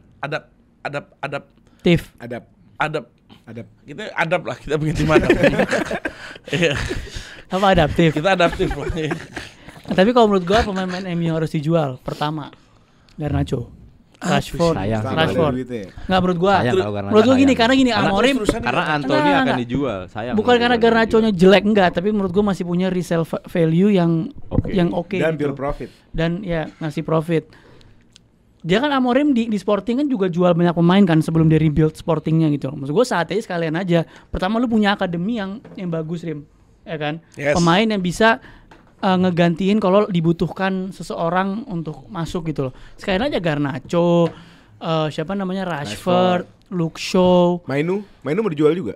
[SPEAKER 4] Tiff.
[SPEAKER 3] kita adap lah kita punya tim adap. Iya.
[SPEAKER 4] Apa adaptif?
[SPEAKER 3] Kita adaptif lah.
[SPEAKER 4] Tapi kalau menurut gua pemain MU harus dijual pertama. Garnacho. Rashford.
[SPEAKER 2] Sayang sih
[SPEAKER 1] sama ada
[SPEAKER 4] Rashford.
[SPEAKER 1] duitnya.
[SPEAKER 4] Enggak menurut gua.
[SPEAKER 2] Sayang kalau Garnacho
[SPEAKER 4] Menurut gua gini
[SPEAKER 2] sayang.
[SPEAKER 4] karena gini
[SPEAKER 3] Karena
[SPEAKER 4] Amorim
[SPEAKER 3] terus-terusan
[SPEAKER 2] Karena Anthony
[SPEAKER 4] Enggak,
[SPEAKER 2] akan
[SPEAKER 4] enggak.
[SPEAKER 2] dijual. Sayang.
[SPEAKER 4] bukan karena Garnacho-nya jelek enggak, tapi menurut gua masih punya resale value yang
[SPEAKER 2] Oke.
[SPEAKER 4] yang oke
[SPEAKER 1] Dan
[SPEAKER 4] gitu.
[SPEAKER 1] pure profit.
[SPEAKER 4] Dan ya ngasih profit. dia kan Amorim di Sporting kan juga jual banyak pemain kan sebelum dia rebuild Sportingnya gitu. Maksud gue saat ini sekalian aja. Pertama lu punya akademi yang bagus Rim, ya kan?
[SPEAKER 3] Yes.
[SPEAKER 4] Pemain yang bisa ngegantiin kalau dibutuhkan seseorang untuk masuk gitu loh. Sekalian aja Garnacho, siapa namanya Rashford, Luke Shaw.
[SPEAKER 1] Mainu mau dijual juga.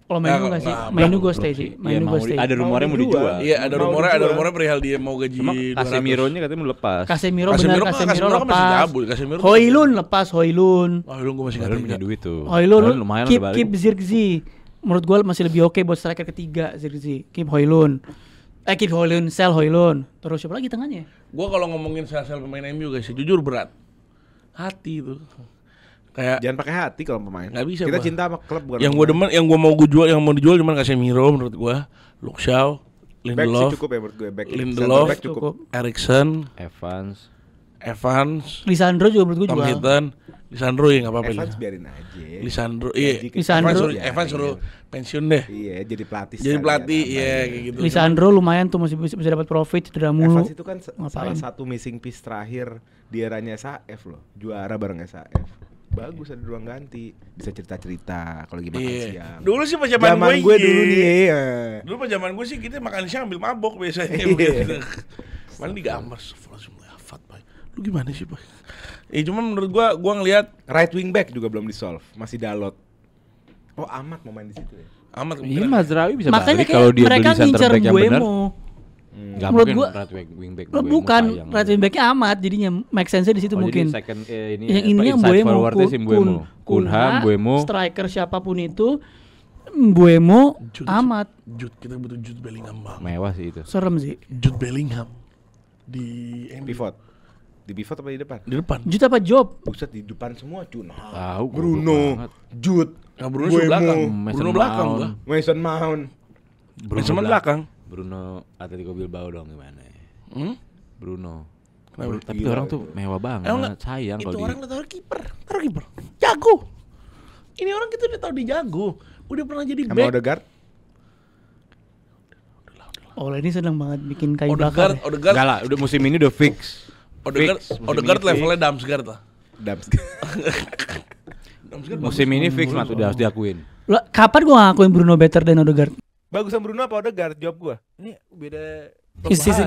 [SPEAKER 4] Kalau Mainu nggak sih? Mainu gue stay sih. Mainu gue stay.
[SPEAKER 2] Ada rumornya mau dijual.
[SPEAKER 3] Iya, ada rumornya perihal dia mau gaji
[SPEAKER 2] Cuma
[SPEAKER 3] 200.
[SPEAKER 2] Casemiro-nya katanya mau lepas.
[SPEAKER 4] Casemiro
[SPEAKER 3] Casemiro
[SPEAKER 4] benar,
[SPEAKER 3] kan
[SPEAKER 4] Casemiro
[SPEAKER 3] masih
[SPEAKER 4] lepas.
[SPEAKER 3] cabut, Casemiro.
[SPEAKER 4] Hoylund lepas, Hoylund.
[SPEAKER 3] Lu gue masih
[SPEAKER 2] Padahal
[SPEAKER 3] nggak
[SPEAKER 2] punya duit tuh.
[SPEAKER 4] Hoylund
[SPEAKER 2] Padahal lumayan
[SPEAKER 4] keep
[SPEAKER 2] udah balik.
[SPEAKER 4] keep Zirkzee. Menurut gue masih lebih oke buat striker ketiga Zirkzee. Keep Hoylund. Keep Hoylund, sell Hoylund. Terus siapa lagi tengahnya?
[SPEAKER 3] Gue kalau ngomongin sel-sel pemain MU guys, jujur berat. Hati tuh. Kayak
[SPEAKER 1] Jangan pakai hati kalau pemain.
[SPEAKER 3] Nggak bisa
[SPEAKER 1] Kita
[SPEAKER 3] gua.
[SPEAKER 1] cinta sama klub bukan.
[SPEAKER 3] yang
[SPEAKER 1] sama
[SPEAKER 3] gue
[SPEAKER 1] pemain.
[SPEAKER 3] demen, yang mau dijual cuman Casemiro menurut gue, Luke Shaw,
[SPEAKER 1] Back sih
[SPEAKER 3] Lindelof,
[SPEAKER 1] cukup ya menurut gue. Back
[SPEAKER 3] Lindelof,
[SPEAKER 1] back cukup.
[SPEAKER 3] Eriksen, Evans,
[SPEAKER 4] Lisandro juga menurut gue
[SPEAKER 3] Tom
[SPEAKER 4] jual.
[SPEAKER 3] Hinton, Lisandro ya nggak apa-apa.
[SPEAKER 1] Evans biarin aja.
[SPEAKER 3] Lisandro, iya.
[SPEAKER 4] Lisandro.
[SPEAKER 3] Evans suruh pensiun deh.
[SPEAKER 1] Iya, jadi pelatih.
[SPEAKER 3] Jadi
[SPEAKER 1] sekalian,
[SPEAKER 3] pelatih,
[SPEAKER 1] apa
[SPEAKER 3] iya
[SPEAKER 1] ya.
[SPEAKER 3] kayak gitu.
[SPEAKER 4] Lisandro lumayan tuh masih bisa dapat profit cedera mulu.
[SPEAKER 1] Evans itu kan
[SPEAKER 4] Ngapain?
[SPEAKER 1] salah satu missing piece terakhir di eranya SAF loh. Juara bareng SAF. Bagus ada ruang ganti. Bisa cerita-cerita kalau lagi makan
[SPEAKER 3] Iya.
[SPEAKER 1] siang.
[SPEAKER 3] Dulu sih pas zaman
[SPEAKER 1] Zaman gue dulu nih. Iya.
[SPEAKER 3] Dulu pas zaman gue sih kita makan siang ambil mabok biasanya.
[SPEAKER 1] Iya.
[SPEAKER 3] Mana digambar, Hafat, Pak. Lu gimana sih, Pak? Cuma menurut gua ngelihat
[SPEAKER 1] Right wing back juga belum di solve. Masih Dalot. Oh, Amat mau main di situ ya.
[SPEAKER 3] amat
[SPEAKER 2] Iya,
[SPEAKER 3] kemungkinan.
[SPEAKER 2] Mazraoui bisa
[SPEAKER 4] Makanya
[SPEAKER 2] balik kalau
[SPEAKER 4] kayak
[SPEAKER 2] dia
[SPEAKER 4] mereka
[SPEAKER 2] beli center
[SPEAKER 4] ngincer
[SPEAKER 2] back yang benar.
[SPEAKER 4] Buemo.
[SPEAKER 2] Enggak
[SPEAKER 4] Menurut
[SPEAKER 2] mungkin
[SPEAKER 4] gua-
[SPEAKER 2] right wing back.
[SPEAKER 4] Bukan, right wing back-nya Amat jadinya make sense di situ mungkin.
[SPEAKER 2] Jadi second ini
[SPEAKER 4] Yang ini yang
[SPEAKER 2] inside
[SPEAKER 4] Buemo,
[SPEAKER 2] forward-nya si Buemo. Kunha, Buemo.
[SPEAKER 4] striker siapapun itu, Buemo,
[SPEAKER 3] Jude.
[SPEAKER 4] Amat.
[SPEAKER 3] Jude, kita butuh Jude Bellingham bang.
[SPEAKER 2] Mewah sih itu.
[SPEAKER 4] Serem sih.
[SPEAKER 3] Jude Bellingham di MU.
[SPEAKER 1] Pivot. Di pivot apa di depan?
[SPEAKER 3] Di depan.
[SPEAKER 4] Juta apa Job?
[SPEAKER 1] Buset di depan semua Cun.
[SPEAKER 2] Tahu goblok
[SPEAKER 1] Bruno,
[SPEAKER 2] banget.
[SPEAKER 1] Jude,
[SPEAKER 3] Nah, Bruno di belakang.
[SPEAKER 2] Mason
[SPEAKER 3] Bruno belakang
[SPEAKER 2] Mount.
[SPEAKER 3] gua.
[SPEAKER 1] Mason Mount.
[SPEAKER 3] Mason Mount belakang.
[SPEAKER 2] Bruno Atletico Bilbao dong gimana? Bruno.
[SPEAKER 3] Kenapa?
[SPEAKER 2] Tapi
[SPEAKER 1] Gila
[SPEAKER 2] orang
[SPEAKER 1] itu.
[SPEAKER 2] tuh mewah banget.
[SPEAKER 3] Emang nggak?
[SPEAKER 2] Sayang
[SPEAKER 3] Itu
[SPEAKER 2] kalau
[SPEAKER 3] orang
[SPEAKER 2] di
[SPEAKER 3] udah tahu kiper. Jago. Ini orang kita udah tahu dia jago. Udah pernah jadi
[SPEAKER 1] Sama
[SPEAKER 3] back.
[SPEAKER 1] Odegaard.
[SPEAKER 4] Oleh ini seneng banget bikin kayu
[SPEAKER 3] Odegaard,
[SPEAKER 4] bakar.
[SPEAKER 3] Odegaard,
[SPEAKER 2] Enggak lah, udah musim ini udah fix.
[SPEAKER 3] Odegaard,
[SPEAKER 2] Fix. Musim
[SPEAKER 3] Odegaard
[SPEAKER 2] ini
[SPEAKER 3] levelnya Damsgaard lah.
[SPEAKER 1] Dams.
[SPEAKER 3] Damsgaard
[SPEAKER 2] Musim
[SPEAKER 3] bagus.
[SPEAKER 2] ini fix mat udah harus diakuin.
[SPEAKER 4] Lah, kapan gua ngakuin Bruno better dan Odegaard?
[SPEAKER 1] Bagusan Bruno apa Odegaard? Jawab gua.
[SPEAKER 3] Ini beda.
[SPEAKER 4] Season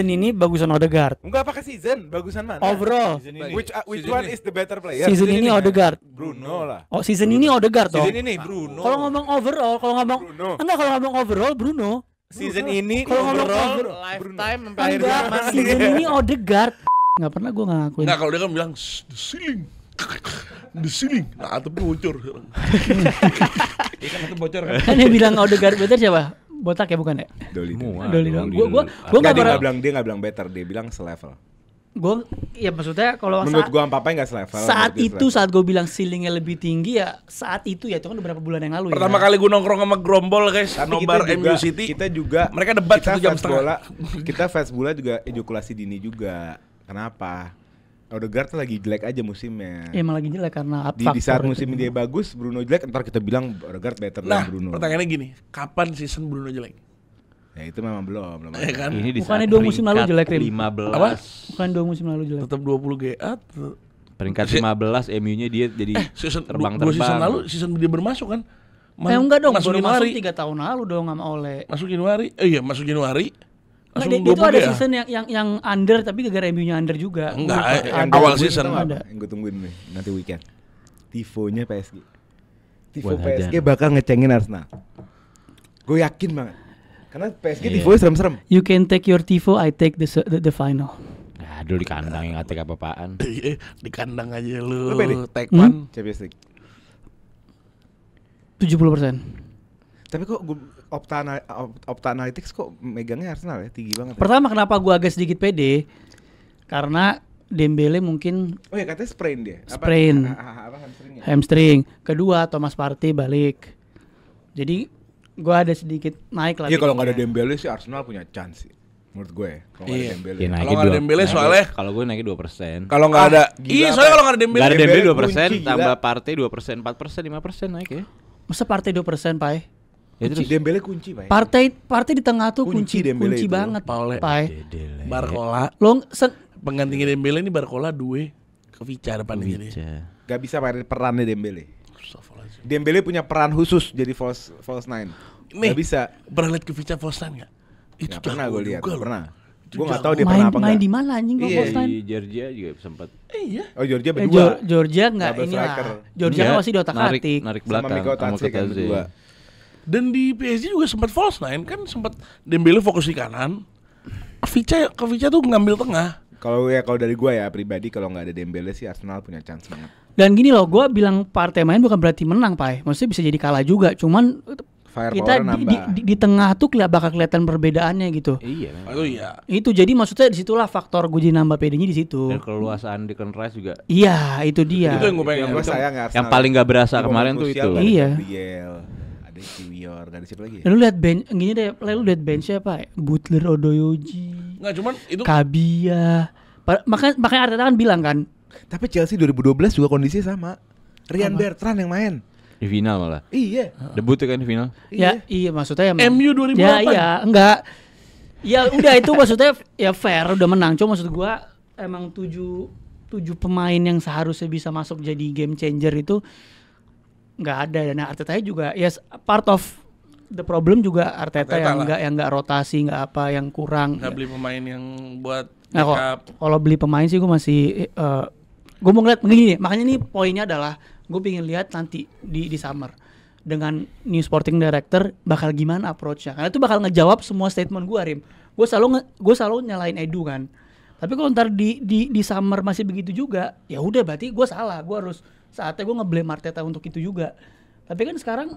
[SPEAKER 4] ini bagusan Odegaard.
[SPEAKER 1] Enggak pakai season, bagusan mana?
[SPEAKER 4] Overall,
[SPEAKER 1] Which one is the better player?
[SPEAKER 4] season ini Odegaard.
[SPEAKER 1] Bruno lah.
[SPEAKER 4] Oh, season ini Odegaard dong.
[SPEAKER 1] Season ini Bruno.
[SPEAKER 4] Kalau ngomong overall, kalau ngomong
[SPEAKER 1] Bruno.
[SPEAKER 4] enggak, kalau ngomong overall Bruno.
[SPEAKER 1] Season ini
[SPEAKER 4] Kalau ngomong
[SPEAKER 1] overall
[SPEAKER 2] lifetime
[SPEAKER 4] Enggak, season ini Odegaard. Enggak pernah gua nggak ngakuin.
[SPEAKER 3] Enggak, kalau dia kan bilang the ceiling. The ceiling. Nah, atau bocor. Ikan itu bocor kan.
[SPEAKER 4] Kan yang bilang Odegaard better siapa? Botak ya bukan ya?
[SPEAKER 1] Doli.
[SPEAKER 4] Doli dong. Gua
[SPEAKER 1] Enggak,
[SPEAKER 4] nggak pernah.
[SPEAKER 1] dia enggak bilang better, dia bilang selevel.
[SPEAKER 4] Gua ya maksudnya kalau
[SPEAKER 1] Menurut
[SPEAKER 4] saat,
[SPEAKER 1] gua Papai enggak selevel.
[SPEAKER 4] saat
[SPEAKER 1] menurut dia
[SPEAKER 4] itu
[SPEAKER 1] selevel.
[SPEAKER 4] saat gue bilang ceilingnya lebih tinggi ya saat itu ya itu kan beberapa bulan yang lalu
[SPEAKER 3] Pertama
[SPEAKER 4] ya.
[SPEAKER 3] kali gue nongkrong sama Grombol guys,
[SPEAKER 1] Tapi
[SPEAKER 3] nobar
[SPEAKER 1] kita juga,
[SPEAKER 3] MU City.
[SPEAKER 1] kita juga
[SPEAKER 3] Mereka debat
[SPEAKER 1] kita
[SPEAKER 3] 1 jam
[SPEAKER 1] fans
[SPEAKER 3] setengah.
[SPEAKER 1] bola, kita fans bola juga ejakulasi dini juga. Kenapa? Odegaard tuh lagi jelek aja musimnya.
[SPEAKER 4] Ya, emang lagi jelek karena
[SPEAKER 1] Di saat
[SPEAKER 4] faktor
[SPEAKER 1] musim
[SPEAKER 4] itu.
[SPEAKER 1] dia bagus, Bruno jelek, ntar kita bilang Odegaard better
[SPEAKER 3] Nah,
[SPEAKER 1] dan Bruno.
[SPEAKER 3] pertanyaannya gini, kapan season Bruno jelek?
[SPEAKER 1] Ya itu memang belum.
[SPEAKER 3] Ya kan?
[SPEAKER 2] Ini di
[SPEAKER 4] Bukannya
[SPEAKER 2] saat
[SPEAKER 4] 2 musim lalu
[SPEAKER 2] peringkat
[SPEAKER 4] jelek, Rim?
[SPEAKER 2] 15.
[SPEAKER 3] Apa?
[SPEAKER 4] Bukan 2 musim lalu jelek.
[SPEAKER 3] Tetap 20 GA.
[SPEAKER 2] Peringkat
[SPEAKER 3] Si-
[SPEAKER 2] 15 MU-nya dia jadi
[SPEAKER 3] Season 2
[SPEAKER 2] terbang-terbang.
[SPEAKER 3] season lalu season dia bermasuk kan?
[SPEAKER 4] Enggak dong,
[SPEAKER 3] masuk
[SPEAKER 4] baru
[SPEAKER 3] Januari.
[SPEAKER 4] masuk 3 tahun lalu dong sama Ole.
[SPEAKER 3] Masuk Januari. Iya, masuk Januari.
[SPEAKER 4] Nah,
[SPEAKER 3] Langsung
[SPEAKER 4] dia itu
[SPEAKER 3] 20
[SPEAKER 4] ada
[SPEAKER 3] GA.
[SPEAKER 4] season yang under tapi gara-gara MU-nya under juga.
[SPEAKER 3] Enggak,
[SPEAKER 4] Gua lupa.
[SPEAKER 3] yang
[SPEAKER 4] Ada.
[SPEAKER 3] awal
[SPEAKER 1] Tungguin
[SPEAKER 3] season.
[SPEAKER 1] tau nggak
[SPEAKER 4] Ada.
[SPEAKER 1] apa? Yang gue tungguin nih nanti weekend. Tifonya PSG. Tifo
[SPEAKER 2] Buat
[SPEAKER 1] PSG
[SPEAKER 2] hajar.
[SPEAKER 1] bakal ngecengin Arsenal. Gue yakin banget. Karena PSG
[SPEAKER 2] Iya.
[SPEAKER 1] tifonya serem-serem.
[SPEAKER 4] You can take your tifo, I take the final.
[SPEAKER 2] Ya, dulu di kandang yang atek apa-apaan.
[SPEAKER 3] Di kandang aja lu.
[SPEAKER 1] Lu pede?
[SPEAKER 3] Take one.
[SPEAKER 1] Champions League.
[SPEAKER 4] 70%.
[SPEAKER 1] Tapi kok gue Opta Analytics kok megangnya Arsenal ya, tinggi banget. Ya?
[SPEAKER 4] Pertama kenapa gua agak sedikit pede? Karena Dembele mungkin
[SPEAKER 1] Oh ya katanya sprain dia.
[SPEAKER 4] Sprain.
[SPEAKER 1] Apa hamstringnya?
[SPEAKER 4] hamstring. Kedua Thomas Partey balik. Jadi gua ada sedikit naik lagi.
[SPEAKER 1] Iya kalau nggak ada Dembele sih Arsenal punya chance sih. Menurut gue ya. Kalau nggak
[SPEAKER 3] Iya.
[SPEAKER 1] ada Dembele.
[SPEAKER 2] Ya,
[SPEAKER 3] Kalau nggak ada Dembele soalnya-
[SPEAKER 2] kalau gue naiknya 2%.
[SPEAKER 3] Kalau nggak ada,
[SPEAKER 1] gila
[SPEAKER 3] iya
[SPEAKER 1] apa?
[SPEAKER 3] soalnya kalau nggak ada Dembele.
[SPEAKER 2] Enggak ada
[SPEAKER 1] Dembele
[SPEAKER 2] Dembele 2%,
[SPEAKER 1] kunci, gila.
[SPEAKER 2] tambah Partey 2%, 4%, 5% naik ya.
[SPEAKER 4] Masa Partey 2%, Pai?
[SPEAKER 2] Ya terus
[SPEAKER 1] Dembele kunci Pak.
[SPEAKER 4] Partey di tengah tuh
[SPEAKER 1] Kunci
[SPEAKER 4] kunci
[SPEAKER 1] Dembele
[SPEAKER 4] kunci
[SPEAKER 1] itu.
[SPEAKER 4] banget,
[SPEAKER 3] Paule.
[SPEAKER 4] Pai.
[SPEAKER 2] Dedele.
[SPEAKER 3] Barcola.
[SPEAKER 4] Lo
[SPEAKER 3] Penggantinya Dembele ini Barcola 2. Vica depannya jadi.
[SPEAKER 1] Gak bisa mainin perannya Dembele.
[SPEAKER 3] Astagfirullahaladzim.
[SPEAKER 1] Dembele punya peran khusus jadi false nine.
[SPEAKER 3] Nih,
[SPEAKER 1] Gak bisa.
[SPEAKER 3] pernah liat ke Vica Fostan nggak?
[SPEAKER 1] Gak pernah gue lihat.
[SPEAKER 3] juga loh.
[SPEAKER 1] Pernah.
[SPEAKER 3] Itu
[SPEAKER 1] Gue gak
[SPEAKER 3] jago.
[SPEAKER 1] tahu dia pernah apa
[SPEAKER 4] Main
[SPEAKER 1] enggak.
[SPEAKER 4] di mana anjing kok
[SPEAKER 1] Iya.
[SPEAKER 4] False Nine?
[SPEAKER 2] Di Georgia juga sempat
[SPEAKER 3] Iya.
[SPEAKER 1] Oh Georgia berdua.
[SPEAKER 4] Georgia nggak
[SPEAKER 1] Double
[SPEAKER 4] inilah.
[SPEAKER 1] striker.
[SPEAKER 4] Georgia kan masih diotak
[SPEAKER 2] narik
[SPEAKER 4] atik.
[SPEAKER 2] narik
[SPEAKER 1] Sama
[SPEAKER 2] belakang
[SPEAKER 1] Miko
[SPEAKER 2] sama
[SPEAKER 1] Tatse kan
[SPEAKER 2] Kotadze.
[SPEAKER 1] berdua.
[SPEAKER 3] Dan di PSG juga sempat false nine kan, sempat Dembele fokus di kanan. Vica tuh ngambil tengah.
[SPEAKER 1] Kalau dari gue ya pribadi kalau nggak ada Dembele sih Arsenal punya chance banget.
[SPEAKER 4] Dan gini loh, gue bilang partai main bukan berarti menang, Pak. Maksudnya bisa jadi kalah juga. Cuman kita
[SPEAKER 1] Firepower nambah.
[SPEAKER 4] di tengah tuh bakal kelihatan perbedaannya gitu.
[SPEAKER 2] Iya memang.
[SPEAKER 3] Oh iya.
[SPEAKER 4] Itu jadi maksudnya disitulah faktor gue jadi nambah PD-nya di situ.
[SPEAKER 2] Dan keluasan Declan Rice juga
[SPEAKER 4] Iya, itu dia.
[SPEAKER 3] Itu yang gue pengen.
[SPEAKER 1] Gue sayang ya Arsenal.
[SPEAKER 2] yang paling gak berasa
[SPEAKER 1] Di
[SPEAKER 2] kemarin
[SPEAKER 1] momen
[SPEAKER 2] tuh
[SPEAKER 1] krusial
[SPEAKER 2] itu.
[SPEAKER 1] nggak ada
[SPEAKER 4] Iya.
[SPEAKER 1] Gabriel, ada Kiwior, gak ada siapa lagi ya?
[SPEAKER 4] Dan lu lihat bench gini deh, lu lihat bench siapa? Butler, Odoyoji,
[SPEAKER 3] Nggak, cuman itu
[SPEAKER 4] Kabia. Makanya Arteta kan bilang kan,
[SPEAKER 1] Tapi Chelsea 2012 juga kondisinya sama. Ryan Bertrand yang main.
[SPEAKER 2] Di final malah.
[SPEAKER 1] Iya.
[SPEAKER 2] Debut ya kan di final.
[SPEAKER 4] ya iya maksudnya ya
[SPEAKER 3] MU 2008.
[SPEAKER 4] Ya iya, enggak. Ya udah itu maksudnya ya fair udah menang. Cuma maksud gua emang 7 pemain yang seharusnya bisa masuk jadi game changer itu nggak ada. Dan Arteta juga ya part of the problem juga Arteta yang
[SPEAKER 3] lah.
[SPEAKER 4] enggak rotasi, enggak apa yang kurang.
[SPEAKER 3] nggak beli pemain yang buat
[SPEAKER 4] Nah,
[SPEAKER 3] backup.
[SPEAKER 4] kalau beli pemain sih gue masih gue mau ngeliat begini, makanya nih poinnya adalah gue pengen lihat nanti di summer dengan new sporting director bakal gimana approach-nya, karena itu bakal ngejawab semua statement gue, Rim. Gue selalu nyalain Edu kan, tapi kalau ntar di summer masih begitu juga, ya udah berarti gue salah, gue harus saatnya gue ngeblame Arteta untuk itu juga. Tapi kan sekarang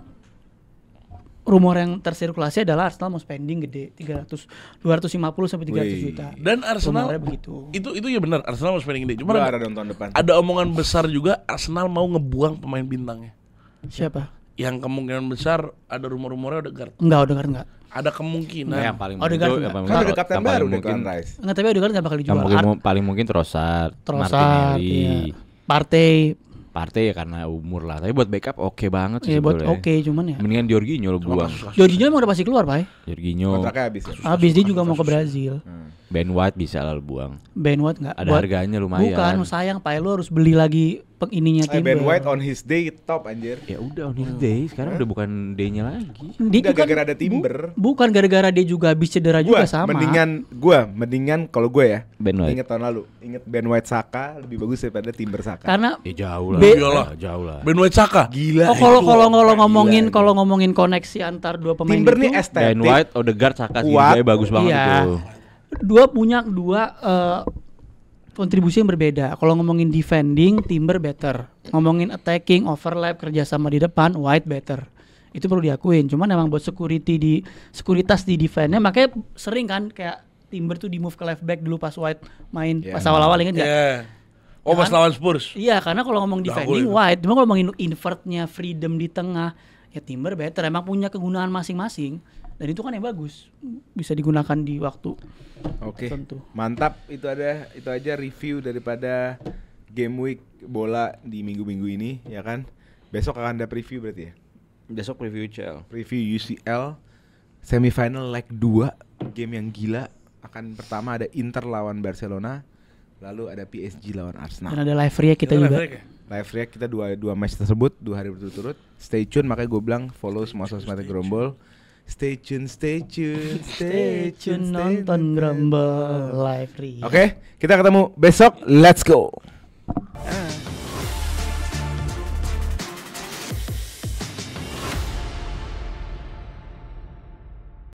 [SPEAKER 4] rumor yang tersirkulasi adalah Arsenal mau spending gede 250 sampai 300
[SPEAKER 1] Wih.
[SPEAKER 4] juta.
[SPEAKER 3] Dan Arsenal
[SPEAKER 4] Rumornya begitu.
[SPEAKER 3] itu ya benar, Arsenal mau spending gede.
[SPEAKER 1] Gue
[SPEAKER 3] Cuman
[SPEAKER 1] ada tahun depan.
[SPEAKER 3] ada omongan besar juga Arsenal mau ngebuang pemain bintangnya.
[SPEAKER 4] Siapa?
[SPEAKER 3] Yang kemungkinan besar ada rumor-rumornya Odegaard.
[SPEAKER 4] Enggak.
[SPEAKER 3] Ada kemungkinan.
[SPEAKER 2] Nah, yang paling
[SPEAKER 4] Odegaard
[SPEAKER 2] muncul,
[SPEAKER 4] enggak.
[SPEAKER 1] Kan ada kapten baru Declan Rice.
[SPEAKER 4] Enggak, tapi Odegaard enggak bakal
[SPEAKER 2] yang
[SPEAKER 4] dijual.
[SPEAKER 2] paling mungkin Trossard,
[SPEAKER 4] Trossard,
[SPEAKER 2] Martinelli.
[SPEAKER 4] iya. Partey
[SPEAKER 2] Ya karena umur lah. Tapi buat backup oke banget sih
[SPEAKER 4] ya buat
[SPEAKER 2] sebetulnya.
[SPEAKER 4] oke cuman ya.
[SPEAKER 2] Mendingan Jorginho lo buang.
[SPEAKER 4] Jorginho emang udah pasti keluar, Pak.
[SPEAKER 2] Jorginho,
[SPEAKER 1] Kontraknya habis ya.
[SPEAKER 4] Habis dia juga mau ke Brazil.
[SPEAKER 2] Ben White bisa lah lo buang.
[SPEAKER 4] Ben White enggak.
[SPEAKER 2] Ada harganya lumayan.
[SPEAKER 4] Bukan, sayang Pak, lu harus beli lagi ininya tim.
[SPEAKER 1] Ben White on his day top anjir.
[SPEAKER 2] Ya udah on his day, sekarang udah bukan day-nya lagi.
[SPEAKER 4] Dia
[SPEAKER 1] Enggak
[SPEAKER 4] juga-
[SPEAKER 1] gara-gara ada Timber.
[SPEAKER 4] Bukan gara-gara dia juga habis cedera juga sama.
[SPEAKER 1] Mendingan kalau gue ya.
[SPEAKER 2] Ben White.
[SPEAKER 1] Ingat tahun lalu, ingat Ben White Saka lebih bagus daripada Timber Saka.
[SPEAKER 4] Karena
[SPEAKER 2] Ya jauh lah.
[SPEAKER 3] Iyalah.
[SPEAKER 2] Jauh lah.
[SPEAKER 3] Ben White Saka.
[SPEAKER 1] Gila.
[SPEAKER 4] kalau ngomongin koneksi antar dua pemain
[SPEAKER 1] Timber
[SPEAKER 4] itu,
[SPEAKER 1] nih estetik.
[SPEAKER 2] Ben White, Odegaard, Saka
[SPEAKER 1] Kuat.
[SPEAKER 2] Sindai bagus banget
[SPEAKER 4] Iya.
[SPEAKER 2] itu.
[SPEAKER 4] dua punya kontribusi yang berbeda. Kalau ngomongin defending, Timber better. Ngomongin attacking, overlap, kerjasama di depan, White better. Itu perlu diakuin. Cuman emang buat sekuritas di defense-nya, makanya sering kan kayak Timber tuh di move ke left back dulu pas White main
[SPEAKER 1] Yeah.
[SPEAKER 4] pas awal-awal, inget nggak?
[SPEAKER 3] Iya. Oh, pas
[SPEAKER 4] Kan?
[SPEAKER 3] lawan Spurs.
[SPEAKER 4] Iya, karena kalau ngomong
[SPEAKER 3] Jago
[SPEAKER 4] defending
[SPEAKER 3] itu.
[SPEAKER 4] White, cuma kalau ngomongin invertnya, freedom di tengah, ya Timber better. Emang punya kegunaan masing-masing. Dan itu kan yang bagus, bisa digunakan di waktu
[SPEAKER 1] Oke.
[SPEAKER 4] tertentu.
[SPEAKER 1] Mantap, itu aja review daripada game week bola di minggu-minggu ini, ya kan? Besok akan ada preview berarti ya.
[SPEAKER 2] Besok preview UCL.
[SPEAKER 1] Preview UCL semifinal leg 2, game yang gila. Akan pertama ada Inter lawan Barcelona, lalu ada PSG lawan Arsenal.
[SPEAKER 4] Dan ada live react kita juga.
[SPEAKER 1] Live react kita dua match tersebut 2 hari berturut-turut. Stay tune, makanya gue bilang follow semua sosmed Gerombol. Stay tune
[SPEAKER 4] nonton Gerombol live react.
[SPEAKER 1] Oke, kita ketemu besok. Let's go.